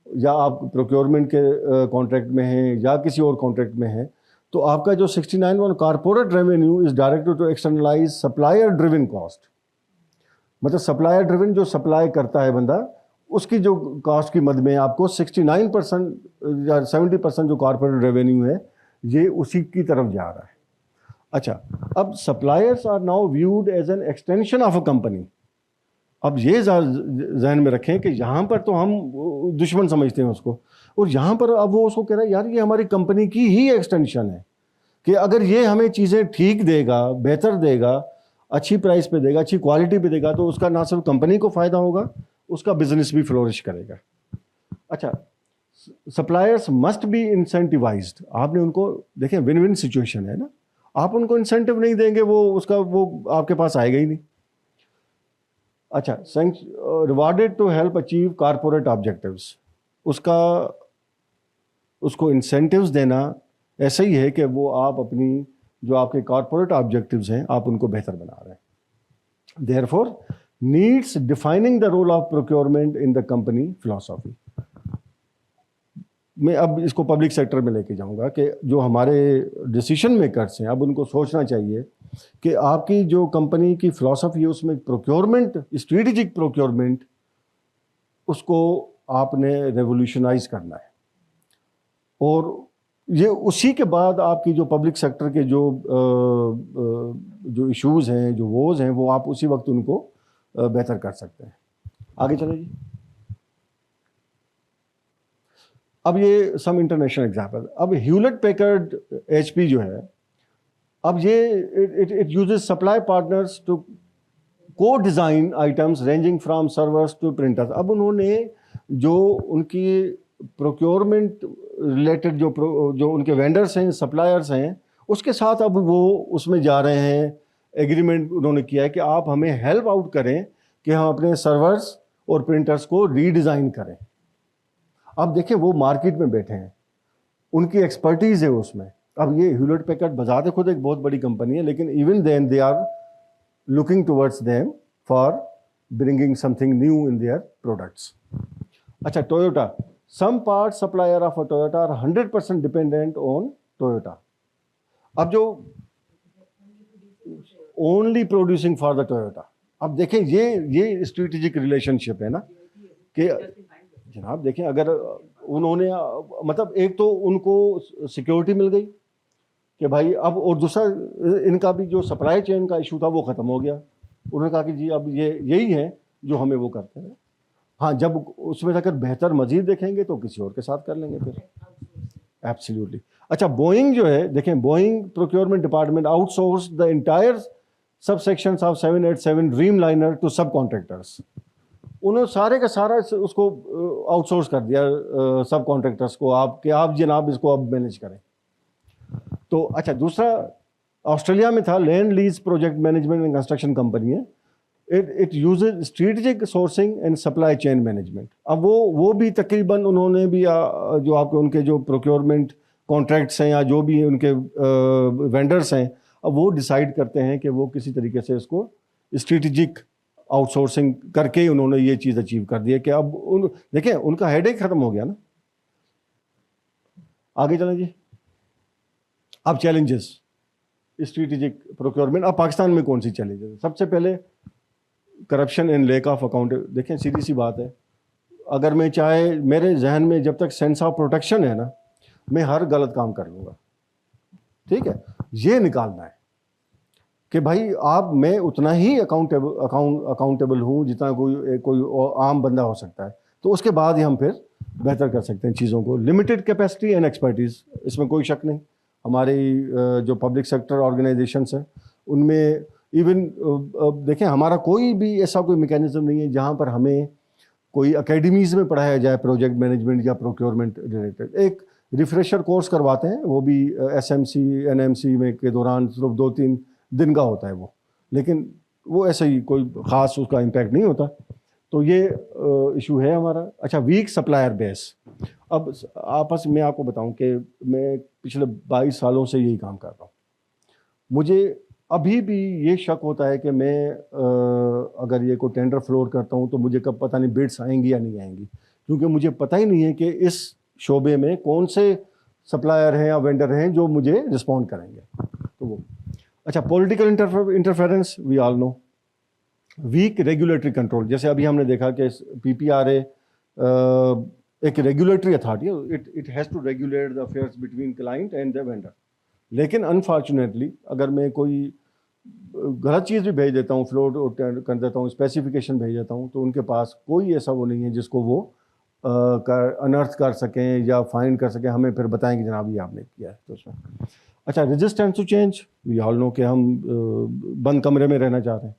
या आप प्रोक्योरमेंट के कॉन्ट्रैक्ट में हैं या किसी और कॉन्ट्रैक्ट में हैं, तो आपका जो 69 corporate revenue is directed to externalise supplier driven cost. मतलब सप्लायर ड्रिवन जो सप्लाई करता है बंदा, उसकी जो कॉस्ट की मद में आपको 69% या 70% जो कॉर्पोरेट रेवेन्यू है ये उसी की तरफ जा रहा है। अच्छा, अब suppliers are now viewed as an extension of a company. अब ये जहन में रखें कि यहाँ पर तो हम दुश्मन समझते हैं उसको, और यहाँ पर अब वो उसको कह रहा है यार ये हमारी कंपनी की ही एक्सटेंशन है, कि अगर ये हमें चीज़ें ठीक देगा, बेहतर देगा, अच्छी प्राइस पे देगा, अच्छी क्वालिटी पे देगा, तो उसका ना सिर्फ कंपनी को फ़ायदा होगा, उसका बिजनेस भी फ्लोरिश करेगा। अच्छा, सप्लायर्स मस्ट बी इंसेंटिवाइज्ड। आपने उनको देखें, विन विन सिचुएशन है ना, आप उनको इंसेंटिव नहीं देंगे वो आपके पास आएगा ही नहीं। अच्छा, rewarded to help achieve corporate objectives, उसको इंसेंटिव्स देना ऐसा ही है कि वो आप अपनी जो आपके कॉर्पोरेट ऑब्जेक्टिव्स हैं आप उनको बेहतर बना रहे हैं। Therefore needs defining the role of procurement in the company philosophy. मैं अब इसको पब्लिक सेक्टर में लेके जाऊंगा कि जो हमारे डिसीजन मेकर्स हैं अब उनको सोचना चाहिए कि आपकी जो कंपनी की फिलॉसफी है उसमें प्रोक्योरमेंट, स्ट्रेटेजिक प्रोक्योरमेंट, उसको आपने रेवोल्यूशनाइज करना है। और ये उसी के बाद आपकी जो पब्लिक सेक्टर के जो इश्यूज़ हैं, जो वोज हैं, वो आप उसी वक्त उनको बेहतर कर सकते हैं। आगे चले जी। अब ये सम इंटरनेशनल एग्जाम्पल। अब ह्यूलेट पैकर्ड HP जो है, अब ये it uses supply partners to co design items ranging from servers to printers. अब उन्होंने जो उनकी प्रोक्योरमेंट रिलेटेड जो उनके वेंडर्स हैं, सप्लायर्स हैं, उसके साथ अब वो उसमें जा रहे हैं, एग्रीमेंट उन्होंने किया है कि आप हमें हेल्प आउट करें कि हम अपने सर्वर्स और प्रिंटर्स को रीडिज़ाइन करें। अब देखें, वो मार्केट में बैठे हैं, उनकी एक्सपर्टीज़ है उसमें। अब ये ह्यूलेट पैकर्ड बजाते खुद एक बहुत बड़ी कंपनी है, लेकिन even then they are looking towards them for bringing something new in their products. अच्छा, Toyota, some part supplier of a Toyota are 100% dependent on Toyota. अब जो only producing for the Toyota. अब देखें, ये strategic relationship है ना, कि जनाब देखें, अगर उन्होंने मतलब एक तो उनको सिक्योरिटी मिल गई कि भाई अब, और दूसरा इनका भी जो सप्लाई चेन का इशू था वो ख़त्म हो गया। उन्होंने कहा कि जी अब ये यही है जो हमें वो करते हैं। हाँ, जब उसमें अगर बेहतर मजीद देखेंगे तो किसी और के साथ कर लेंगे फिर। एब्सोल्युटली। अच्छा, बोइंग जो है, देखें, Boeing procurement department outsource the entire सब सेक्शंस ऑफ 787 ड्रीमलाइनर टू सब कॉन्ट्रैक्टर्स। उन्होंने सारे का सारा उसको आउटसोर्स कर दिया सब कॉन्ट्रैक्टर्स को, आप जनाब इसको अब मैनेज करें। तो अच्छा, दूसरा ऑस्ट्रेलिया में था land lease project management and construction company है। It uses strategic sourcing and supply chain management. अब वो भी तकरीबन उन्होंने भी जो आपके उनके जो प्रोक्योरमेंट कॉन्ट्रैक्ट्स हैं या जो भी उनके वेंडर्स हैं, अब वो डिसाइड करते हैं कि वो किसी तरीके से इसको स्ट्रेटेजिक आउटसोर्सिंग करके उन्होंने ये चीज़ अचीव कर दी है कि अब देखें, उनका हेडेक ख़त्म हो गया ना। आगे चलें जी। अब चैलेंजेस स्ट्रेटेजिक प्रोक्योरमेंट। अब पाकिस्तान में कौन सी चैलेंजेस? सबसे पहले corruption and lack of account. देखें, सीधी सी बात है, अगर मैं चाहे, मेरे जहन में जब तक सेंस ऑफ प्रोटेक्शन है ना, मैं हर गलत काम कर लूँगा। ठीक है, ये निकालना है कि भाई मैं उतना ही अकाउंटेबल हूँ जितना कोई आम बंदा हो सकता है। तो उसके बाद ही हम फिर बेहतर कर सकते हैं चीज़ों को। लिमिटेड कैपेसिटी एंड एक्सपर्टीज़, इसमें कोई शक नहीं। हमारी जो पब्लिक सेक्टर ऑर्गेनाइजेशंस हैं उनमें इवन देखें, हमारा कोई भी ऐसा कोई मैकेनिज्म नहीं है जहाँ पर हमें कोई एकेडमीज़ में पढ़ाया जाए प्रोजेक्ट मैनेजमेंट या प्रोक्योरमेंट रिलेटेड। एक रिफ्रेशर कोर्स करवाते हैं, वो भी SMC NMC में के दौरान सिर्फ 2-3 दिन का होता है वो, लेकिन वो ऐसे ही कोई ख़ास उसका इम्पैक्ट नहीं होता। तो ये इशू है हमारा। अच्छा, वीक सप्लायर बेस। अब आपस में आपको बताऊं कि मैं पिछले 22 सालों से यही काम कर रहा हूँ। मुझे अभी भी ये शक होता है कि मैं अगर ये कोई टेंडर फ्लोर करता हूँ तो मुझे कब पता नहीं बिड्स आएंगी या नहीं आएंगी, क्योंकि मुझे पता ही नहीं है कि इस शोबे में कौन से सप्लायर हैं या वेंडर हैं जो मुझे रिस्पॉन्ड करेंगे। तो वो अच्छा, political interference, we all know. Weak regulatory control, जैसे अभी हमने देखा कि PPRA एक रेगुलेटरी अथॉरिटी है, it has to regulate the affairs between client and the vendor. लेकिन अनफॉर्चुनेटली अगर मैं कोई गलत चीज़ भी भेज देता हूँ, फ्लोट कर देता हूँ, स्पेसिफिकेशन भेज देता हूँ, तो उनके पास कोई ऐसा वो नहीं है जिसको वो अनर्थ कर सकें या फाइंड कर सकें, हमें फिर बताएं कि जनाब ये आपने किया है। तो उसमें अच्छा, resistance to change, we all know कि हम बंद कमरे में रहना चाहते हैं।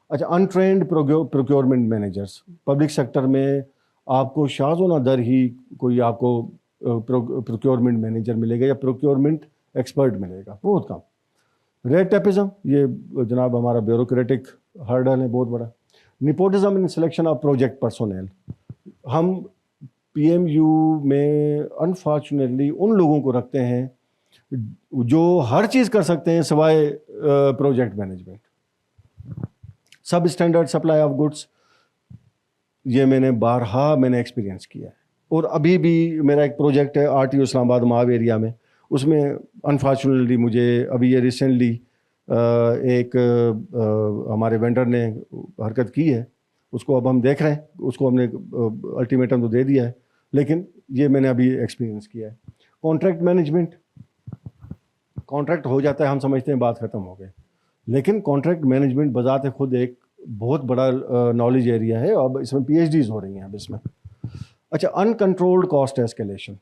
अच्छा, untrained procurement managers, public sector में आपको शाज़ो नदर ही कोई आपको प्रोक्योरमेंट मैनेजर मिलेगा या प्रोक्योरमेंट एक्सपर्ट मिलेगा, बहुत कम। रेड टेपिज्म, ये जनाब हमारा ब्यूरोक्रेटिक हर्डल है बहुत बड़ा। Nepotism in selection of project personnel, हम PMU में अनफॉर्चुनेटली उन लोगों को रखते हैं जो हर चीज़ कर सकते हैं सिवाय प्रोजेक्ट मैनेजमेंट। सब स्टैंडर्ड सप्लाई ऑफ गुड्स, ये मैंने एक्सपीरियंस किया है। और अभी भी मेरा एक प्रोजेक्ट है RTO इस्लामाबाद माव एरिया में, उसमें अनफॉर्चुनेटली मुझे अभी ये रिसेंटली एक हमारे वेंडर ने हरकत की है, उसको अब हम देख रहे हैं, उसको हमने अल्टीमेटम तो दे दिया है, लेकिन ये मैंने अभी एक्सपीरियंस किया है। कॉन्ट्रैक्ट मैनेजमेंट, कॉन्ट्रैक्ट हो जाता है, हम समझते हैं बात ख़त्म हो गई, लेकिन कॉन्ट्रैक्ट मैनेजमेंट बजाते खुद एक बहुत बड़ा नॉलेज एरिया है। अब इसमें PhDs हो रही हैं अब इसमें। अच्छा, अनकंट्रोल्ड कॉस्ट एस्केलेशन,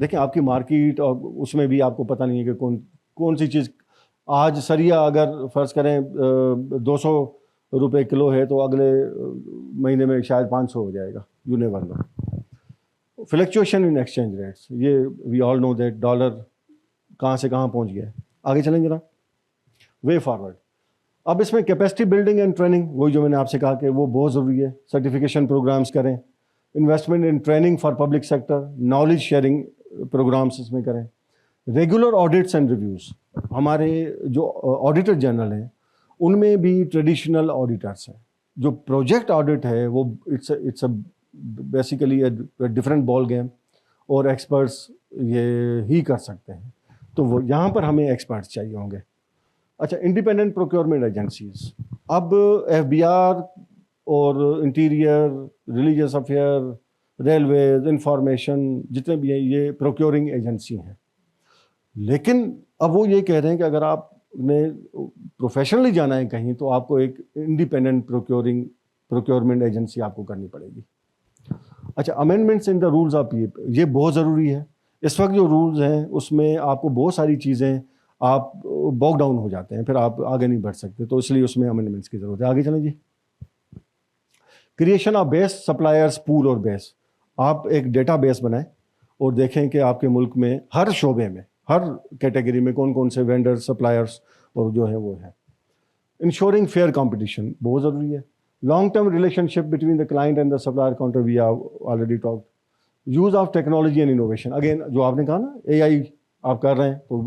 देखिए आपकी मार्केट और उसमें भी आपको पता नहीं है कि कौन सी चीज़, आज सरिया अगर फ़र्ज़ करें 200 रुपये किलो है तो अगले महीने में शायद 500 हो जाएगा, you never know. Fluctuation in exchange rates, ये we all know that dollar कहाँ से कहाँ पहुँच गया है। आगे चलेंगे ना, वे फॉरवर्ड। अब इसमें कैपेसिटी बिल्डिंग एंड ट्रेनिंग, वही जो मैंने आपसे कहा कि वो बहुत ज़रूरी है। सर्टिफिकेशन प्रोग्राम्स करें, investment in training for public sector, knowledge sharing programmes इसमें करें। रेगुलर ऑडिट्स एंड रिव्यूज़, हमारे जो ऑडिटर जनरल हैं उनमें भी ट्रेडिशनल ऑडिटर्स हैं। जो प्रोजेक्ट ऑडिट है वो it's a basically different ball game, और एक्सपर्ट्स ये ही कर सकते हैं, तो वो यहाँ पर हमें एक्सपर्ट्स चाहिए होंगे। अच्छा, इंडिपेंडेंट प्रोक्योरमेंट एजेंसीज, अब FBR और interior, religious affair, railways, information, जितने भी हैं ये प्रोक्योरिंग एजेंसी हैं। लेकिन अब वो ये कह रहे हैं कि अगर आपने प्रोफेशनली जाना है कहीं तो आपको एक इंडिपेंडेंट प्रोक्योरमेंट एजेंसी आपको करनी पड़ेगी। अच्छा, amendments in the rules of PIP, ये बहुत ज़रूरी है। इस वक्त जो रूल्स हैं उसमें आपको बहुत सारी चीज़ें आप बॉग डाउन हो जाते हैं, फिर आप आगे नहीं बढ़ सकते, तो इसलिए उसमें अमेंडमेंट्स की ज़रूरत है। आगे चलें जी। Creation of base suppliers pool और बेस, आप एक डेटा बेस बनाएं और देखें कि आपके मुल्क में हर शोबे में, हर कैटेगरी में कौन कौन से वेंडर, सप्लायर्स और जो है वो है। इंश्योरिंग फेयर कंपटीशन बहुत ज़रूरी है। Long term relationship between the client and the supplier counter, we have already talked. Use of technology and innovation, again जो आपने कहा ना AI आप कर रहे हैं तो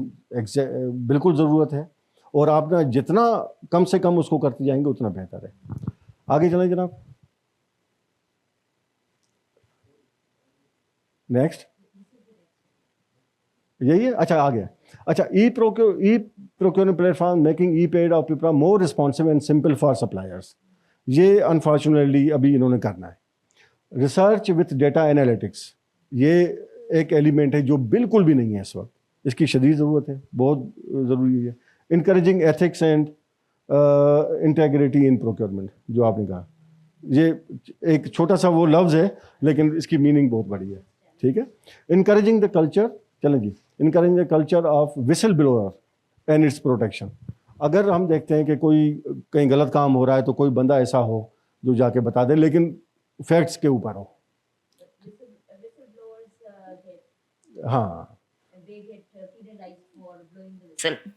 बिल्कुल ज़रूरत है, और आप ना जितना कम से कम उसको करते जाएंगे उतना बेहतर है। आगे चलें जनाब। नेक्स्ट यही है। अच्छा, आ गया। अच्छा, e procurement platform making e pad of PPRA more responsive and simple for suppliers, ये अनफॉर्चुनेटली अभी इन्होंने करना है। रिसर्च विथ डेटा एनालिटिक्स, ये एक एलिमेंट है जो बिल्कुल भी नहीं है इस वक्त, इसकी शदीद ज़रूरत है, बहुत ज़रूरी है। Encouraging ethics and integrity in procurement, जो आपने कहा, ये एक छोटा सा वो लफ्ज़ है लेकिन इसकी मीनिंग बहुत बड़ी है, ठीक है। इनकरेजिंग द कल्चर, चलें जी, encouraging the culture of whistle blower and its protection. अगर हम देखते हैं कि कोई कहीं गलत काम हो रहा है तो कोई बंदा ऐसा हो जो जाके बता दे, लेकिन फैक्ट्स के ऊपर हो। हाँ,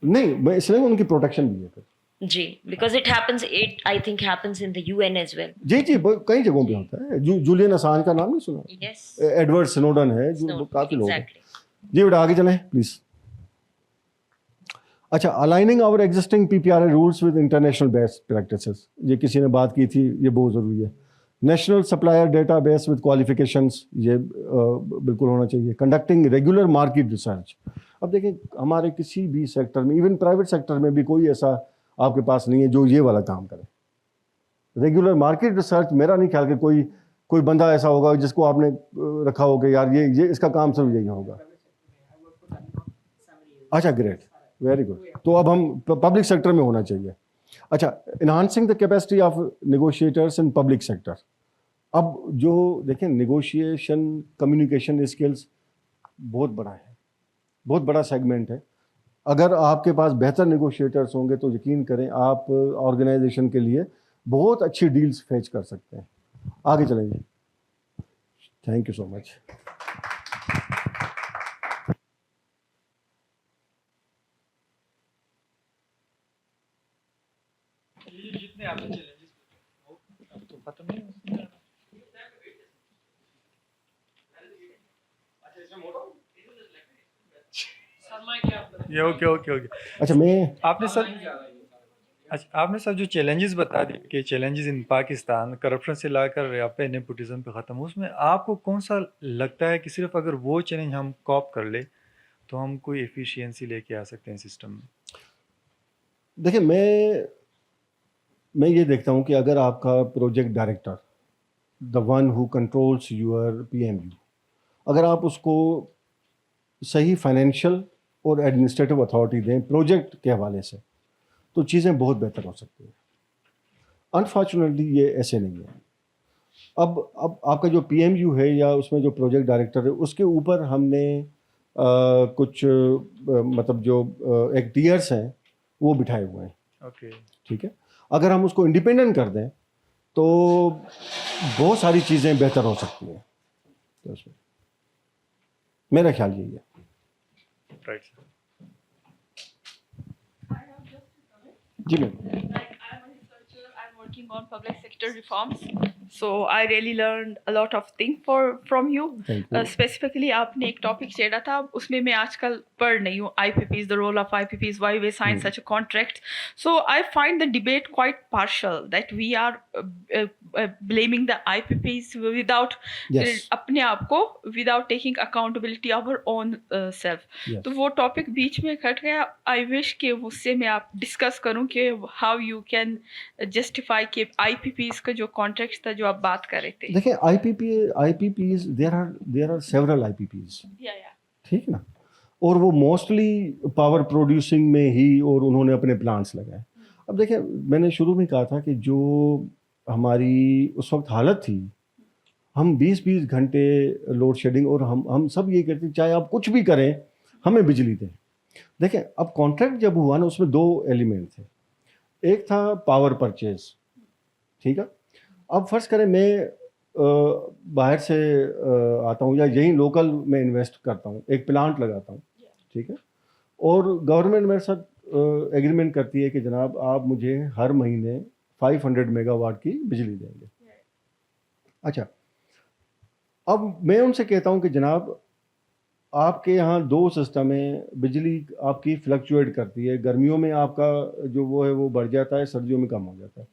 नहीं, मैं इसलिए उनकी प्रोटेक्शन भी है फिर, जी, because it happens, it I think happens in the UN as well. जी जी, कई जगहों पे होता है। जूलियन असांज का नाम नहीं सुना? Yes. एडवर्ड स्नोडन है, जो No, काफी लोग हैं। exactly. जी बेटा आगे चलें प्लीज। अच्छा, aligning our existing PPRA rules with international best practices, ये किसी ने बात की थी, ये बहुत ज़रूरी है। National supplier database with qualifications, ये बिल्कुल होना चाहिए। कंडक्टिंग रेगुलर मार्केट रिसर्च, अब देखें हमारे किसी भी सेक्टर में, इवन प्राइवेट सेक्टर में भी कोई ऐसा आपके पास नहीं है जो ये वाला काम करे। रेगुलर मार्केट रिसर्च, मेरा नहीं ख्याल कि कोई बंदा ऐसा होगा जिसको आपने रखा हो कि यार ये इसका काम सिर्फ यही होगा। अच्छा, ग्रेट, वेरी गुड। तो अब हम पब्लिक सेक्टर में होना चाहिए। अच्छा, enhancing the capacity of negotiators in public sector, अब जो देखें नेगोशिएशन कम्युनिकेशन स्किल्स बहुत बड़ा है, बहुत बड़ा सेगमेंट है। अगर आपके पास बेहतर नेगोशिएटर्स होंगे तो यकीन करें आप ऑर्गेनाइजेशन के लिए बहुत अच्छी डील्स फेच कर सकते हैं। आगे चलेंगे। Thank you so much. जितने आपने चैलेंजेस अब तो खत्म नहीं हो। ये ओके। अच्छा, मैं आपने सब जो चैलेंजेस बता दिए कि चैलेंजेस इन पाकिस्तान करप्शन से लाकर या पे नेपोटिज्म पे ख़त्म, उसमें आपको कौन सा लगता है कि सिर्फ अगर वो चैलेंज हम कॉप कर ले तो हम कोई एफिशिएंसी लेके आ सकते हैं सिस्टम में? देखिए, मैं ये देखता हूँ कि अगर आपका project director, the one who controls your PMU, अगर आप उसको सही फाइनेंशियल और एडमिनिस्ट्रेटिव अथॉरिटी दें प्रोजेक्ट के हवाले से, तो चीज़ें बहुत बेहतर हो सकती हैं। अनफॉर्चुनेटली ये ऐसे नहीं है। अब आपका जो पीएमयू है या उसमें जो प्रोजेक्ट डायरेक्टर है, उसके ऊपर हमने कुछ मतलब जो एक टीयर्स हैं वो बिठाए हुए हैं। ओके, ठीक है, अगर हम उसको इंडिपेंडेंट कर दें तो बहुत सारी चीज़ें बेहतर हो सकती हैं। तो उसमें मेरा ख्याल यही है। राइट। जी ma'am. Like I'm a researcher, I'm working on public sector reforms. So I really learned a lot of things from you. Thank you. Specifically, आपने एक टॉपिक छेड़ा था, उसमें मैं आजकल पढ़ रही हूँ, IPPs, the role of IPPs, why we sign such a contract. So I find the debate quite partial, that we are blaming the IPPs without Yes. अपने आप को, without taking accountability of our own self. Yes. तो वो topic बीच में cut गया। I wish कि उससे मैं आप डिस्कस करूं कि हाउ यू कैन जस्टिफाई कि IPPs का जो कॉन्ट्रैक्ट था जो आप बात कर रहे थे। देखिए, IPPs there are several IPPs, या ठीक है ना, और वो मोस्टली पावर प्रोड्यूसिंग में ही और उन्होंने अपने प्लांट्स लगाए। अब देखिए, मैंने शुरू में कहा था कि जो हमारी उस वक्त हालत थी, हम 20-20 घंटे लोड शेडिंग, और हम सब ये कहते हैं चाहे आप कुछ भी करें हमें बिजली दें। देखें, अब कॉन्ट्रैक्ट जब हुआ ना, उसमें दो एलिमेंट थे। एक था पावर परचेज, ठीक है। अब फर्ज करें मैं बाहर से आता हूँ या यहीं लोकल में इन्वेस्ट करता हूँ, एक प्लांट लगाता हूँ, ठीक है, और गवर्नमेंट मेरे साथ एग्रीमेंट करती है कि जनाब आप मुझे हर महीने 500 मेगावाट की बिजली देंगे। अच्छा, अब मैं उनसे कहता हूँ कि जनाब आपके यहाँ दो सिस्टम है, बिजली आपकी फ्लक्चुएट करती है, गर्मियों में आपका जो वो है वो बढ़ जाता है, सर्दियों में कम हो जाता है।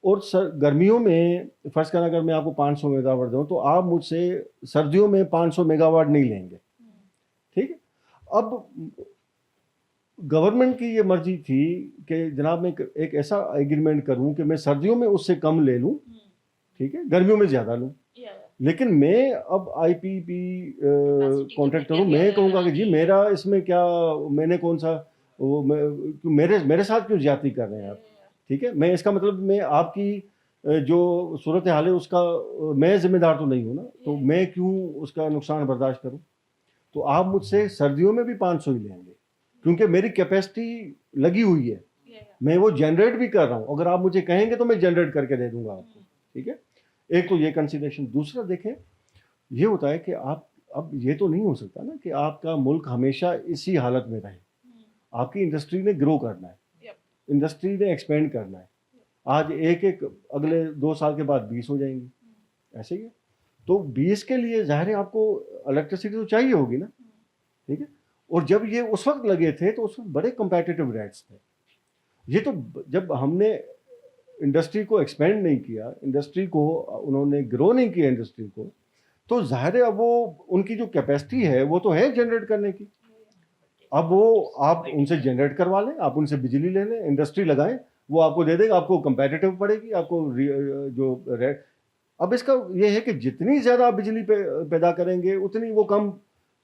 और गर्मियों में फर्ज करना अगर मैं आपको 500 मेगावाट दूँ तो आप मुझसे सर्दियों में 500 मेगावाट नहीं लेंगे, ठीक है। अब गवर्नमेंट की ये मर्जी थी कि जनाब मैं एक ऐसा एग्रीमेंट करूं कि मैं सर्दियों में उससे कम ले लूं, ठीक है, गर्मियों में ज़्यादा लूं। लेकिन मैं अब IPP कॉन्ट्रैक्टर हूँ, मैं कहूँगा कि जी मेरा इसमें क्या, मैंने कौन सा वो मेरे साथ क्यों ज्यादती कर रहे हैं आप, ठीक है। मैं इसका मतलब मैं आपकी जो सूरत हाल है उसका मैं जिम्मेदार तो नहीं हूँ ना, तो मैं क्यों उसका नुकसान बर्दाश्त करूँ। तो आप मुझसे सर्दियों में भी 500 ही लेंगे क्योंकि मेरी कैपेसिटी लगी हुई है, मैं वो जनरेट भी कर रहा हूँ। अगर आप मुझे कहेंगे तो मैं जनरेट करके दे दूंगा आपको, ठीक है। एक तो ये कंसिडरेशन। दूसरा देखें, ये होता है कि आप, अब ये तो नहीं हो सकता ना कि आपका मुल्क हमेशा इसी हालत में रहे, आपकी इंडस्ट्री ने ग्रो करना है, इंडस्ट्री ने एक्सपेंड करना है, आज एक एक अगले 2 साल के बाद 20 हो जाएंगी, ऐसे ही है। तो 20 के लिए ज़ाहिर है आपको इलेक्ट्रिसिटी तो चाहिए होगी ना, ठीक है। और जब ये उस वक्त लगे थे तो उस वक्त बड़े कम्पेटिटिव रेट्स थे। ये तो जब हमने इंडस्ट्री को एक्सपेंड नहीं किया, इंडस्ट्री को उन्होंने ग्रो नहीं किया इंडस्ट्री को, तो ज़ाहिर है अब वो उनकी जो कैपेसिटी है वो तो है जनरेट करने की, अब वो आप उनसे जनरेट करवा लें, आप उनसे बिजली ले लें, इंडस्ट्री लगाएं, वो आपको दे देगा, आपको कंपेटिटिव पड़ेगी, आपको जो रेट। अब इसका ये है कि जितनी ज़्यादा आप बिजली पैदा करेंगे उतनी वो कम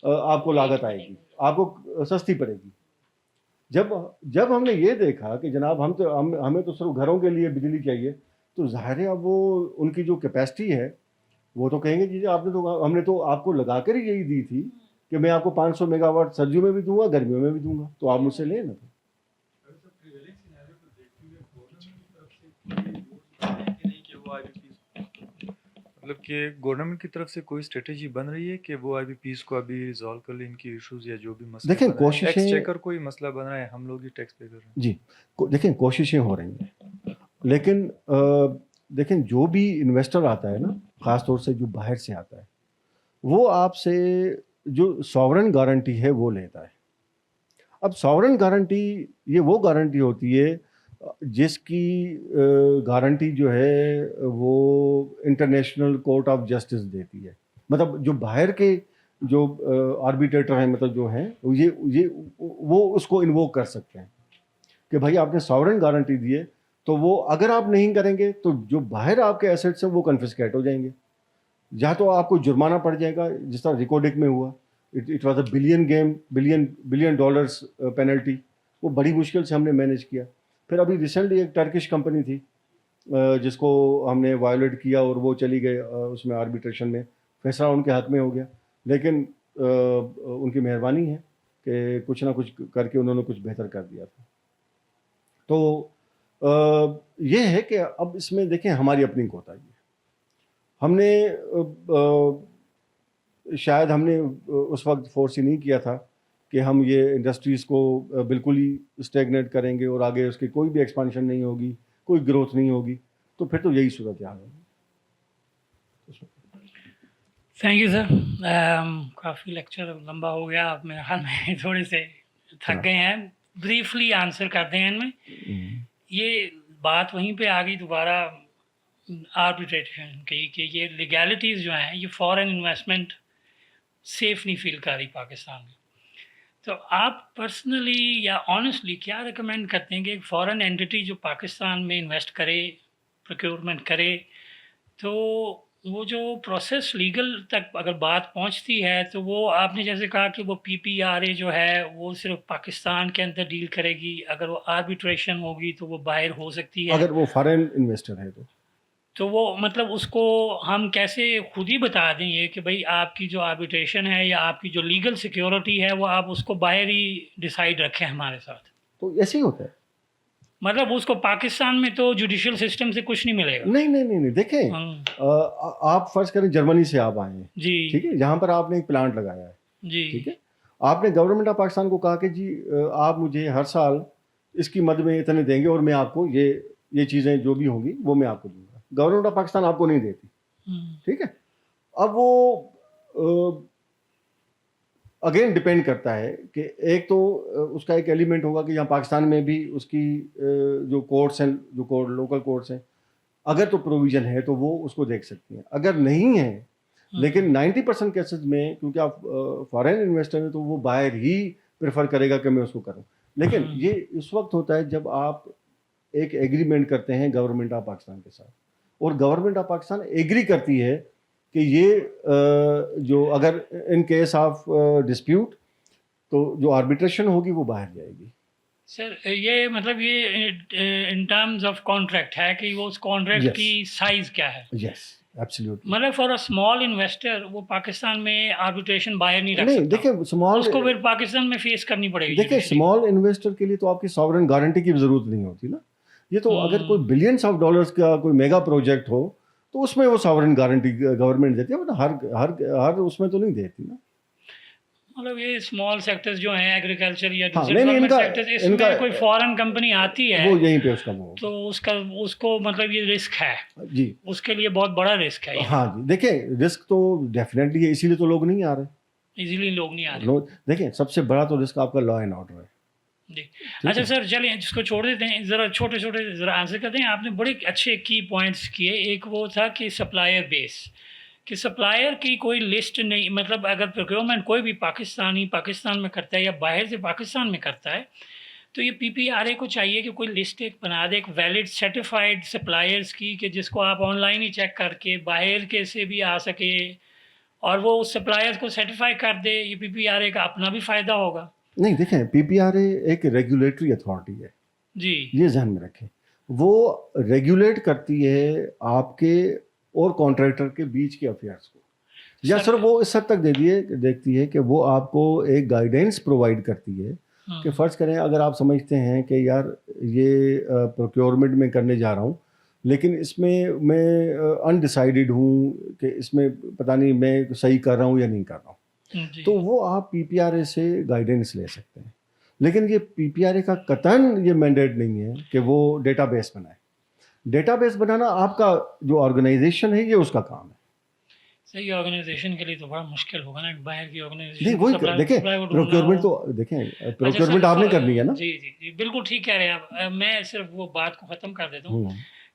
आपको लागत आएगी, आपको सस्ती पड़ेगी। जब हमने ये देखा कि जनाब हमें तो सिर्फ घरों के लिए बिजली चाहिए, तो ज़ाहिर है अब वो उनकी जो कैपेसिटी है वो तो कहेंगे जी हमने तो आपको लगा कर ही यही दी थी कि मैं आपको 500 मेगावाट सर्दियों में भी दूंगा, गर्मियों में भी दूंगा, तो आप मुझसे लें ना। मतलब कि गवर्नमेंट की तरफ से कोई स्ट्रेटेजी बन रही है कि वो आईबीपीज को अभी रिजॉल्व कर ले, इनकी इश्यूज या जो भी मसला देखें, बन रहा है, कोशिशें- टैक्स चेकर कोई मसला बन रहा है, हम लोग ही टैक्स पे कर रहे हैं। जी, देखें कोशिशें हो रही हैं, लेकिन देखें जो भी इन्वेस्टर आता है ना, ख़ास तौर से जो बाहर से आता है, वो आपसे जो सॉवरेन गारंटी है वो लेता है। अब सॉवरेन गारंटी ये वो गारंटी होती है जिसकी गारंटी जो है वो इंटरनेशनल कोर्ट ऑफ जस्टिस देती है। मतलब जो बाहर के जो आर्बिट्रेटर हैं, मतलब जो हैं ये वो उसको इन्वोक कर सकते हैं कि भाई आपने सॉवरेन गारंटी दी है, तो वो अगर आप नहीं करेंगे तो जो बाहर आपके एसेट्स हैं वो कन्फिस्केट हो जाएंगे, या तो आपको जुर्माना पड़ जाएगा, जिस तरह रिकॉर्डिक में हुआ। It was a billion dollars penalty, वो बड़ी मुश्किल से हमने मैनेज किया। फिर अभी रिसेंटली एक टर्किश कंपनी थी जिसको हमने वायोलेट किया और वो चली गई उसमें आर्बिट्रेशन में, फैसला उनके हक में हो गया, लेकिन उनकी मेहरबानी है कि कुछ ना कुछ करके उन्होंने कुछ बेहतर कर दिया था। तो ये है कि अब इसमें देखें हमारी अपनी कोताही है। हमने शायद हमने उस वक्त फोर्स ही नहीं किया था कि हम ये इंडस्ट्रीज़ को बिल्कुल ही स्टेगनेट करेंगे और आगे उसकी कोई भी एक्सपांशन नहीं होगी, कोई ग्रोथ नहीं होगी, तो फिर तो यही सूरत हाल है। Thank you sir. काफ़ी लेक्चर लंबा हो गया, आप मेरे ख्याल में थोड़े से थक गए हैं, ब्रीफली आंसर करते हैं इनमें। ये बात वहीं पे आ गई दोबारा आर्बिट्रेशन की कि ये लीगैलिटीज़ जो हैं ये फॉरेन इन्वेस्टमेंट सेफ नहीं फील कर रही पाकिस्तान में। तो आप पर्सनली या ऑनेस्टली क्या रिकमेंड करते हैं कि एक फॉरेन एंटिटी जो पाकिस्तान में इन्वेस्ट करे, प्रोक्योरमेंट करे, तो वो जो प्रोसेस लीगल तक अगर बात पहुंचती है तो वो आपने जैसे कहा कि वो पीपीआरए जो है वो सिर्फ पाकिस्तान के अंदर डील करेगी, अगर वो आर्बिट्रेशन होगी तो वो बाहर हो सकती है, अगर वो फॉरेन इन्वेस्टर है तो वो मतलब उसको हम कैसे खुद ही बता दें ये कि भाई आपकी जो आर्बिट्रेशन है या आपकी जो लीगल सिक्योरिटी है वो आप उसको बाहर ही डिसाइड रखें हमारे साथ। तो ऐसे ही होता है। मतलब उसको पाकिस्तान में तो जुडिशियल सिस्टम से कुछ नहीं मिलेगा। नहीं देखें, आप फर्ज करें जर्मनी से आप आए हैं जी, ठीक है, जहाँ पर आपने एक प्लांट लगाया है जी, ठीक है, आपने गवर्नमेंट ऑफ पाकिस्तान को कहा कि जी आप मुझे हर साल इसकी मद में इतने देंगे और मैं आपको ये चीज़ें जो भी होंगी वो मैं आपको दूंगा। गवर्नमेंट ऑफ पाकिस्तान आपको नहीं देती, ठीक है। अब वो अगेन डिपेंड करता है कि एक तो उसका एक एलिमेंट होगा कि यहाँ पाकिस्तान में भी उसकी जो कोर्ट्स हैं, जो लोकल कोर्ट्स हैं, अगर तो प्रोविज़न है तो वो उसको देख सकती हैं, अगर नहीं है लेकिन 90% केसेस में क्योंकि आप फॉरेन इन्वेस्टर हैं तो वो बाहर ही प्रेफर करेगा कि मैं उसको करूं। लेकिन ये इस वक्त होता है जब आप एक एग्रीमेंट करते हैं गवर्नमेंट ऑफ पाकिस्तान के साथ और गवर्नमेंट ऑफ पाकिस्तान एग्री करती है कि ये जो अगर इन केस ऑफ डिस्प्यूट तो जो आर्बिट्रेशन होगी वो बाहर जाएगी। सर ये मतलब ये इन टर्म्स ऑफ कॉन्ट्रैक्ट है कि वो उस कॉन्ट्रैक्ट Yes. की साइज क्या है? Yes absolutely. मतलब फॉर अ स्मॉल इन्वेस्टर वो पाकिस्तान में आर्बिट्रेशन बाहर नहीं रख नहीं सकता, देखिए स्मॉल, उसको फिर पाकिस्तान में फेस करनी पड़ेगी। देखिए स्मॉल इन्वेस्टर के लिए तो आपकी सॉवरेन गारंटी की भी जरूरत नहीं होती ना। ये तो अगर कोई बिलियंस ऑफ डॉलर्स का कोई मेगा प्रोजेक्ट हो तो उसमें वो सॉवरेन गारंटी गवर्नमेंट देती है, मतलब हर उसमें तो नहीं देती ना। मतलब ये स्मॉल सेक्टर्स जो हैं एग्रीकल्चर या हाँ, दूसरे नहीं, डेवलपमेंट इनका- सेक्टर्स, इसमें इनका- कोई फॉरेन कंपनी आती है वो यहीं पे उसका वो तो उसको मतलब ये रिस्क है, जी उसके लिए बहुत बड़ा रिस्क है, हाँ जी, देखिए रिस्क तो डेफिनेटली है, इसीलिए तो लोग नहीं आ रहे। इजीली लोग नहीं आ रहे। लोग देखिए, सबसे बड़ा तो रिस्क आपका लॉ एंड ऑर्डर है। जी अच्छा सर, चलिए जिसको छोड़ देते हैं, ज़रा छोटे छोटे ज़रा आंसर करते हैं। आपने बड़े अच्छे की पॉइंट्स किए। एक वो था कि सप्लायर बेस, कि सप्लायर की कोई लिस्ट नहीं, मतलब अगर प्रोक्योरमेंट कोई भी पाकिस्तान में करता है या बाहर से पाकिस्तान में करता है, तो ये PPRA को चाहिए कि कोई लिस्ट एक बना दे, एक वैलिड सर्टिफाइड सप्लायर्स की, कि जिसको आप ऑनलाइन ही चेक करके बाहर के से भी आ सके और वो उस सप्लायर्स को सर्टिफाई कर दे। ये PPRA का अपना भी फ़ायदा होगा। नहीं, देखें, PPRA एक रेगुलेटरी अथॉरिटी है, जी ये ध्यान में रखें। वो रेगुलेट करती है आपके और कॉन्ट्रैक्टर के बीच के अफेयर्स को, या सर वो इस हद तक देखती है कि वो आपको एक गाइडेंस प्रोवाइड करती है कि फ़र्ज़ करें अगर आप समझते हैं कि यार ये प्रोक्योरमेंट में करने जा रहा हूँ, लेकिन इसमें मैं अनडिसाइडेड हूँ कि इसमें पता नहीं मैं सही कर रहा हूँ या नहीं कर रहा हूँ, जी तो वो आप PPRA से गाइडेंस ले सकते हैं। लेकिन ये PPRA का कतन ये मैंडेट नहीं है कि वो डेटाबेस बनाए। डेटाबेस बनाना आपका जो ऑर्गेनाइजेशन है, ये उसका काम है। सही ऑर्गेनाइजेशन के लिए तो बड़ा मुश्किल होगा ना, बाहर की नहीं, ऑर्गेनाइजेशन वही देखें, प्रोक्योरमेंट तो देखें, अच्छा प्रोक्योरमेंट सर, आपने करनी है ना। जी जी जी बिल्कुल ठीक कह रहे हैं आप। मैं सिर्फ वो बात को ख़त्म कर देता हूँ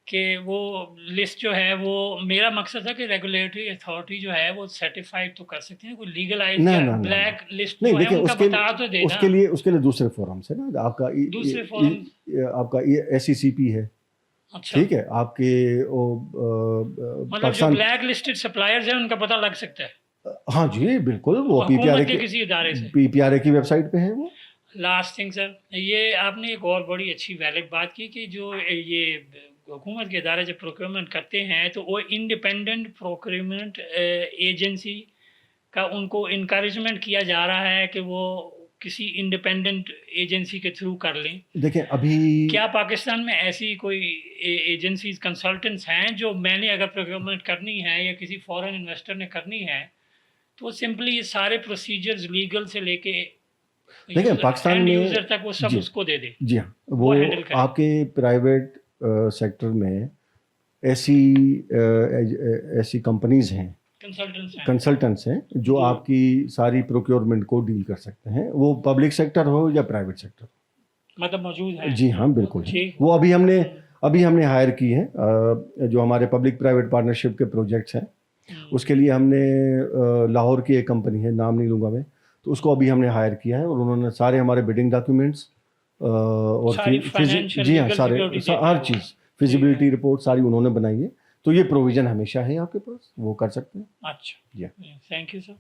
कि वो लिस्ट जो है, वो मेरा मकसद था कि रेगुलेटरी अथॉरिटी जो है वो सर्टिफाइड तो कर सकते हैं, कोई लीगलाइज ना, या ना, ना, ब्लैक लिस्ट नहीं, जो है देखिए, उनका बता तो देना। उसके लिए दूसरे फोरम्स है ना, आपका दूसरे फोरम, आपका SECP है, अच्छा ठीक है, आपके मतलब जो ब्लैक लिस्टेड सप्लायर्स हैं उनका पता लग सकता है। हाँ जी बिल्कुल, वो हुकूमत के किसी इदारे से। PPRA की वेबसाइट पे है वो। लास्ट थिंग सर, ये आपने एक और बड़ी अच्छी वैलिड बात की कि जो ये हुकूमत के इदारे जब प्रोक्योरमेंट करते हैं तो वो इंडिपेंडेंट प्रोक्योरमेंट एजेंसी का उनको इनकरेजमेंट किया जा रहा है कि वो किसी इंडिपेंडेंट एजेंसी के थ्रू कर लें। देखें, अभी क्या पाकिस्तान में ऐसी कोई एजेंसीज कंसल्टेंट्स हैं जो मैंने अगर प्रोक्योरमेंट करनी है या किसी फॉरेन इन्वेस्टर ने करनी है तो सिंपली ये सारे प्रोसीजर्स लीगल से लेके देखिए पाकिस्तान में यूजर तक वो सब उसको दे दे? जी हाँ, वो हैंडल करें। आपके प्राइवेट सेक्टर में ऐसी कंपनीज हैं, कंसल्टेंट्स हैं जो आपकी सारी प्रोक्योरमेंट को डील कर सकते हैं, वो पब्लिक सेक्टर हो या प्राइवेट सेक्टर, मतलब मौजूद है। जी हाँ बिल्कुल। ठीक। वो अभी हमने हायर की है, जो हमारे पब्लिक प्राइवेट पार्टनरशिप के प्रोजेक्ट्स हैं, उसके लिए हमने लाहौर की एक कंपनी है, नाम नहीं लूँगा मैं, तो उसको अभी हमने हायर किया है और उन्होंने सारे हमारे बिडिंग डॉक्यूमेंट्स और जी हाँ सारे हर चीज़ फिजिबिलिटी रिपोर्ट सारी उन्होंने बनाई है, तो ये प्रोविज़न हमेशा है आपके पास, वो कर सकते हैं। अच्छा, जी थैंक यू सर।